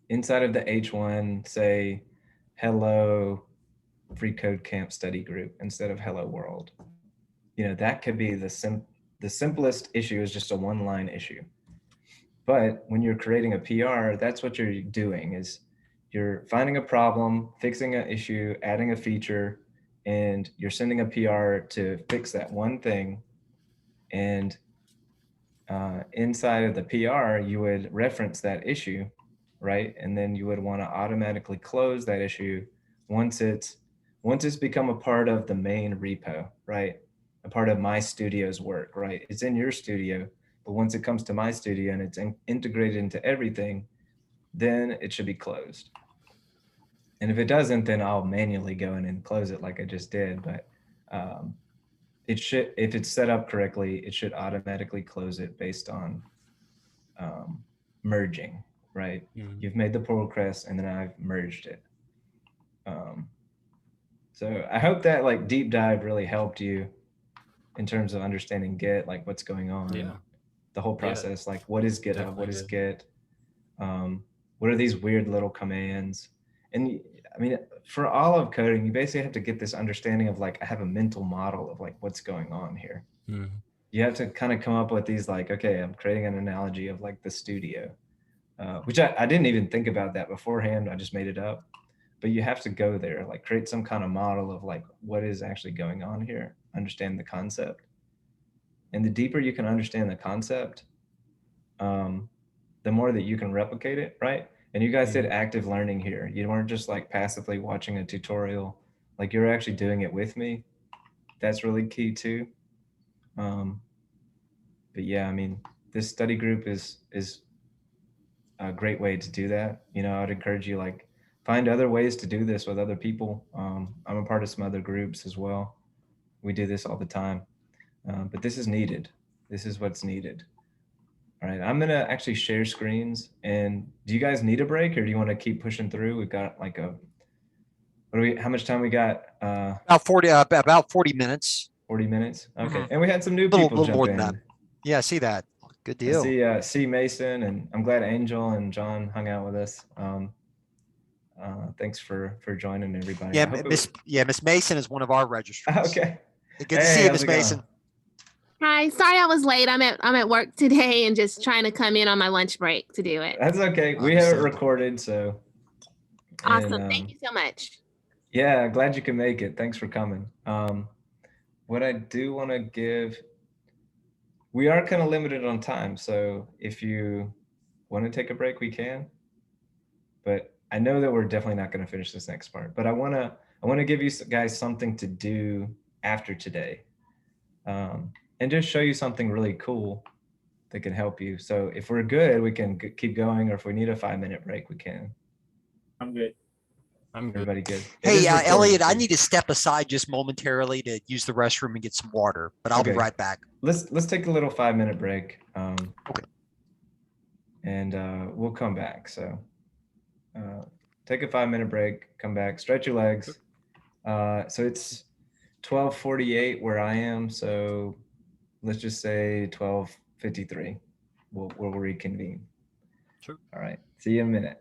inside of the H1, say, hello freeCodeCamp study group instead of hello world. You know, that could be the simplest issue is just a one-line issue. But when you're creating a PR, that's what you're doing is you're finding a problem, fixing an issue, adding a feature, and you're sending a PR to fix that one thing. And inside of the PR, you would reference that issue, right? And then you would want to automatically close that issue once it's become a part of the main repo, right? A part of my studio's work, right? It's in your studio, but once it comes to my studio and it's integrated into everything, then it should be closed. And if it doesn't, then I'll manually go in and close it like I just did. But it should, if it's set up correctly, it should automatically close it based on merging, right? You've made the pull request and then I've merged it. So I hope that like deep dive really helped you in terms of understanding Git, like what's going on, Yeah. the whole process, like what is GitHub, Definitely what is did. Git, what are these weird little commands? And I mean, for all of coding, you basically have to get this understanding of like, I have a mental model of like what's going on here. You have to kind of come up with these like, okay, I'm creating an analogy of like the studio, which I didn't even think about that beforehand. I just made it up. But you have to go there, like create some kind of model of like what is actually going on here, understand the concept. And the deeper you can understand the concept, the more that you can replicate it, right? And you guys did active learning here. You weren't just like passively watching a tutorial, like you're actually doing it with me. That's really key too. But yeah, I mean, this study group is a great way to do that. You know, I'd encourage you like find other ways to do this with other people. I'm a part of some other groups as well. We do this all the time, but this is needed. This is what's needed. All right, I'm gonna actually share screens. And do you guys need a break, or do you want to keep pushing through? We've got like a, what do we? How much time we got? About 40 minutes. 40 minutes. Okay, and we had some new people Little jump more in. than that. Yeah, I see that. Good I deal. see Mason, and I'm glad Angel and John hung out with us. Thanks for joining everybody. Yeah, I hope Miss Mason is one of our registrars. Okay. Good to see you, how's Miss it going? Mason. Hi, sorry I was late. I'm at work today and just trying to come in on my lunch break to do it. That's okay. We have it recorded, so. Awesome. And, thank you so much. Yeah, glad you can make it. Thanks for coming. What I do want to give, we are kind of limited on time, so if you want to take a break, we can. But I know that we're definitely not going to finish this next part. But I want to give you guys something to do after today, and just show you something really cool that can help you. So if we're good, we can keep going, or if we need a 5-minute break, we can. I'm good. I'm good. Everybody good? Hey, Elliot, I need to step aside just momentarily to use the restroom and get some water, but I'll be right back. Let's take a little 5-minute break. Okay. And we'll come back. So take a 5-minute break, come back, stretch your legs. So it's 12:48 where I am. So let's just say 12:53. We'll reconvene. Sure. All right. See you in a minute.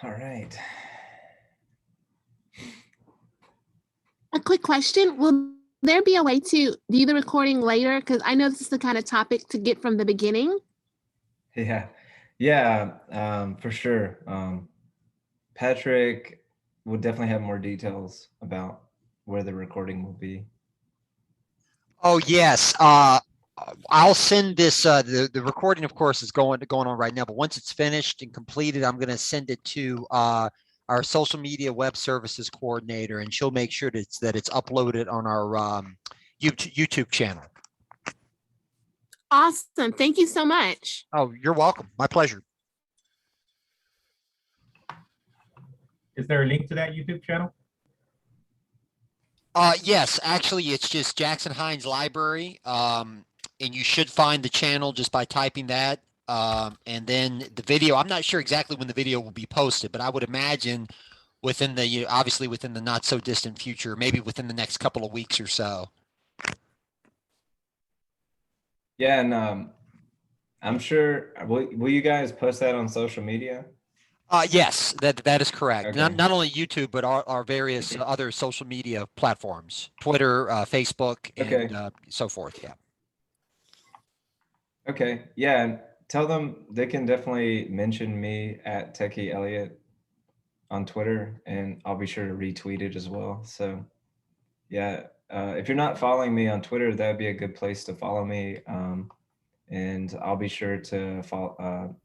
All right. A quick question. Will there be a way to view the recording later? Because I know this is the kind of topic to get from the beginning. Yeah, yeah, for sure. Patrick will definitely have more details about where the recording will be. Oh yes. I'll send this. The recording, of course, is going on right now. But once it's finished and completed, I'm going to send it to our social media web services coordinator, and she'll make sure that it's uploaded on our YouTube channel. Awesome. Thank you so much. Oh, you're welcome. My pleasure. Is there a link to that YouTube channel? Yes, actually, it's just Jackson Hinds Library. And you should find the channel just by typing that. And then the video, I'm not sure exactly when the video will be posted, but I would imagine within the, obviously within the not so distant future, maybe within the next couple of weeks or so. Yeah, and I'm sure, will you guys post that on social media? Yes, that is correct. Okay. Not only YouTube, but our various other social media platforms, Twitter, Facebook, Okay. and so forth. Yeah. Okay, yeah, and tell them they can definitely mention me at Techie Eliot on Twitter, and I'll be sure to retweet it as well. So yeah, if you're not following me on Twitter, that'd be a good place to follow me. And I'll be sure to follow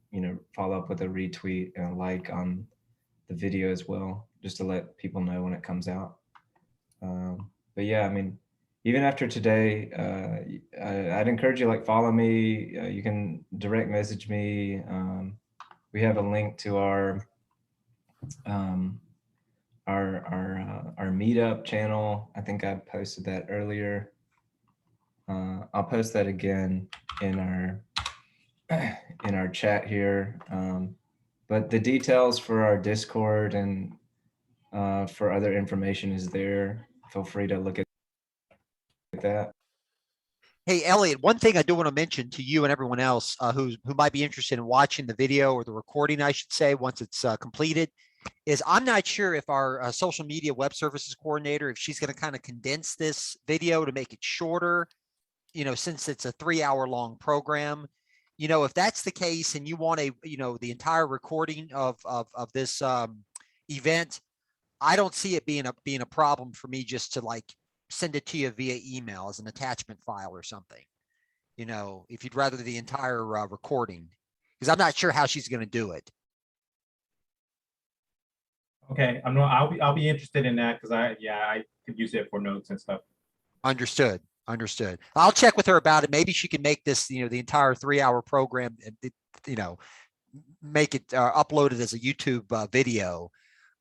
up with a retweet and a like on the video as well, just to let people know when it comes out. But yeah, I mean, even after today, I'd encourage you, like, follow me. You can direct message me. We have a link to our meetup channel. I think I posted that earlier. I'll post that again in our chat here. But the details for our Discord and for other information is there. Feel free to look at that. Hey, Elliot, one thing I do want to mention to you and everyone else who might be interested in watching the video or the recording, I should say, once it's completed, is I'm not sure if our social media web services coordinator, if she's going to kind of condense this video to make it shorter, since it's a 3-hour long program. If that's the case and you want the entire recording of this event, I don't see it being a problem for me just to like send it to you via email as an attachment file or something, if you'd rather the entire recording, because I'm not sure how she's going to do it. Okay, I'll be interested in that because I could use it for notes and stuff. Understood. I'll check with her about it. Maybe she can make this, the entire 3-hour program, make it uploaded as a YouTube video.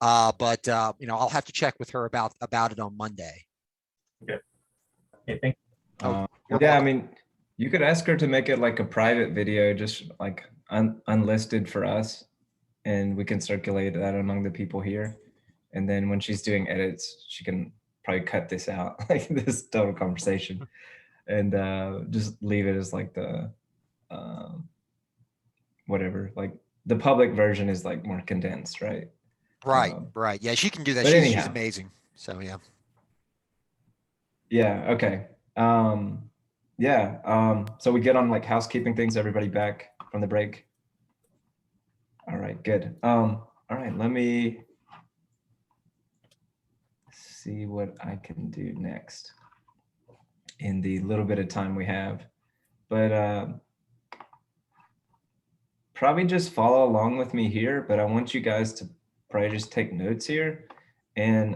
But I'll have to check with her about it on Monday. Okay. Okay, thank you. Yeah, I mean, you could ask her to make it like a private video, just like unlisted for us, and we can circulate that among the people here. And then when she's doing edits, she can probably cut this out, like this total conversation, and just leave it as like the whatever. Like the public version is like more condensed, right? Right. Yeah, she can do that. But She's amazing. So yeah. Yeah. Okay. So we get on like housekeeping things. Everybody back from the break. All right. Good. All right. Let me see what I can do next in the little bit of time we have, but probably just follow along with me here. But I want you guys to probably just take notes here, and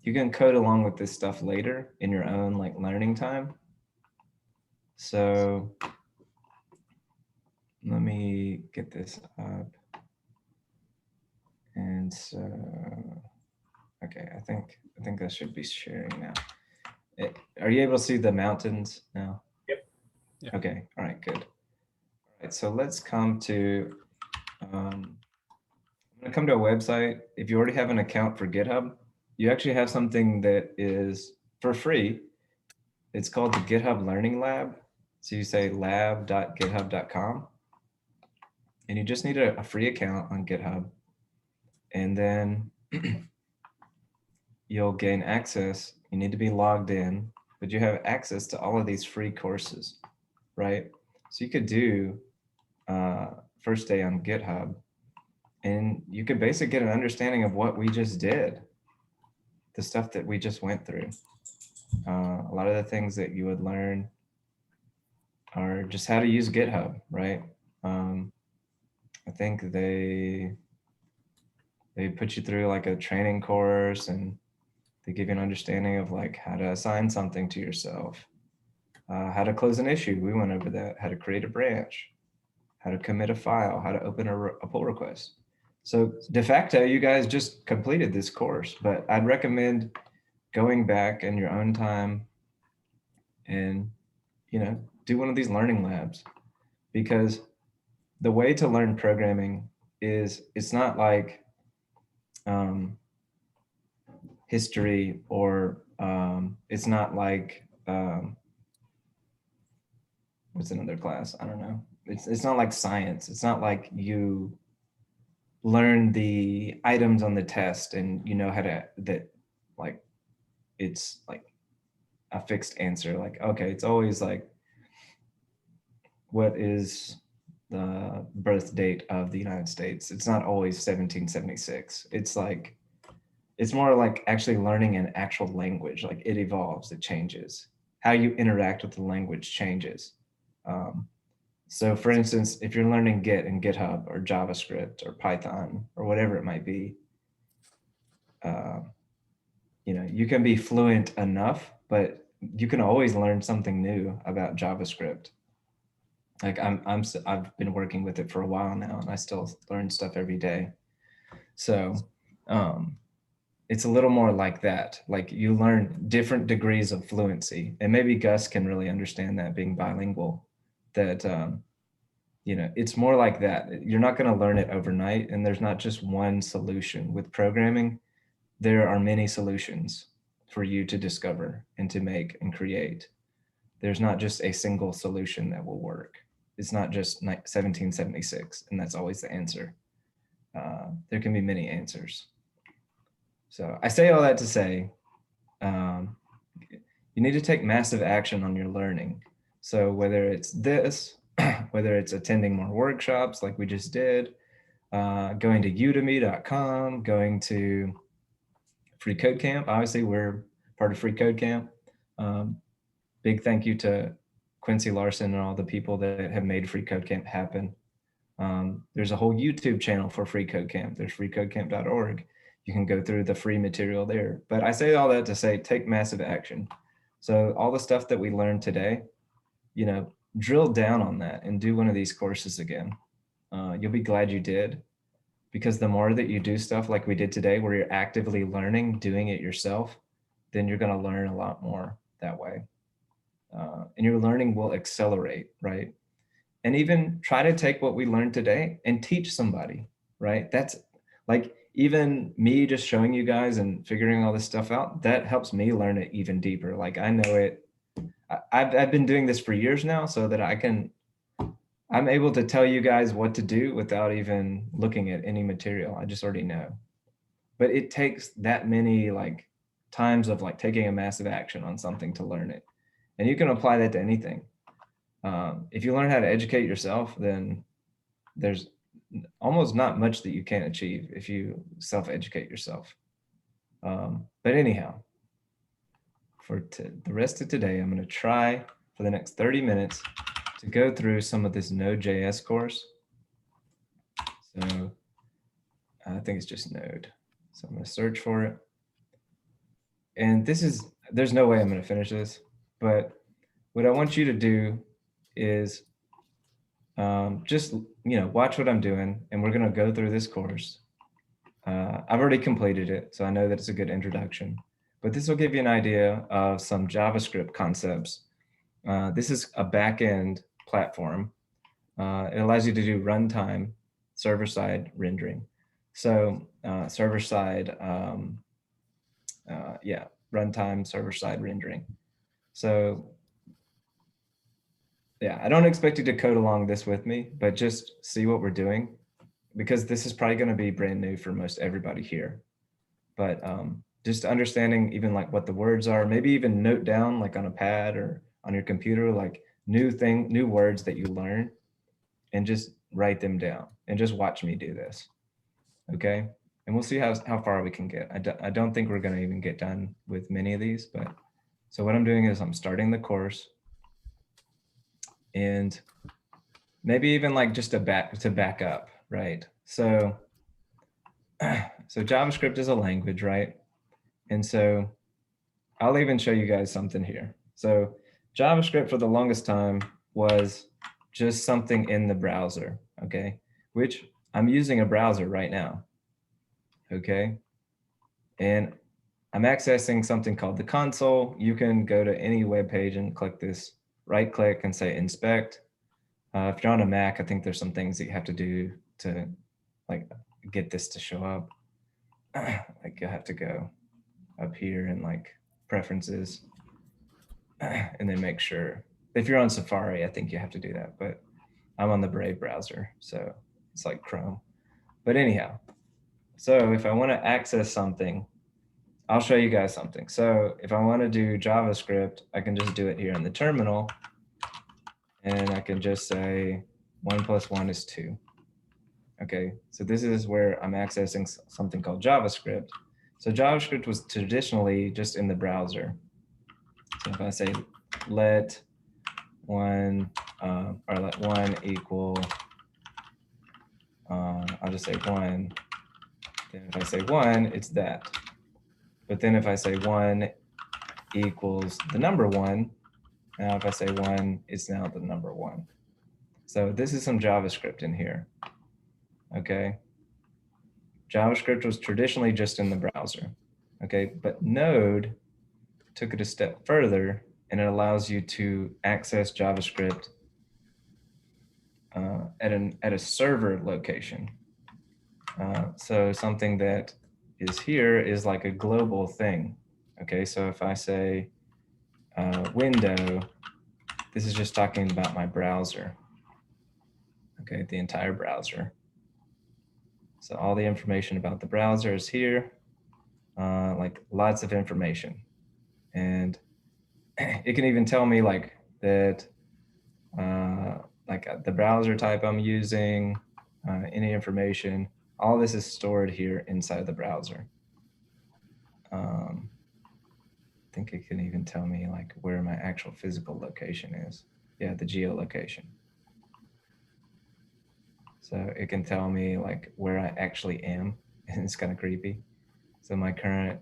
you can code along with this stuff later in your own like learning time. So let me get this up. And so, okay, I think I should be sharing now. Are you able to see the mountains now? Yep. Yeah. Okay, all right, good. All right, so let's come to, I'm gonna come to a website. If you already have an account for GitHub, you actually have something that is for free. It's called the Github Learning Lab. So you say lab.github.com, and you just need a free account on GitHub. and then you'll gain access. You need to be logged in, but you have access to all of these free courses, right? So you could do first day on GitHub, and you could basically get an understanding of what we just did, the stuff that we just went through. A lot of the things that you would learn are just how to use GitHub, right? I think they put you through like a training course, and they give you an understanding of like how to assign something to yourself, how to close an issue. We went over that, how to create a branch, how to commit a file, how to open a pull request. So de facto, you guys just completed this course, but I'd recommend going back in your own time and, do one of these learning labs, because the way to learn programming is, it's not like history, or it's not like, what's another class? I don't know. It's not like science. It's not like you learn the items on the test and you know how to, like, it's like a fixed answer. Like, okay, it's always like, what is the birth date of the United States? It's not always 1776. It's like, it's more like actually learning an actual language. Like, it evolves, it changes. How you interact with the language changes. So for instance, if you're learning Git and GitHub or JavaScript or Python or whatever it might be, you can be fluent enough, but you can always learn something new about JavaScript. Like I've been working with it for a while now, and I still learn stuff every day. So it's a little more like that. Like, you learn different degrees of fluency, and maybe Gus can really understand that, being bilingual, that it's more like that. You're not going to learn it overnight, and there's not just one solution. With programming, there are many solutions for you to discover and to make and create. There's not just a single solution that will work. It's not just 1776, and that's always the answer. There can be many answers. So I say all that to say, you need to take massive action on your learning. So whether it's this, whether it's attending more workshops like we just did, going to udemy.com, going to freeCodeCamp. Obviously, we're part of freeCodeCamp. Big thank you to Quincy Larson and all the people that have made freeCodeCamp happen. There's a whole YouTube channel for freeCodeCamp. There's freecodecamp.org. You can go through the free material there. But I say all that to say, take massive action. So all the stuff that we learned today, drill down on that and do one of these courses again. You'll be glad you did, because the more that you do stuff like we did today, where you're actively learning, doing it yourself, then you're going to learn a lot more that way. And your learning will accelerate, right? And even try to take what we learned today and teach somebody, right? That's like, even me just showing you guys and figuring all this stuff out, that helps me learn it even deeper. Like, I know it. I've been doing this for years now, so that I'm able to tell you guys what to do without even looking at any material. I just already know. But it takes that many like times of like taking a massive action on something to learn it. And you can apply that to anything. If you learn how to educate yourself, then there's almost not much that you can't achieve if you self-educate yourself. But anyhow, for the rest of today, I'm going to try for the next 30 minutes to go through some of this Node.js course. So I think it's just Node. So I'm going to search for it. And there's no way I'm going to finish this, but what I want you to do is just, watch what I'm doing, and we're going to go through this course. I've already completed it, so I know that it's a good introduction, but this will give you an idea of some JavaScript concepts. This is a backend platform. It allows you to do runtime server-side rendering. So server-side, runtime server-side rendering. So yeah, I don't expect you to code along this with me, but just see what we're doing because this is probably going to be brand new for most everybody here. But just understanding even like what the words are, maybe even note down like on a pad or on your computer, like new words that you learn, and just write them down and just watch me do this. Okay. And we'll see how far we can get. I don't think we're going to even get done with many of these, but so what I'm doing is I'm starting the course, and maybe even like just to back up, right? So JavaScript is a language, right? And so I'll even show you guys something here. So JavaScript for the longest time was just something in the browser, okay? Which I'm using a browser right now, okay? And I'm accessing something called the console. You can go to any web page and click this, right click and say inspect. If you're on a Mac, I think there's some things that you have to do to like get this to show up. Like you have to go up here and like preferences and then make sure. If you're on Safari, I think you have to do that, but I'm on the Brave browser, so it's like Chrome. But anyhow, so if I want to access something, I'll show you guys something. So if I want to do JavaScript, I can just do it here in the terminal, and I can just say 1 + 1 is 2. Okay, so this is where I'm accessing something called JavaScript. So JavaScript was traditionally just in the browser. So if I say let 1 or let 1 equal, I'll just say 1. Then if I say 1, it's that. But then if I say 1 equals the number 1, now if I say 1, it's now the number 1. So this is some JavaScript in here. Okay. JavaScript was traditionally just in the browser. Okay, but Node took it a step further, and it allows you to access JavaScript at a server location. So something that is here is like a global thing. Okay, so if I say window, this is just talking about my browser. Okay, the entire browser. So all the information about the browser is here, like lots of information. And it can even tell me like that, like the browser type I'm using, any information, all this is stored here inside the browser. I think it can even tell me like where my actual physical location is. Yeah, the geolocation. So it can tell me like where I actually am, and it's kind of creepy. So my current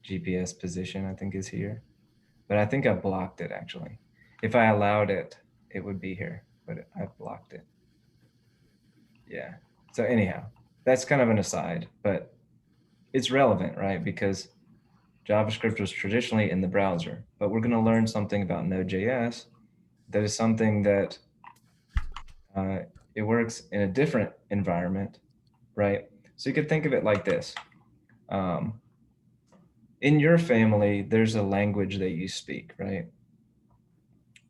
GPS position, I think, is here, but I think I blocked it actually. If I allowed it, it would be here, but I blocked it. Yeah. So anyhow, that's kind of an aside, but it's relevant, right? Because JavaScript was traditionally in the browser, but we're going to learn something about Node.js that is something that it works in a different environment, right? So you could think of it like this. In your family, there's a language that you speak, right?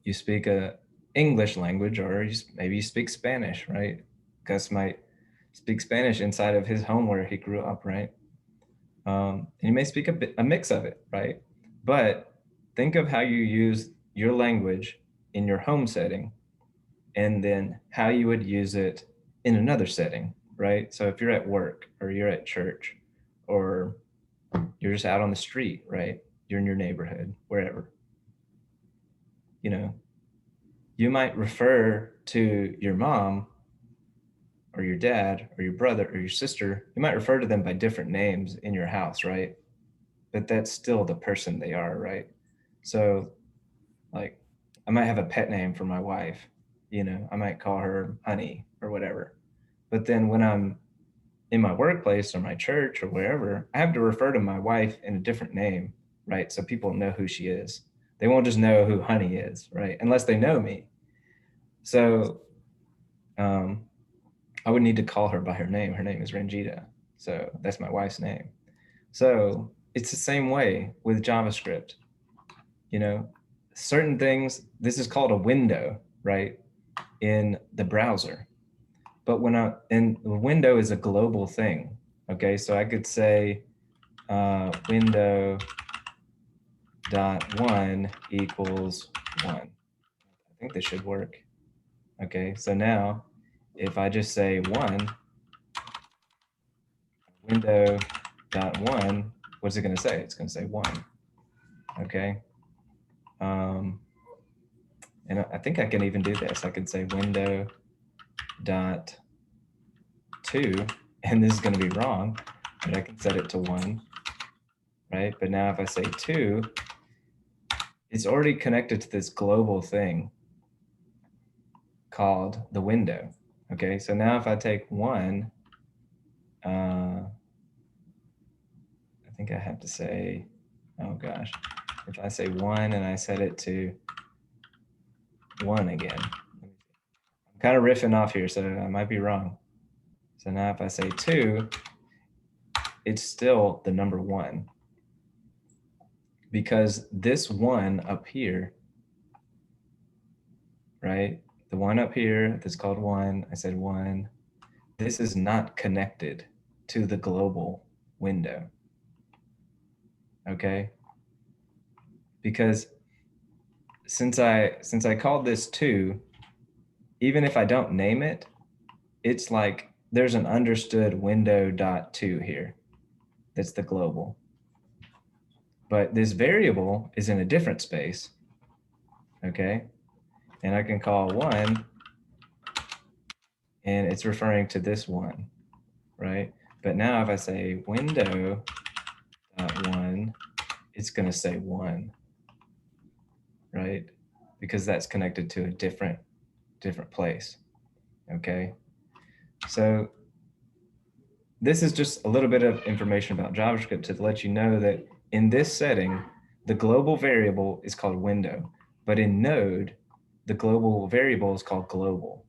You speak a English language, or maybe you speak Spanish, right? Gus might speak Spanish inside of his home where he grew up, right? And you may speak a mix of it, right? But think of how you use your language in your home setting, and then how you would use it in another setting, right? So if you're at work, or you're at church, or you're just out on the street, right? You're in your neighborhood, wherever. You know, you might refer to your mom or your dad or your brother or your sister. You might refer to them by different names in your house, right? But that's still the person they are, right? So like I might have a pet name for my wife, you know, I might call her Honey or whatever. But then when I'm in my workplace or my church or wherever, I have to refer to my wife in a different name, right? So people know who she is. They won't just know who Honey is, right? Unless they know me. So I would need to call her by her name. Her name is Ranjita. So that's my wife's name. So it's the same way with JavaScript. You know, certain things, this is called a window, right? In the browser. but and the window is a global thing. Okay, so I could say window dot one equals one. I think this should work. Okay, so now if I just say one, window dot one, what's it going to say? It's going to say one. Okay. And I think I can even do this. I could say window dot two, and this is going to be wrong, but I can set it to one, right? But now if I say two, it's already connected to this global thing called the window. Okay, so now if I take one, I think I have to say, oh gosh, if I say one and I set it to one again, I'm kind of riffing off here, so I might be wrong. So now if I say two, it's still the number one, because this one up here, right? The one up here that's called one, I said one, this is not connected to the global window. Okay? Because since I called this two, even if I don't name it, it's like there's an understood window dot two here. That's the global. But this variable is in a different space. Okay? And I can call one, and it's referring to this one, right? But now if I say window dot one, it's going to say one, right? Because that's connected to a different place. Okay. So this is just a little bit of information about JavaScript to let you know that in this setting, the global variable is called window, but in Node, the global variable is called global.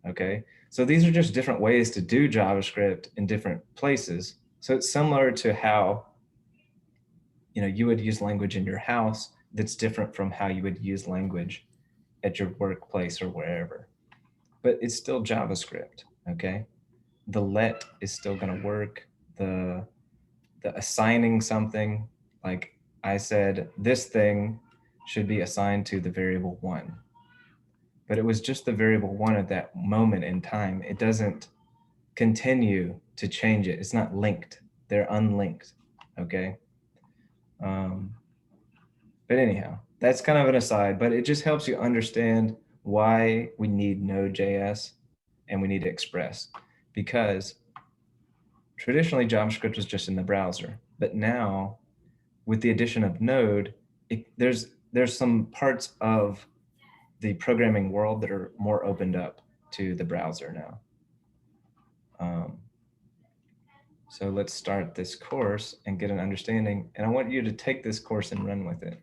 Okay. So these are just different ways to do JavaScript in different places. So it's similar to how you would use language in your house that's different from how you would use language at your workplace or wherever. But it's still JavaScript, okay? The let is still going to work. The assigning something, like I said, this thing should be assigned to the variable one. But it was just the variable one at that moment in time. It doesn't continue to change it. It's not linked. They're unlinked, okay? But anyhow, that's kind of an aside, but it just helps you understand why we need Node.js and we need Express, because traditionally JavaScript was just in the browser, but now with the addition of Node, there's some parts of the programming world that are more opened up to the browser now. So let's start this course and get an understanding, and I want you to take this course and run with it.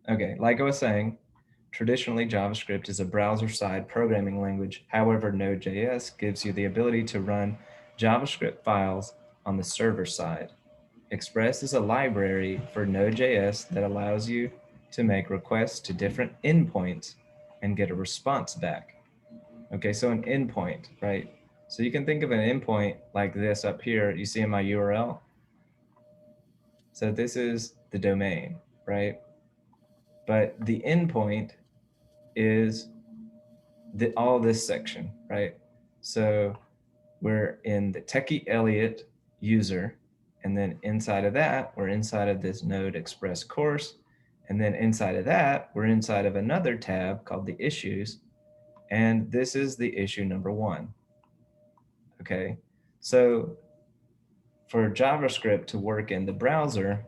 Okay, like I was saying, traditionally JavaScript is a browser-side programming language. However, Node.js gives you the ability to run JavaScript files on the server side. Express is a library for Node.js that allows you to make requests to different endpoints and get a response back. Okay, so an endpoint, right? So you can think of an endpoint like this up here. You see in my URL? So this is the domain, right? But the endpoint is all this section, right? So we're in the Techie Eliot user, and then inside of that, we're inside of this Node Express course. And then inside of that, we're inside of another tab called the issues. And this is the issue number one. Okay, so for JavaScript to work in the browser,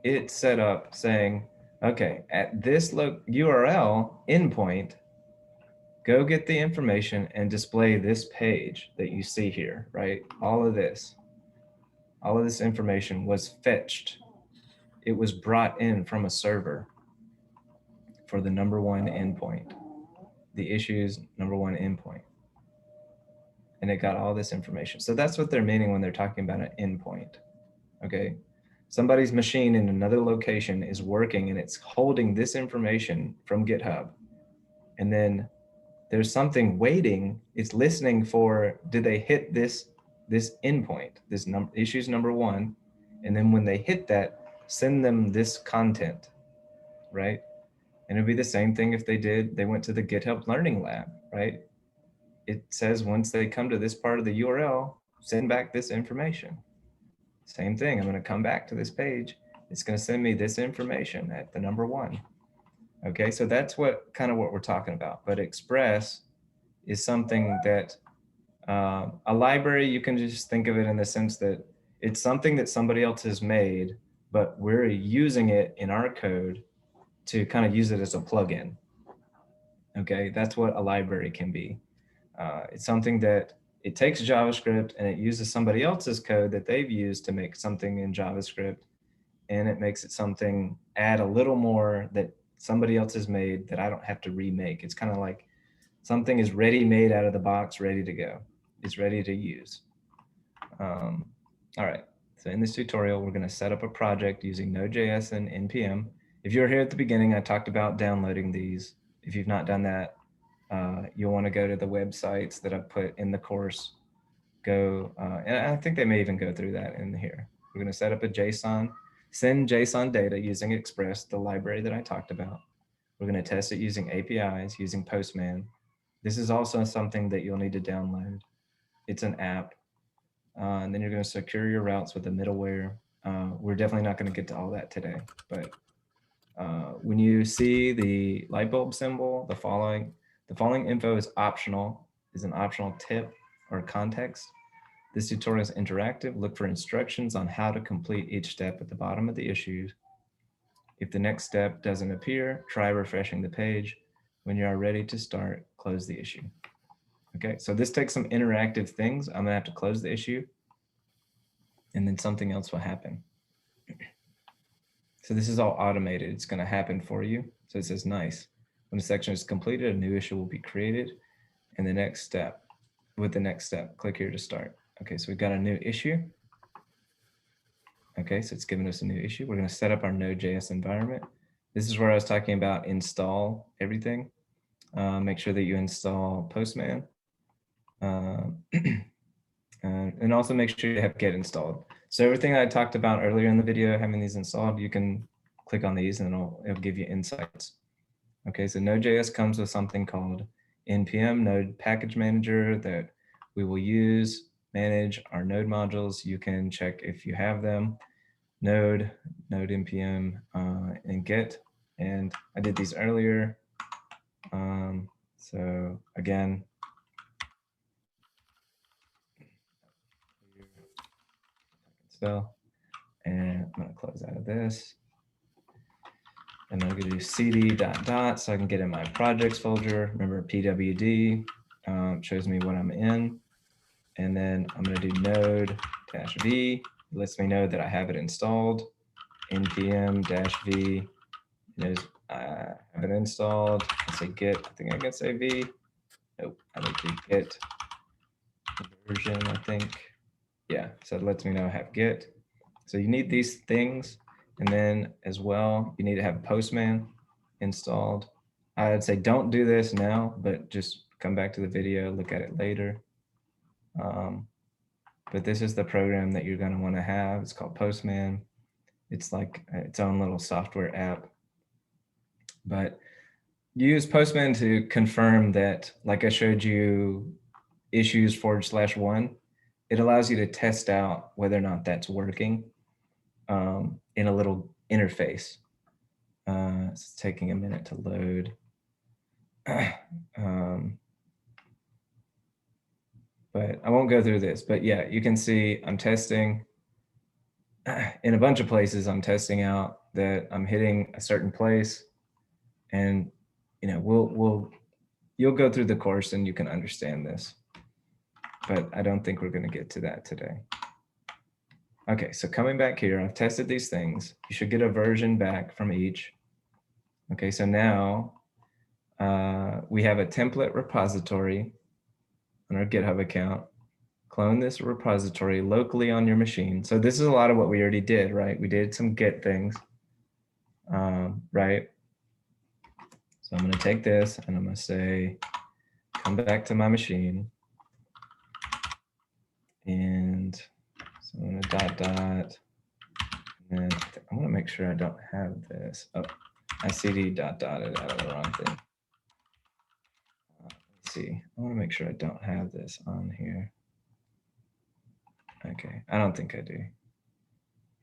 it's set up saying, okay, at this URL endpoint, go get the information and display this page that you see here, right? All of this information was fetched. It was brought in from a server for the number one endpoint, the issues number one endpoint. And it got all this information. So that's what they're meaning when they're talking about an endpoint, okay? Somebody's machine in another location is working and it's holding this information from GitHub. And then there's something waiting. It's listening for, did they hit this endpoint, this issues number 1, and then when they hit that, send them this content, right? And it'd be the same thing if they went to the GitHub Learning Lab, right? It says once they come to this part of the URL, send back this information. Same thing, I'm gonna come back to this page. It's gonna send me this information at the number 1. Okay, so that's kind of what we're talking about. But Express is something that a library, you can just think of it in the sense that it's something that somebody else has made, but we're using it in our code to kind of use it as a plugin. Okay, that's what a library can be. It's something that it takes JavaScript and it uses somebody else's code that they've used to make something in JavaScript, and it makes it something, add a little more that somebody else has made that I don't have to remake. It's kind of like something is ready made out of the box, ready to go. It's ready to use. All right, so in this tutorial, we're gonna set up a project using Node.js and NPM. If you were here at the beginning, I talked about downloading these. If you've not done that, you'll wanna go to the websites that I've put in the course. And I think they may even go through that in here. We're gonna set up a JSON, send JSON data using Express, the library that I talked about. We're gonna test it using APIs, using Postman. This is also something that you'll need to download. It's an app. And then you're going to secure your routes with a middleware. We're definitely not going to get to all that today, but when you see the light bulb symbol, the following info is optional, is an optional tip or context. This tutorial is interactive. Look for instructions on how to complete each step at the bottom of the issues. If the next step doesn't appear, try refreshing the page. When you are ready to start, close the issue. Okay, so this takes some interactive things. I'm gonna have to close the issue and then something else will happen. So this is all automated. It's gonna happen for you. So it says nice. When the section is completed, a new issue will be created. And the next step, click here to start. Okay, so we've got a new issue. Okay, so it's giving us a new issue. We're gonna set up our Node.js environment. This is where I was talking about install everything. Make sure that you install Postman. And also make sure you have Git installed. So everything I talked about earlier in the video, having these installed, you can click on these and it'll give you insights. Okay, so Node.js comes with something called NPM, Node Package Manager, that we will use, manage our node modules. You can check if you have them, node NPM, and Git. And I did these earlier. So again, and I'm gonna close out of this. And I'm gonna do cd ... so I can get in my projects folder. Remember pwd shows me what I'm in. And then I'm gonna do node-v. It lets me know that I have it installed. npm-v knows I have it installed. I say git, I think I can say v. Nope, I need to git version, I think. Yeah, so it lets me know I have Git. So you need these things. And then as well, you need to have Postman installed. I would say don't do this now, but just come back to the video, look at it later. But this is the program that you're going to want to have. It's called Postman. It's like its own little software app. But use Postman to confirm that, like I showed you, issues/1. It allows you to test out whether or not that's working in a little interface. It's taking a minute to load. But I won't go through this, but yeah, you can see I'm testing in a bunch of places. I'm testing out that I'm hitting a certain place, and you'll go through the course and you can understand this. But I don't think we're going to get to that today. Okay, so coming back here, I've tested these things. You should get a version back from each. Okay, so now we have a template repository on our GitHub account. Clone this repository locally on your machine. So this is a lot of what we already did, right? We did some Git things, right? So I'm going to take this and I'm going to say come back to my machine. And so I'm gonna dot, and then I want to make sure I don't have this. Oh, I cd dotted out of the wrong thing. Let's see, I want to make sure I don't have this on here. Okay, I don't think I do.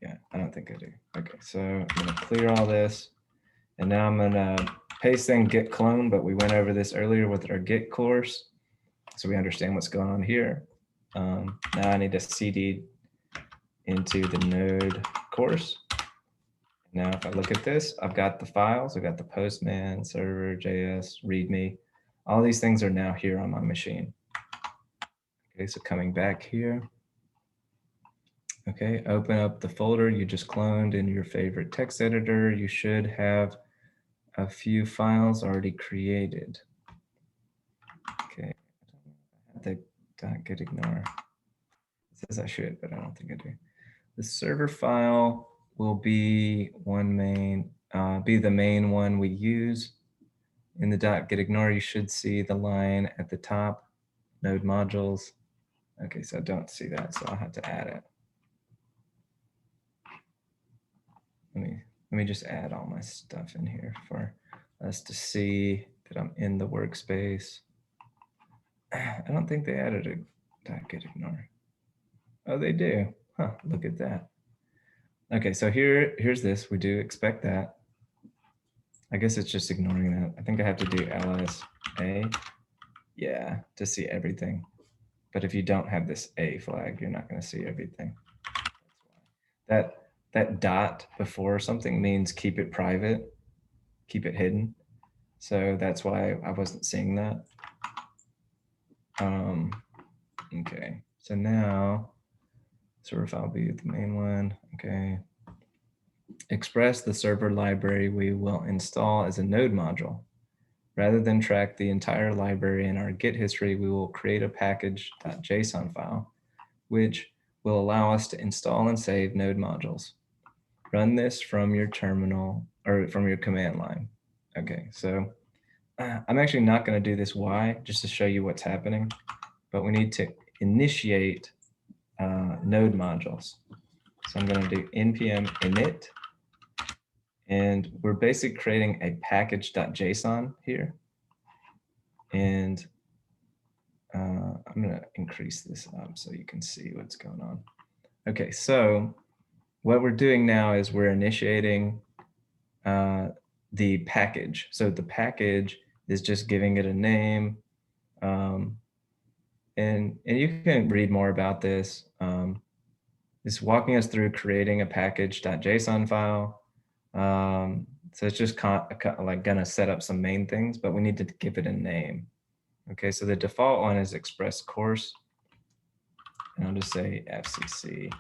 Yeah, I don't think I do. Okay, so I'm gonna clear all this, and now I'm gonna paste in git clone, but we went over this earlier with our git course, so we understand what's going on here. Now I need to cd into the node course. Now, if I look at this, I've got the files. I've got the Postman, server, JS, README. All these things are now here on my machine. Okay, so coming back here. Okay, open up the folder you just cloned in your favorite text editor. You should have a few files already created. Okay, the .git ignore. It says I should, but I don't think I do. The server file will be the main one we use. In the .git ignore, you should see the line at the top, node modules. Okay, so I don't see that, so I'll have to add it. Let me just add all my stuff in here for us to see that I'm in the workspace. I don't think they added a .git ignore. Oh, they do. Huh, look at that. Okay, so here's this. We do expect that. I guess it's just ignoring that. I think I have to do LSA, yeah, to see everything. But if you don't have this A flag, you're not going to see everything. That's why. That dot before something means keep it private, keep it hidden. So that's why I wasn't seeing that. Okay, so now server file will be the main one. Okay. Express, the server library we will install as a node module. Rather than track the entire library in our Git history, we will create a package.json file, which will allow us to install and save node modules. Run this from your terminal or from your command line. Okay, so I'm actually not going to do this why, just to show you what's happening, but we need to initiate node modules. So I'm going to do npm init, and we're basically creating a package.json here. And I'm going to increase this up so you can see what's going on. Okay, so what we're doing now is we're initiating the package. So the package is just giving it a name. And you can read more about this. It's walking us through creating a package.json file. So it's just like gonna set up some main things, but we need to give it a name. Okay, so the default one is express course. And I'll just say FCC.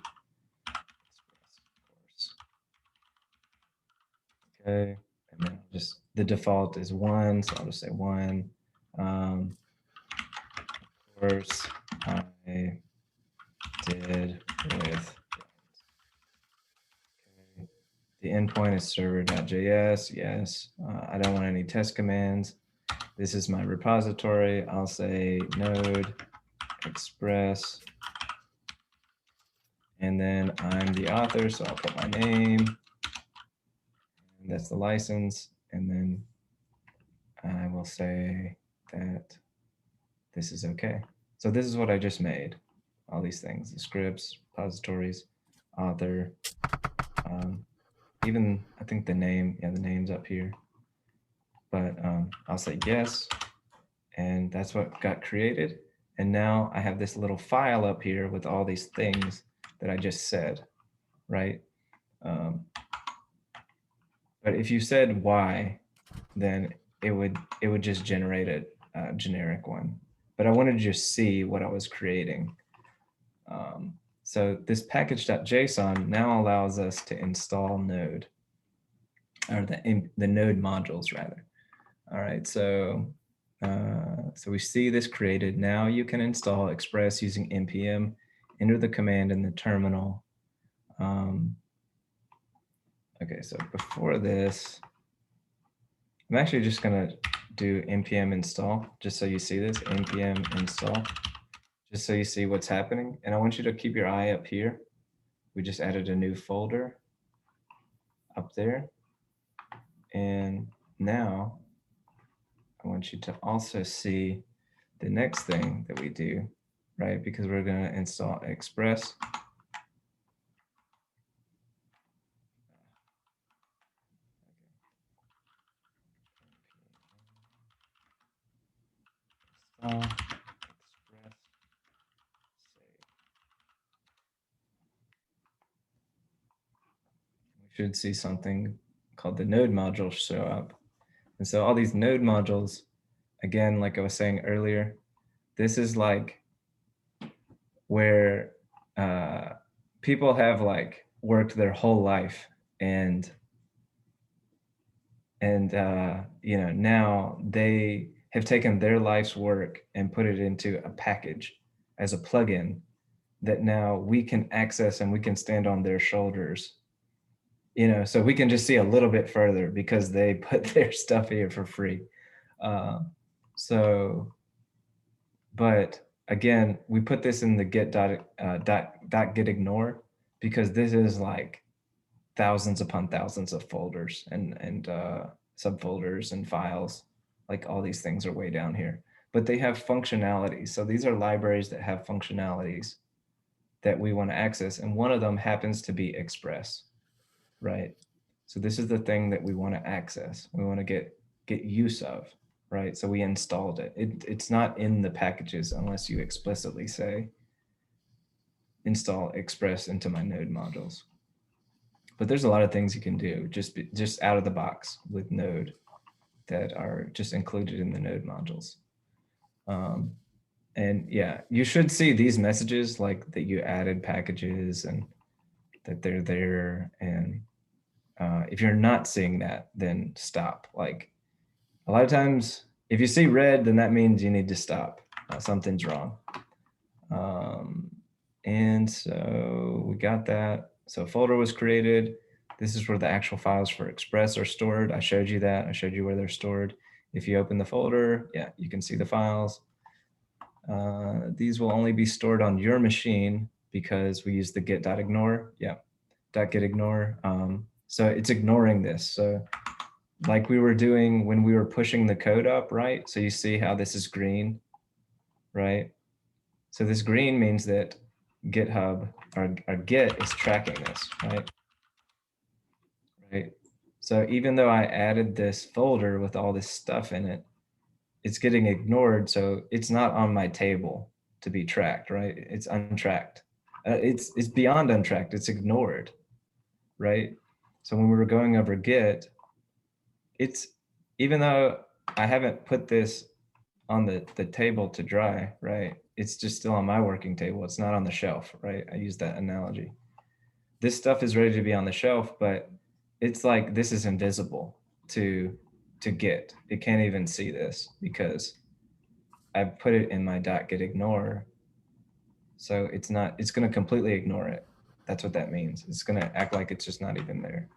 Okay, and then I'll just, the default is 1, so I'll just say 1. Of course, I did with. Okay. The endpoint is server.js. Yes, I don't want any test commands. This is my repository. I'll say node express. And then I'm the author, so I'll put my name. And that's the license. And then I will say that this is okay. So this is what I just made. All these things, the scripts, repositories, author, even I think the name, yeah, the name's up here. But I'll say yes, and that's what got created. And now I have this little file up here with all these things that I just said, right? But if you said why, then it would just generate a generic one. But I wanted to just see what I was creating. So this package.json now allows us to install node, or the node modules rather. All right, so we see this created. Now you can install Express using npm, enter the command in the terminal. Okay, so before this, I'm actually just gonna do npm install, just so you see this, npm install, just so you see what's happening. And I want you to keep your eye up here. We just added a new folder up there. And now I want you to also see the next thing that we do, right? Because we're gonna install Express. Express, save. We should see something called the node module show up. And so all these node modules, again, like I was saying earlier, this is like where people have like worked their whole life and you know, now they have taken their life's work and put it into a package as a plugin that now we can access and we can stand on their shoulders, you know, so we can just see a little bit further because they put their stuff here for free. But again, we put this in the git.gitignore because this is like thousands upon thousands of folders and subfolders and files. Like all these things are way down here, but they have functionalities. So these are libraries that have functionalities that we want to access. And one of them happens to be Express, right? So this is the thing that we want to access. We want to get use of, right? So we installed it. It's not in the packages unless you explicitly say, install Express into my node modules. But there's a lot of things you can do just out of the box with Node that are just included in the Node modules. And yeah, you should see these messages like that you added packages and that they're there. And if you're not seeing that, then stop. Like a lot of times, if you see red, then that means you need to stop. Something's wrong. And so we got that. So a folder was created. This is where the actual files for Express are stored. I showed you that. I showed you where they're stored. If you open the folder, yeah, you can see the files. These will only be stored on your machine because we use the git.ignore. Yeah, .gitignore. So it's ignoring this. So like we were doing when we were pushing the code up, right? So you see how this is green, right? So this green means that GitHub, our Git is tracking this, right? Right. So even though I added this folder with all this stuff in it, it's getting ignored. So it's not on my table to be tracked, right? It's untracked. It's beyond untracked. It's ignored, right? So when we were going over Git, it's, even though I haven't put this on the table to dry, right? It's just still on my working table. It's not on the shelf, right? I use that analogy. This stuff is ready to be on the shelf, but it's like this is invisible to Git. It can't even see this because I put it in my .gitignore. So it's not, it's going to completely ignore it. That's what that means. It's going to act like it's just not even there.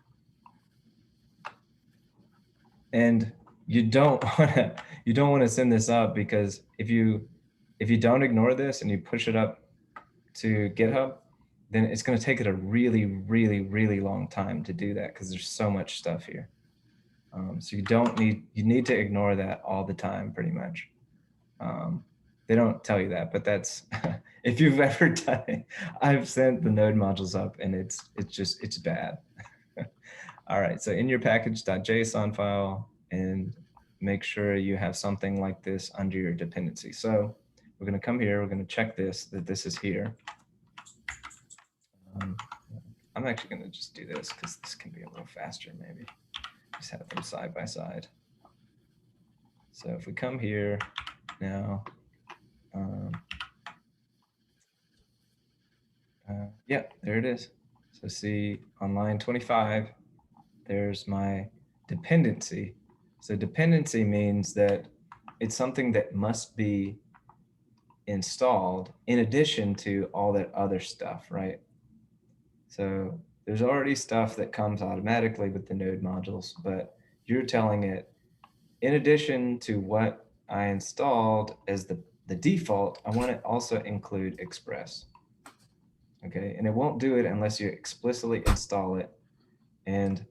And you don't want to send this up because if you don't ignore this and you push it up to GitHub, then it's going to take it a really, really, really long time to do that because there's so much stuff here. So you need to ignore that all the time, pretty much. They don't tell you that, but that's, if you've ever done it, I've sent the node modules up and it's bad. All right, so in your package.json file, and make sure you have something like this under your dependency. So we're going to come here, we're going to check that this is here. I'm actually going to just do this because this can be a little faster, maybe. Just have them side by side. So if we come here now, yeah, there it is. So see on line 25, there's my dependency. So dependency means that it's something that must be installed in addition to all that other stuff, right? So there's already stuff that comes automatically with the node modules, but you're telling it, in addition to what I installed as the default, I want to also include Express. Okay, and it won't do it unless you explicitly install it. And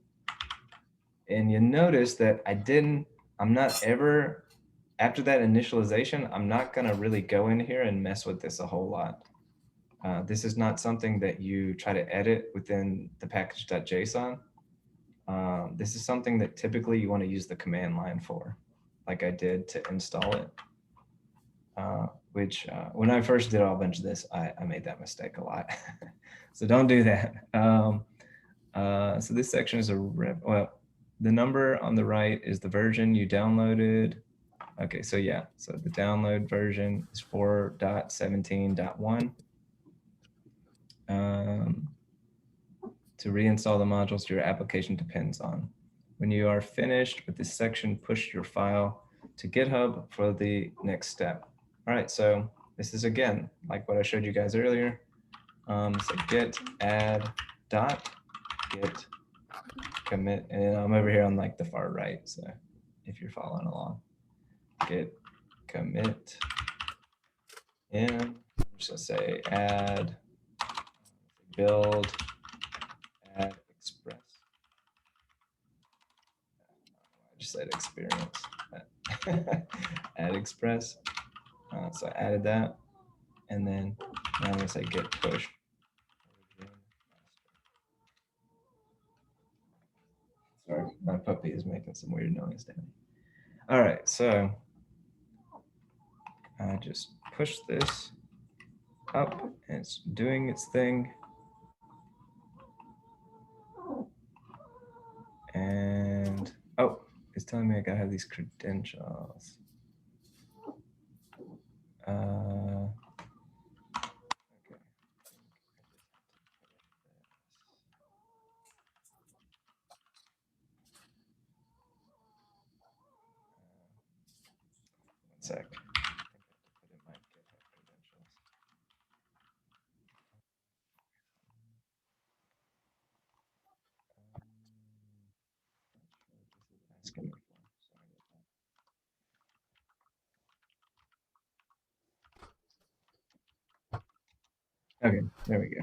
you notice that I'm not ever, after that initialization, I'm not gonna really go in here and mess with this a whole lot. This is not something that you try to edit within the package.json. This is something that typically you want to use the command line for, like I did to install it. Which when I first did a bunch of this, I made that mistake a lot. So don't do that. So this section is well, the number on the right is the version you downloaded. Okay, so yeah, so the download version is 4.17.1. To reinstall the modules your application depends on. When you are finished with this section, push your file to GitHub for the next step. All right, so this is again, like what I showed you guys earlier. So git add dot git commit, and I'm over here on like the far right, so if you're following along, git commit, and I'm just gonna say add build add express. I just said experience. Add express. So I added that, and then now I'm gonna say git push. Sorry, my puppy is making some weird noise down. All right, so I just push this up, and it's doing its thing. And oh, it's telling me I gotta have these credentials. Okay. One sec. I think I have to put in my GitHub credentials. Asking me for. Sorry about that. Okay, there we go.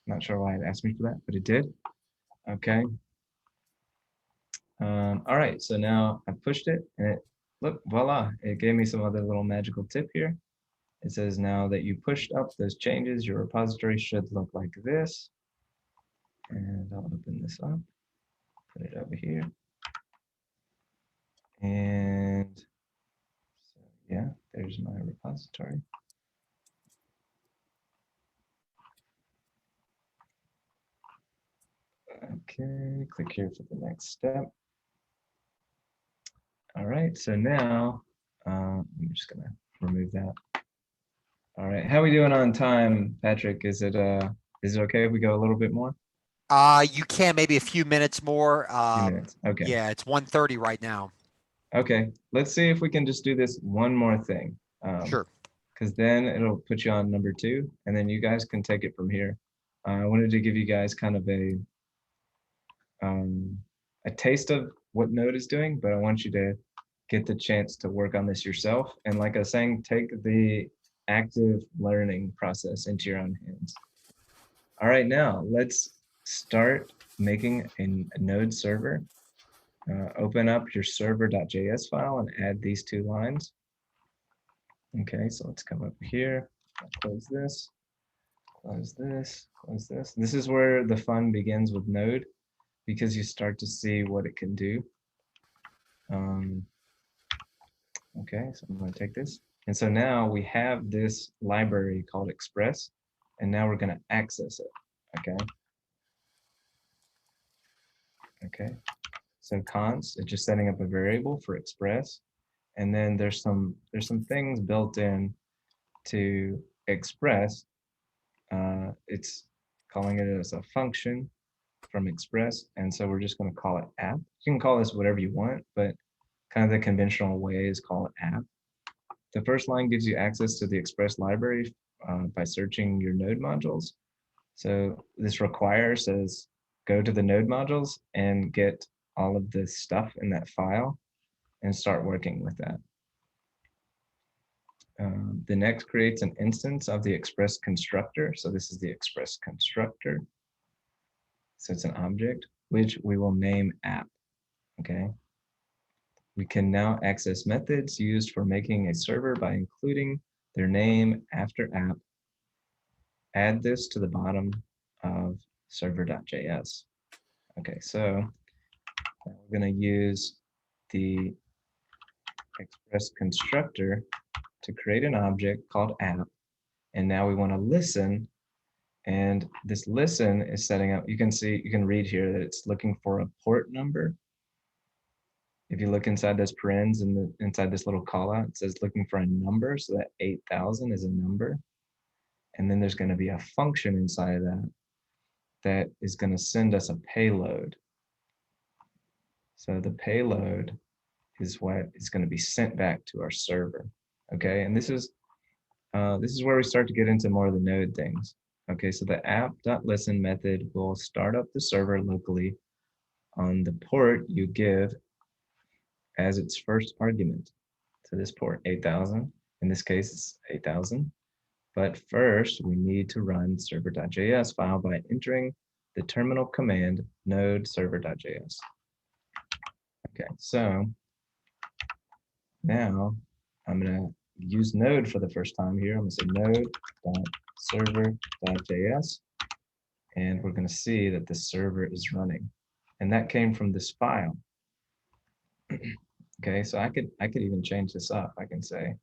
Not sure why it asked me for that, but it did. Okay. All right, so now I pushed it, and it, look, voila, it gave me some other little magical tip here. It says now that you pushed up those changes, your repository should look like this. And I'll open this up, put it over here. And so, yeah, there's my repository. Okay, click here for the next step. All right, so now I'm just gonna remove that. All right, how are we doing on time, Patrick? Is it okay if we go a little bit more? You can maybe a few minutes more. A few minutes. Okay. Yeah, it's 1:30 right now. Okay, let's see if we can just do this one more thing. Sure. Because then it'll put you on number 2, and then you guys can take it from here. I wanted to give you guys kind of a taste of what Node is doing, but I want you to get the chance to work on this yourself. And like I was saying, take the active learning process into your own hands. All right, now let's start making a Node server. Open up your server.js file and add these 2 lines. Okay, so let's come up here, close this, close this, close this. This is where the fun begins with Node, because you start to see what it can do. Okay, so I'm going to take this. And so now we have this library called Express, and now we're going to access it. Okay. Okay. So const, it's just setting up a variable for Express. And then there's some things built in to Express. It's calling it as a function from Express. And so we're just going to call it app. You can call this whatever you want, but kind of the conventional way is call it app. The first line gives you access to the Express library by searching your node modules. So this require says go to the node modules and get all of this stuff in that file. and start working with that. The next creates an instance of the express constructor. So this is the express constructor. So it's an object which we will name app. Okay. We can now access methods used for making a server by including their name after app. Add this to the bottom of server.js. Okay, so we're going to use the express constructor to create an object called app. And now we want to listen. And this listen is setting up, you can see, you can read here that it's looking for a port number. If you look inside those parens and inside this little callout, it says looking for a number. So that 8,000 is a number. And then there's going to be a function inside of that that is going to send us a payload. So the payload is what is going to be sent back to our server. Okay, and this is where we start to get into more of the node things. Okay, so the app.listen method will start up the server locally on the port you give as its first argument. So this port 8,000, in this case it's 8,000. But first we need to run server.js file by entering the terminal command node server.js. Okay, so now I'm gonna use node for the first time here. I'm gonna say node.server.js, and we're gonna see that the server is running. And that came from this file. Okay, so I could even change this up. I can say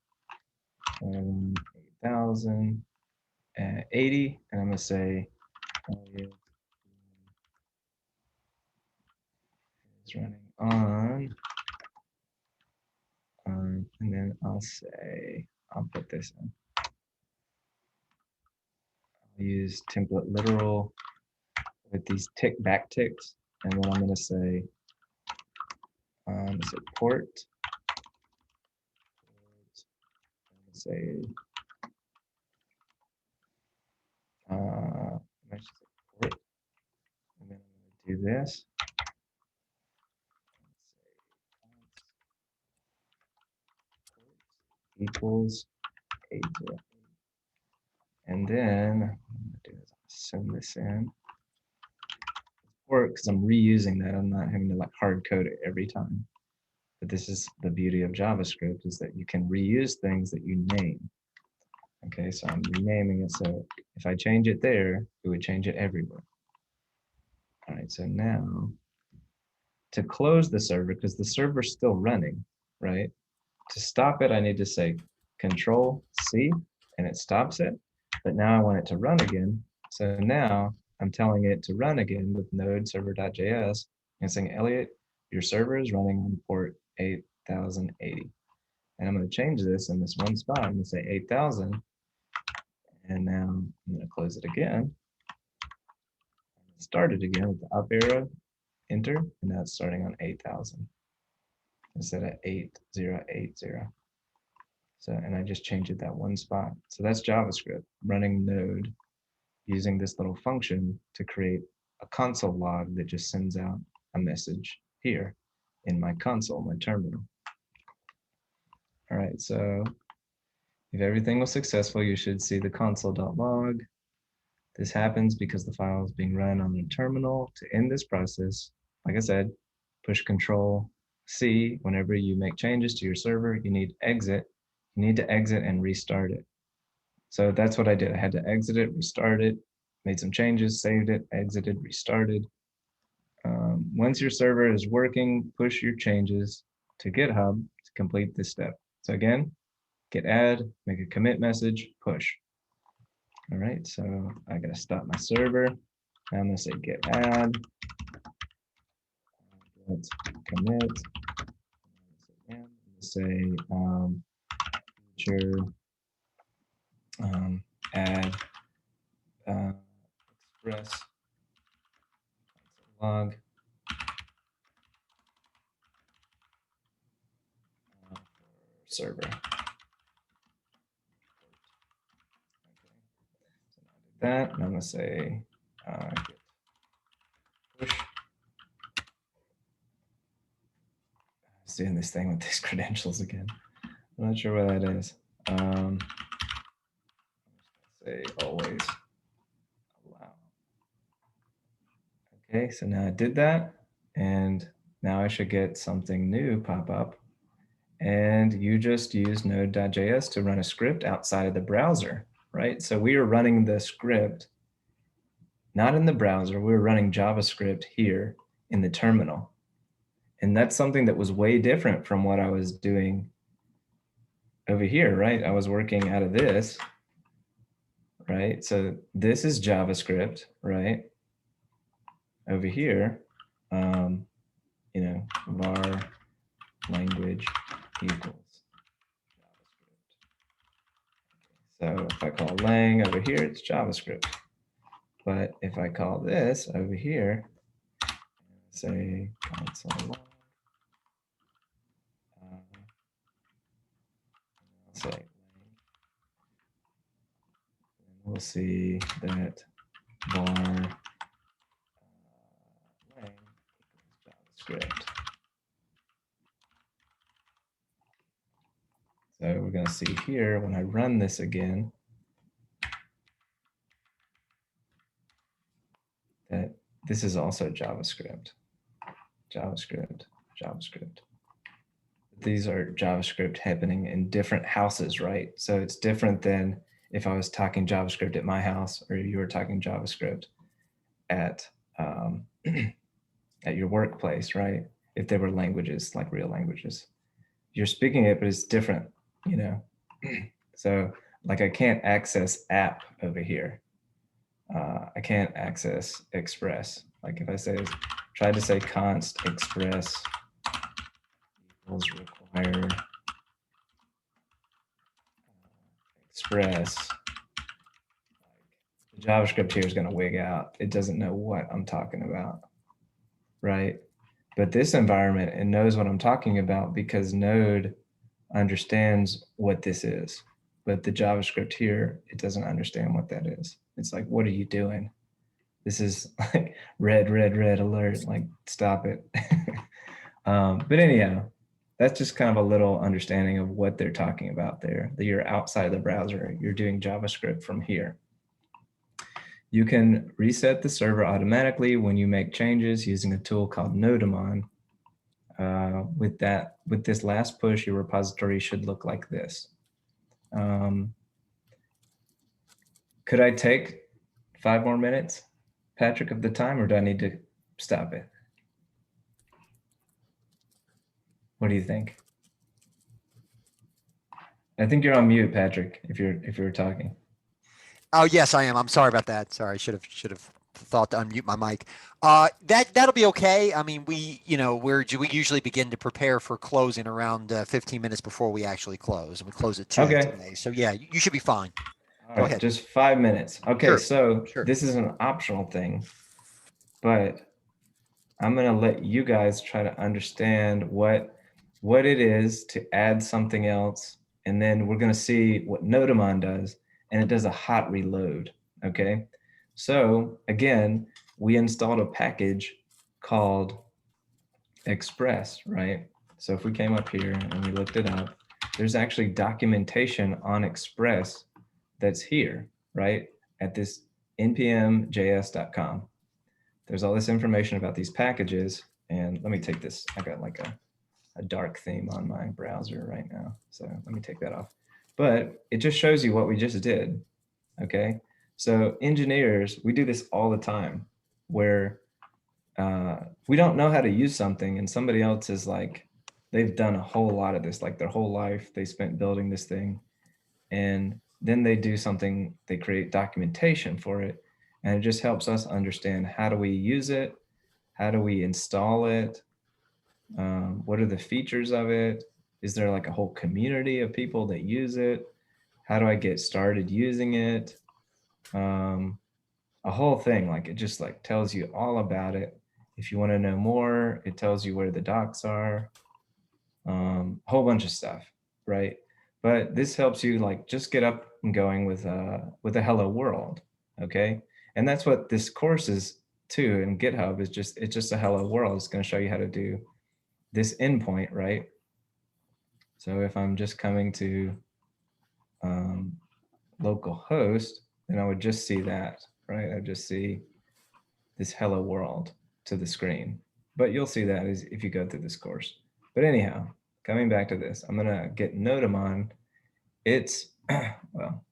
8,080, and I'm gonna say it's running on, and then I'll put this in. I'll use template literal with these backticks, and then I'm gonna say port. Say port, and then I'm going to do this. Equals 808, and then I'm going to do is send this in. Because I'm reusing that, I'm not having to like hard code it every time. But this is the beauty of JavaScript, is that you can reuse things that you name. Okay, so I'm renaming it, so if I change it there, it would change it everywhere. All right, so now to close the server, because the server's still running, right? To stop it, I need to say Control-C, and it stops it. But now I want it to run again. So now I'm telling it to run again with node server.js and saying, Eliot, your server is running on port 8080. And I'm going to change this in this one spot. I'm going to say 8,000. And now I'm going to close it again. Start it again with the up arrow, enter, and now it's starting on 8,000 instead of 8080. So, and I just changed it that one spot. So that's JavaScript running node using this little function to create a console log that just sends out a message here in my console, my terminal. All right, so if everything was successful, you should see the console.log. This happens because the file is being run on the terminal. To end this process, like I said, push Control-C whenever you make changes to your server. You need to exit and restart it. So that's what I did. I had to exit it, restart it, made some changes, saved it, exited, restarted. Once your server is working, push your changes to GitHub to complete this step. So again, git add, make a commit message, push. All right, so I gotta stop my server. I'm gonna say git add, git commit, I'm gonna say feature add express log server. Okay. So now I did that, and I'm gonna say git push doing this thing with these credentials again. I'm not sure what that is. Say always allow. Okay, so now I did that, and now I should get something new pop up. And you just use node.js to run a script outside of the browser, right? So we are running the script, not in the browser, we were running JavaScript here in the terminal. And that's something that was way different from what I was doing over here, right? I was working out of this, right? So this is JavaScript, right? Over here, you know, var language equals JavaScript. So if I call lang over here, it's JavaScript. But if I call this over here, say console log, I'll say lang, we'll see that var lang equals JavaScript. So we're going to see here when I run this again that this is also JavaScript, JavaScript, JavaScript. These are JavaScript happening in different houses, right? So it's different than if I was talking JavaScript at my house or you were talking JavaScript at at your workplace, right? If they were languages, like real languages. You're speaking it, but it's different, you know? So like I can't access app over here. I can't access express. Like if I say, try to say const express equals require express, the JavaScript here is going to wig out. It doesn't know what I'm talking about, right? But this environment, it knows what I'm talking about because Node understands what this is. But the JavaScript here, it doesn't understand what that is. It's like, what are you doing? This is like red, red, red alert, like stop it. But anyhow, that's just kind of a little understanding of what they're talking about there. That you're outside of the browser, you're doing JavaScript from here. You can reset the server automatically when you make changes using a tool called Nodemon. With this last push, your repository should look like this. Could I take 5 more minutes, Patrick, of the time, or do I need to stop it? What do you think? I think you're on mute, Patrick, if you're talking. Oh, yes, I am. I'm sorry about that. Sorry, I should have thought to unmute my mic. That'll be okay. I mean, we usually begin to prepare for closing around 15 minutes before we actually close, and we close at 2 today. So yeah, you should be fine. All right, just 5 minutes. Okay, sure. This is an optional thing, but I'm gonna let you guys try to understand what it is to add something else, and then we're gonna see what Nodemon does, and it does a hot reload, okay? So again, we installed a package called Express, right? So if we came up here and we looked it up, there's actually documentation on Express that's here, right? At this npmjs.com. There's all this information about these packages. And let me take this, I got like a dark theme on my browser right now. So let me take that off. But it just shows you what we just did, okay? So engineers, we do this all the time where we don't know how to use something and somebody else is like, they've done a whole lot of this, like their whole life, they spent building this thing. And then they do something, they create documentation for it. And it just helps us understand how do we use it? How do we install it? What are the features of it? Is there like a whole community of people that use it? How do I get started using it? A whole thing, like it just like tells you all about it. If you want to know more, it tells you where the docs are, a whole bunch of stuff, right? But this helps you like just get up and going with a hello world, okay? And that's what this course is too. And GitHub is it's just a hello world. It's going to show you how to do this endpoint, right? So if I'm just coming to localhost, then I would just see that, right? I just see this hello world to the screen. But you'll see that is if you go through this course. But anyhow, coming back to this, I'm gonna get Nodamon. It's, well,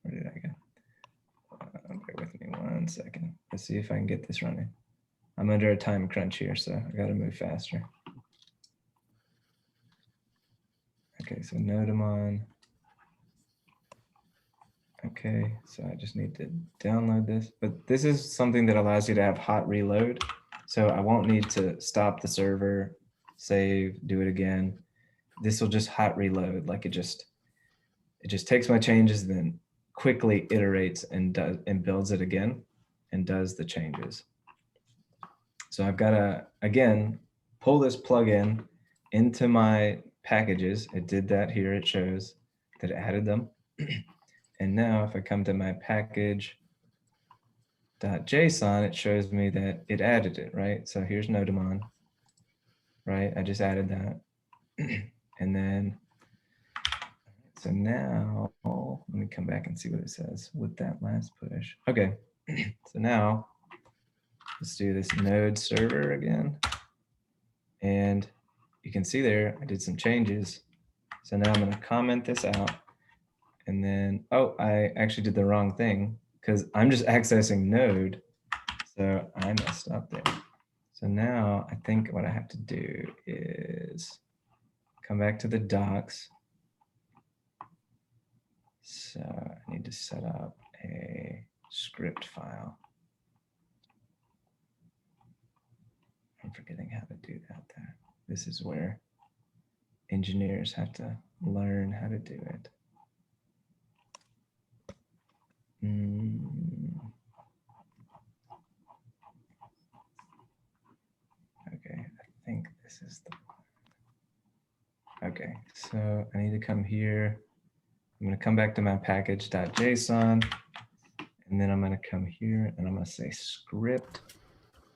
where did I go? Bear with me 1 second. Let's see if I can get this running. I'm under a time crunch here, so I gotta move faster. Okay, so Nodamon. Okay, so I just need to download this, but this is something that allows you to have hot reload. So I won't need to stop the server, save, do it again. This will just hot reload, like it just takes my changes, then quickly iterates and builds it again and does the changes. So I've got to, again, pull this plugin into my packages. It did that here. It shows that it added them. And now if I come to my package.json, it shows me that it added it, right? So here's Nodamon, right? I just added that. And then, so now, let me come back and see what it says with that last push. Okay, so now let's do this node server again. And you can see there, I did some changes. So now I'm gonna comment this out. And then, oh, I actually did the wrong thing because I'm just accessing node. So I messed up there. So now I think what I have to do is come back to the docs. So I need to set up a script file. I'm forgetting how to do that there. This is where engineers have to learn how to do it. Okay, I think this is the one. Okay, so I need to come here. I'm going to come back to my package.json, and then I'm going to come here and I'm going to say script.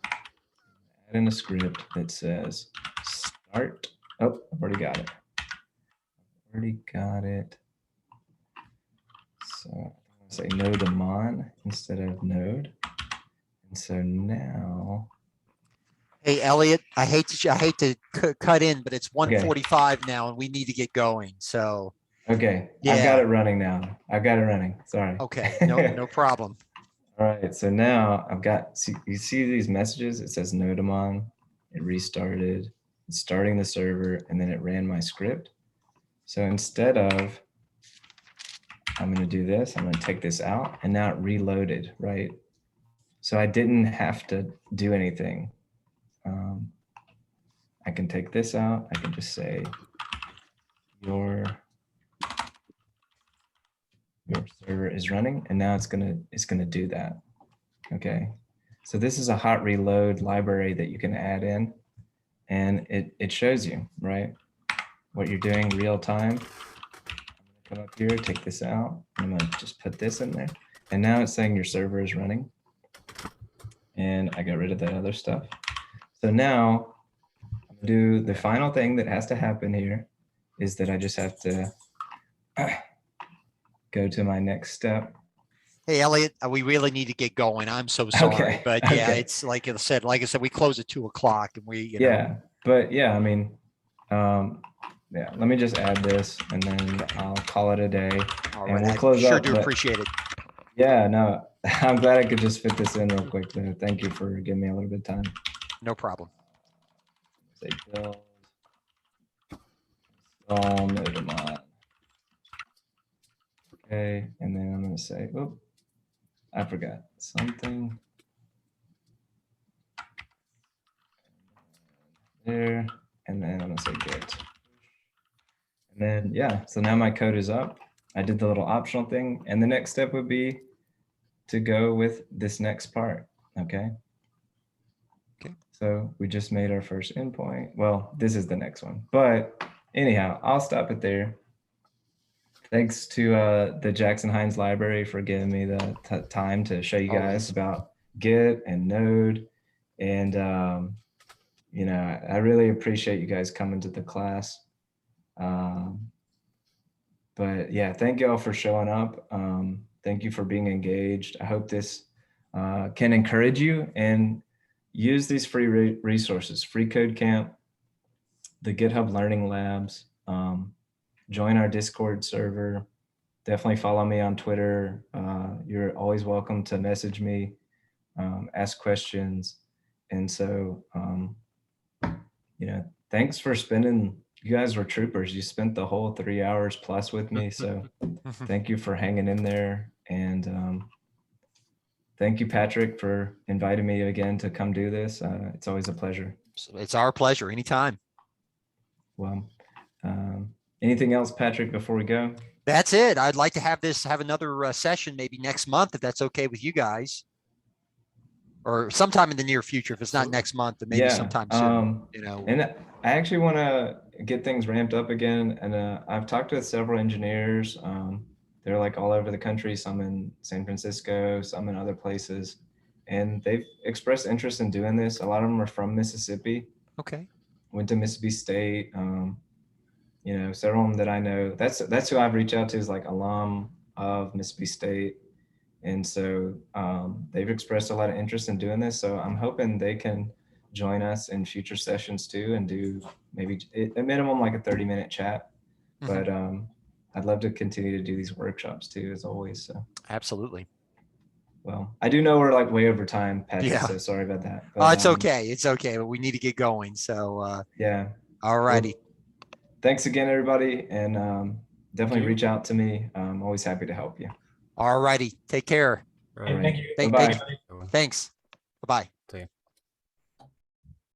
Add in a script that says start. Oh, I've already got it. So I'm going to say Nodamon instead of node. And so now. Hey, Elliot, I hate to cut in, but it's 1:45 now and we need to get going. So. Okay, Yeah. I've got it running now. I've got it running, sorry. Okay, no problem. All right, so now I've got, you see these messages? It says Nodamon, it restarted, it's starting the server, and then it ran my script. So instead of, I'm gonna do this, I'm gonna take this out, and now it reloaded, right? So I didn't have to do anything. I can take this out, I can just say, your server is running, and now it's gonna do that. Okay, so this is a hot reload library that you can add in, and it shows you, right, what you're doing real time. I'm gonna come up here, take this out, and I'm gonna just put this in there, and now it's saying your server is running, and I got rid of that other stuff. So now I'm gonna do the final thing that has to happen here is that I just have to go to my next step. Hey, Elliot, we really need to get going. I'm so sorry, Okay, but yeah, okay. it's like I said, we close at 2 o'clock and we, Yeah, but yeah, I mean, yeah, let me just add this and then I'll call it a day. All and right, we'll I close sure up, do but- appreciate it. Yeah, no, I'm glad I could just fit this in real quick. Though. Thank you for giving me a little bit of time. No problem. Say build install Nodamon. Okay, and then I'm gonna say, oh, I forgot something. There, and then I'm gonna say git. And then, yeah, so now my code is up. I did the little optional thing. And the next step would be to go with this next part, okay? Okay. So we just made our first endpoint. Well, this is the next one. But anyhow, I'll stop it there. Thanks to the Jackson Hinds library for giving me the time to show you guys Always. about Git and Node. And you know, I really appreciate you guys coming to the class. But yeah, thank you all for showing up. Thank you for being engaged. I hope this can encourage you, and use these free resources, freeCodeCamp, the Github Learning Labs, join our Discord server. Definitely follow me on Twitter. You're always welcome to message me, ask questions. And so, you know, thanks for spending, you guys were troopers. You spent the whole 3 hours plus with me. So thank you for hanging in there. And thank you, Patrick, for inviting me again to come do this. It's always a pleasure. It's our pleasure. Anytime. Well, anything else, Patrick, before we go? That's it. I'd like to have another session maybe next month, if that's okay with you guys, or sometime in the near future. If it's not next month, then maybe sometime soon. You know, and I actually want to get things ramped up again. And I've talked with several engineers. They're like all over the country, some in San Francisco, some in other places, and they've expressed interest in doing this. A lot of them are from Mississippi. Okay. Went to Mississippi State. You know, several of them that I know. That's who I've reached out to, is like alum of Mississippi State. And so they've expressed a lot of interest in doing this. So I'm hoping they can join us in future sessions too, and do maybe a minimum like a 30-minute chat. But I'd love to continue to do these workshops too, as always. So absolutely. Well, I do know we're like way over time, Patrick, Yeah. so sorry about that. But, oh, it's okay. It's okay. But we need to get going. So yeah. All righty. Well, thanks again, everybody. And definitely reach out to me. I'm always happy to help you. All righty. Take care. Right. Thank you. Thank you. Thanks. Bye-bye. See you.